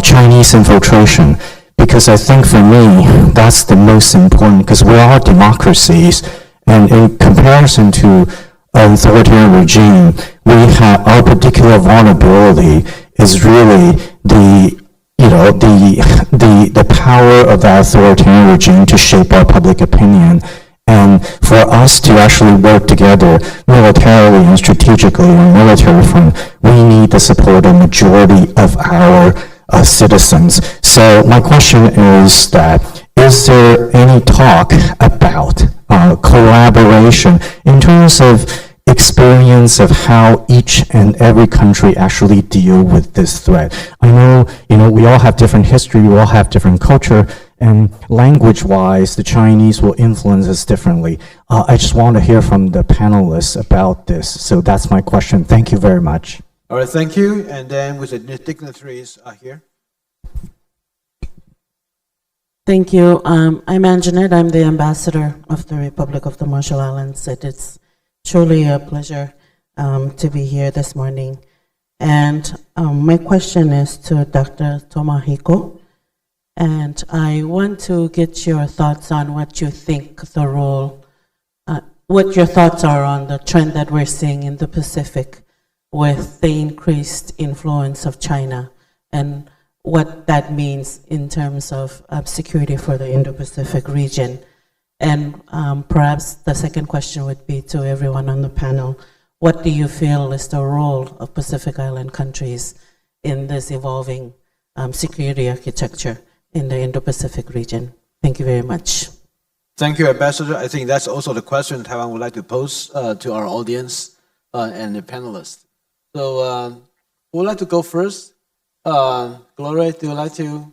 Chinese infiltration, because I think for me, that's the most important, because we are democracies, and in comparison to an authoritarian regime, our particular vulnerability is really the power of that authoritarian regime to shape our public opinion. And for us to actually work together militarily and strategically on military front, we need the support of majority of our citizens. So my question is that, is there any talk about collaboration in terms of experience of how each and every country actually deal with this threat? I know, we all have different history, we all have different culture, and language-wise, the Chinese will influence us differently. I just want to hear from the panelists about this. So that's my question. Thank you very much. All right, thank you. And then with the dignitaries here. Thank you. I'm Anjanette. I'm the ambassador of the Republic of the Marshall Islands. It's truly a pleasure to be here this morning. And my question is to Dr. Tomohiko. And I want to get your thoughts on what you think the role, what your thoughts are on the trend that we're seeing in the Pacific with the increased influence of China, and what that means in terms of security for the Indo-Pacific region. And perhaps the second question would be to everyone on the panel, what do you feel is the role of Pacific Island countries in this evolving security architecture in the Indo-Pacific region? Thank you very much. Thank you, Ambassador. I think that's also the question Taiwan would like to pose to our audience and the panelists. So Who would like to go first? Gloria, do you like to?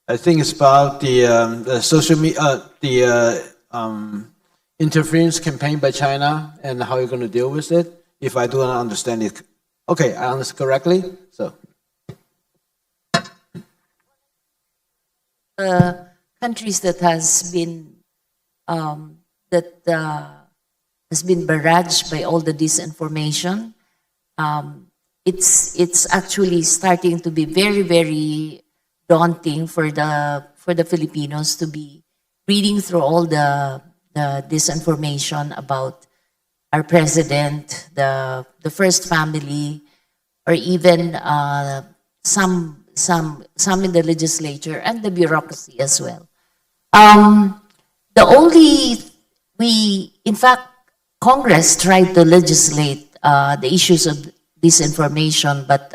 I think it's about the social media, interference campaign by China and how you're going to deal with it. If I do not understand it, okay, I understand correctly. So, countries that has been barraged by all the disinformation. It's actually starting to be very, very daunting for the Filipinos to be reading through all the disinformation about our president, the first family, or even some in the legislature and the bureaucracy as well. In fact, Congress tried to legislate the issues of disinformation, but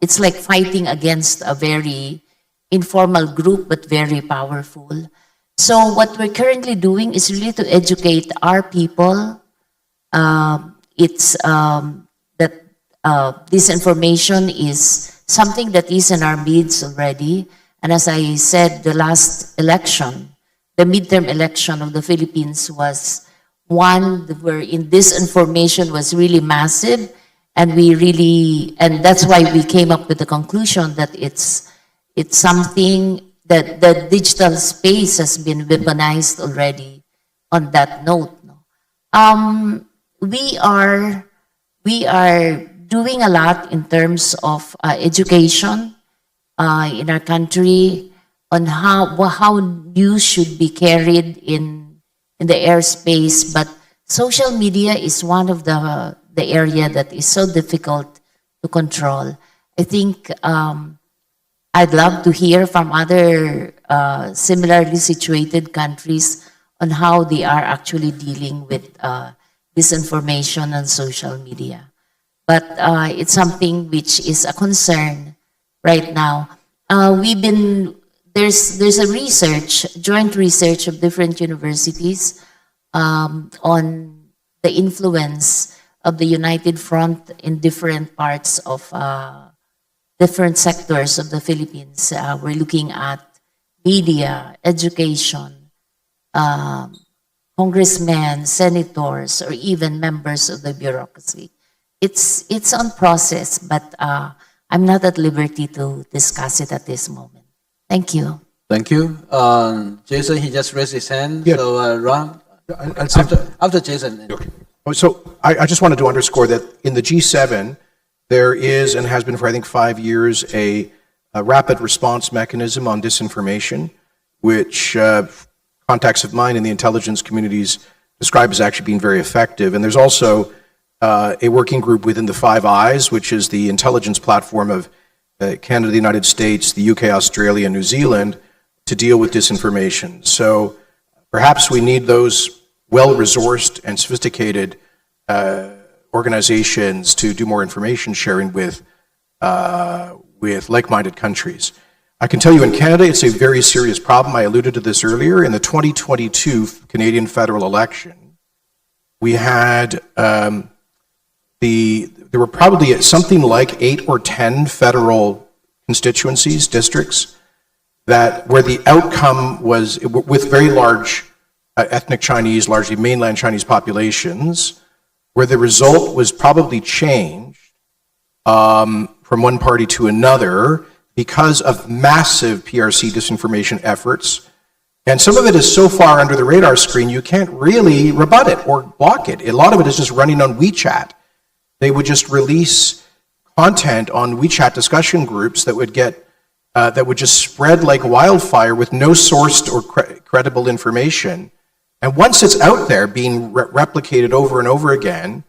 it's like fighting against a very informal group, but very powerful. So what we're currently doing is really to educate our people. Disinformation is something that is in our midst already. And as I said, the last election, the midterm election of the Philippines was one wherein disinformation was really massive, and that's why we came up with the conclusion that it's something that the digital space has been weaponized already. On that note, we are doing a lot in terms of education in our country on how news should be carried in the airspace, but social media is one of the area that is so difficult to control. I think I'd love to hear from other similarly situated countries on how they are actually dealing with disinformation on social media. But it's something which is a concern right now. There's a joint research of different universities on the influence of the United Front in different parts of different sectors of the Philippines. We're looking at media, education, congressmen, senators, or even members of the bureaucracy. It's on process, but I'm not at liberty to discuss it at this moment. Thank you. thank you. Jason, he just raised his hand. Yeah. So, Ron, after Jason. Okay. So I just wanted to underscore that in the G7, there is and has been for I think 5 years a rapid response mechanism on disinformation, which contacts of mine in the intelligence communities describe as actually being very effective. And there's also a working group within the Five Eyes, which is the intelligence platform of Canada, the United States, the UK, Australia, and New Zealand to deal with disinformation. So perhaps we need those well-resourced and sophisticated organizations to do more information sharing with like-minded countries. I can tell you in Canada, it's a very serious problem. I alluded to this earlier. In the 2022 Canadian federal election, we had there were probably something like 8 or 10 federal constituencies, districts, where the outcome was with very large ethnic Chinese, largely mainland Chinese populations, where the result was probably changed from one party to another because of massive PRC disinformation efforts. And some of it is so far under the radar screen, you can't really rebut it or block it. A lot of it is just running on WeChat. They would just release content on WeChat discussion groups that would just spread like wildfire with no sourced or credible information. And once it's out there being replicated over and over again,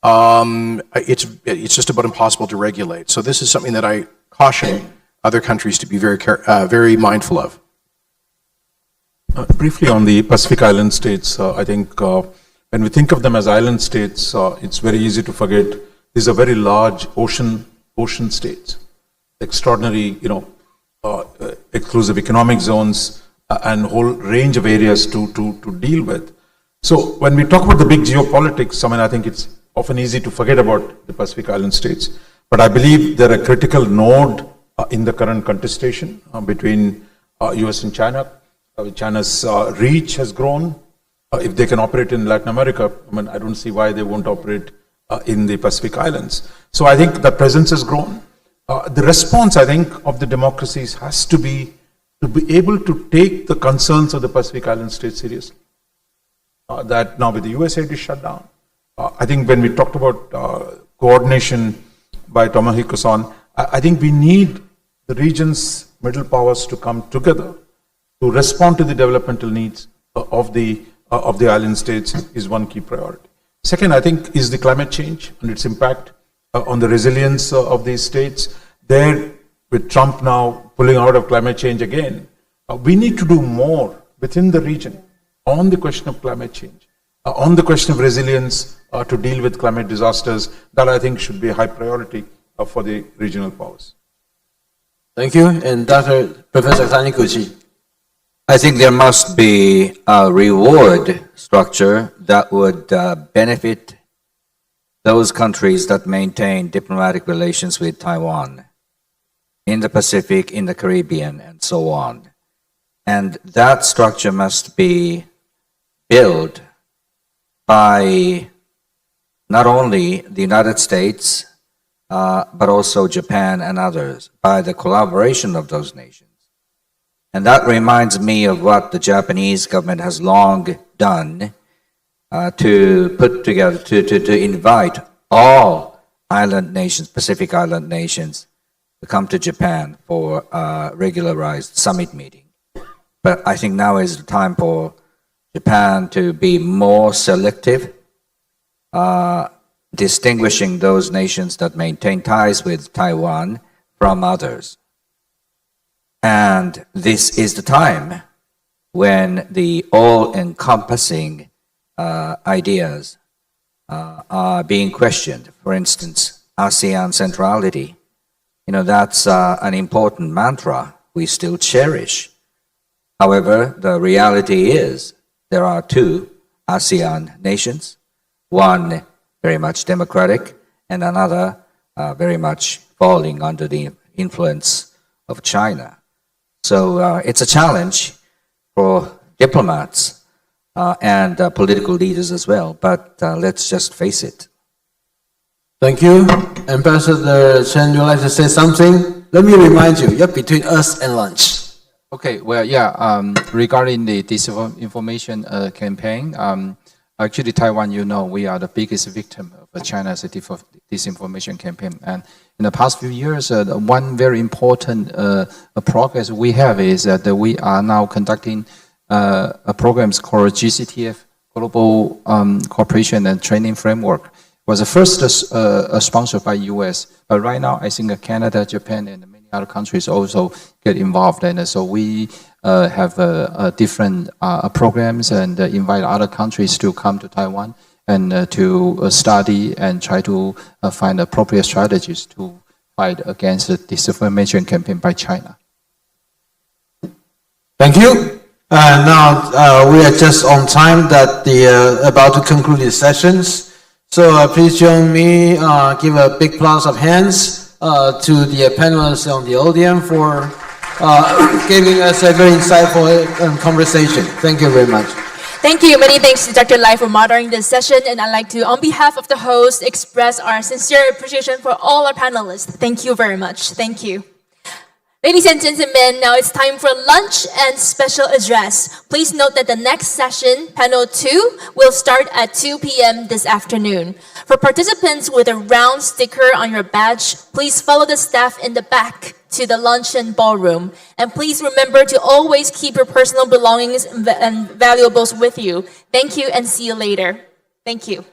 it's just about impossible to regulate. So this is something that I caution other countries to be very mindful of. Briefly on the Pacific Island states, I think when we think of them as island states, it's very easy to forget these are very large ocean states, extraordinary, exclusive economic zones, and a whole range of areas to deal with. So when we talk about the big geopolitics, I think it's often easy to forget about the Pacific Island states. But I believe they're a critical node in the current contestation between US and China. China's reach has grown. If they can operate in Latin America, I mean, I don't see why they won't operate in the Pacific Islands. So I think the presence has grown. The response, I think, of the democracies has to be able to take the concerns of the Pacific Island states seriously. That now with the US aid is shut down. I think when we talked about coordination by Tomohiko-san, I think we need the region's middle powers to come together to respond to the developmental needs of the island states is one key priority. Second, I think, is the climate change and its impact on the resilience of these states. There, with Trump now pulling out of climate change again, we need to do more within the region on the question of climate change, on the question of resilience to deal with climate disasters. That I think should be a high priority for the regional powers. Thank you. And Professor Taniguchi. I think there must be a reward structure that would benefit those countries that maintain diplomatic relations with Taiwan, in the Pacific, in the Caribbean, and so on. And that structure must be built by not only the United States, but also Japan and others, by the collaboration of those nations. And that reminds me of what the Japanese government has long done to put together, to invite all island nations, Pacific Island nations, to come to Japan for a regularized summit meeting. But I think now is the time for Japan to be more selective, distinguishing those nations that maintain ties with Taiwan from others. And this is the time when the all-encompassing ideas are being questioned. For instance, ASEAN centrality. You know, that's an important mantra we still cherish. However, the reality is there are two ASEAN nations, one very much democratic and another very much falling under the influence of China. So it's a challenge for diplomats and political leaders as well, but let's just face it. Thank you. Ambassador Chen, you'd like to say something? Let me remind you, you're between us and lunch. Okay, well, yeah, regarding the disinformation campaign, actually Taiwan, you know, we are the biggest victim of China's disinformation campaign. And in the past few years, one very important progress we have is that we are now conducting programs called GCTF, Global Cooperation and Training Framework. It was first sponsored by US, but right now I think Canada, Japan, and many other countries also get involved. And so we have different programs and invite other countries to come to Taiwan and to study and try to find appropriate strategies to fight against the disinformation campaign by China. Thank you. Now we are just on time that about to conclude the sessions. So please join me, give a big applause of hands to the panelists on the audience for giving us a very insightful conversation. Thank you very much. Thank you. Many thanks to Dr. Lai for moderating this session. And I'd like to, on behalf of the host, express our sincere appreciation for all our panelists. Thank you very much. Thank you. Ladies and gentlemen, now it's time for lunch and special address. Please note that the next session, panel 2, will start at 2 p.m. this afternoon. For participants with a round sticker on your badge, please follow the staff in the back to the luncheon ballroom. And please remember to always keep your personal belongings and valuables with you. Thank you and see you later. Thank you.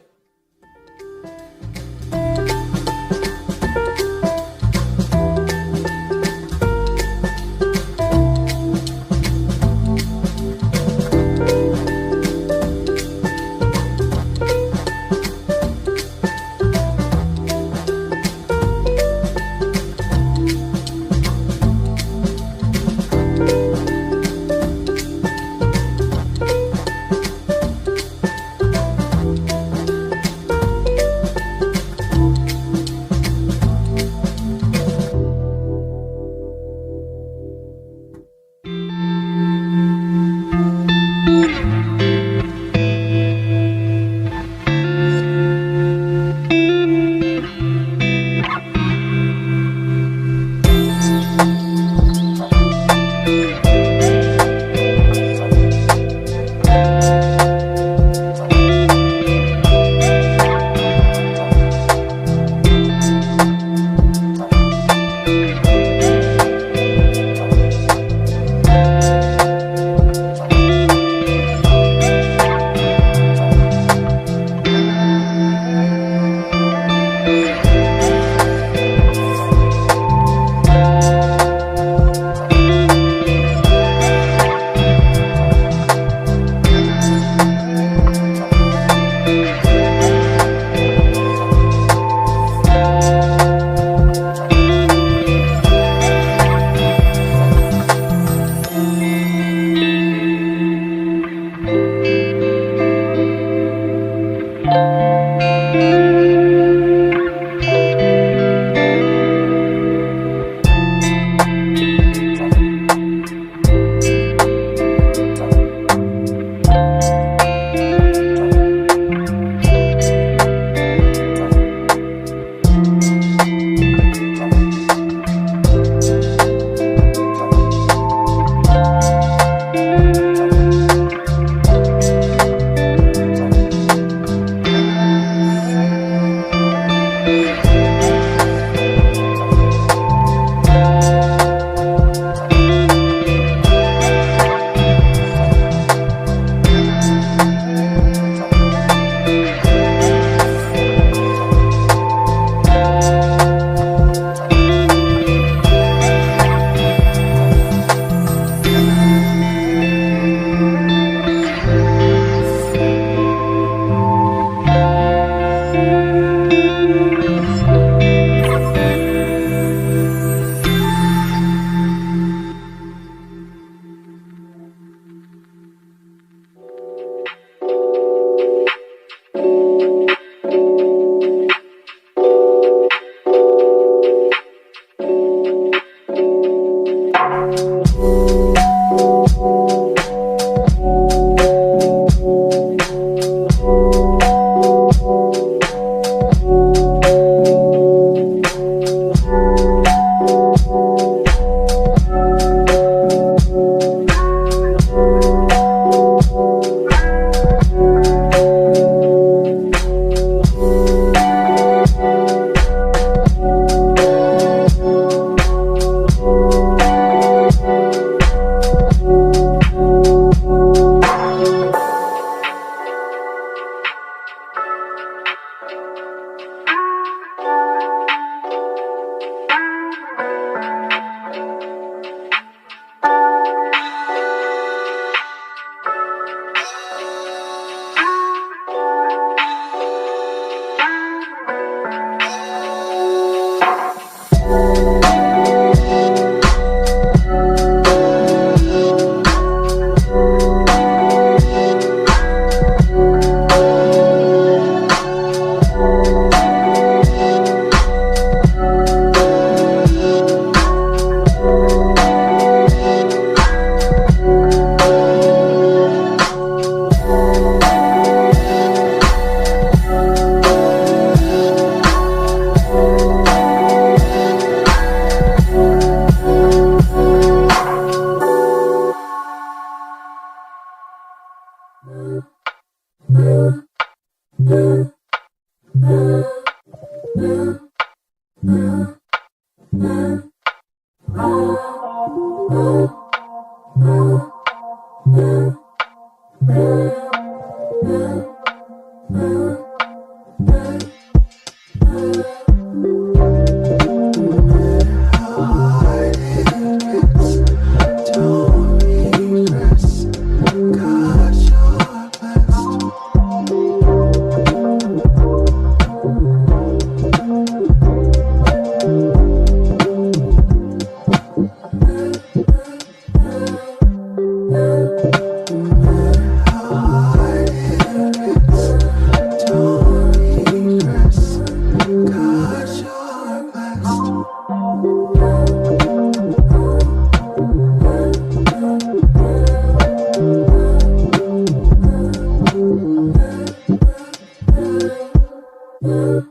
No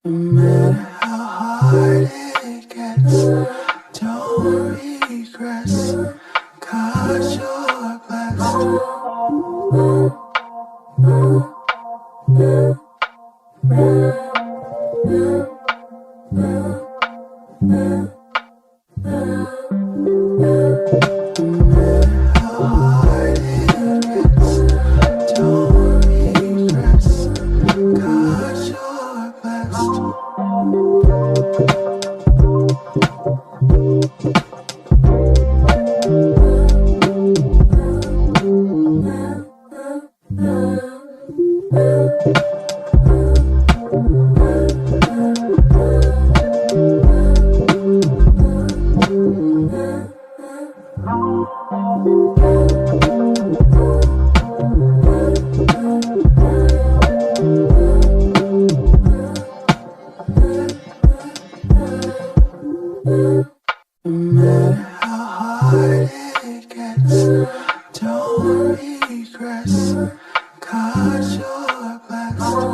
matter how hard it gets, don't regress, 'cause you're blessed. No matter how hard it gets, don't regress, 'cause you're blessed.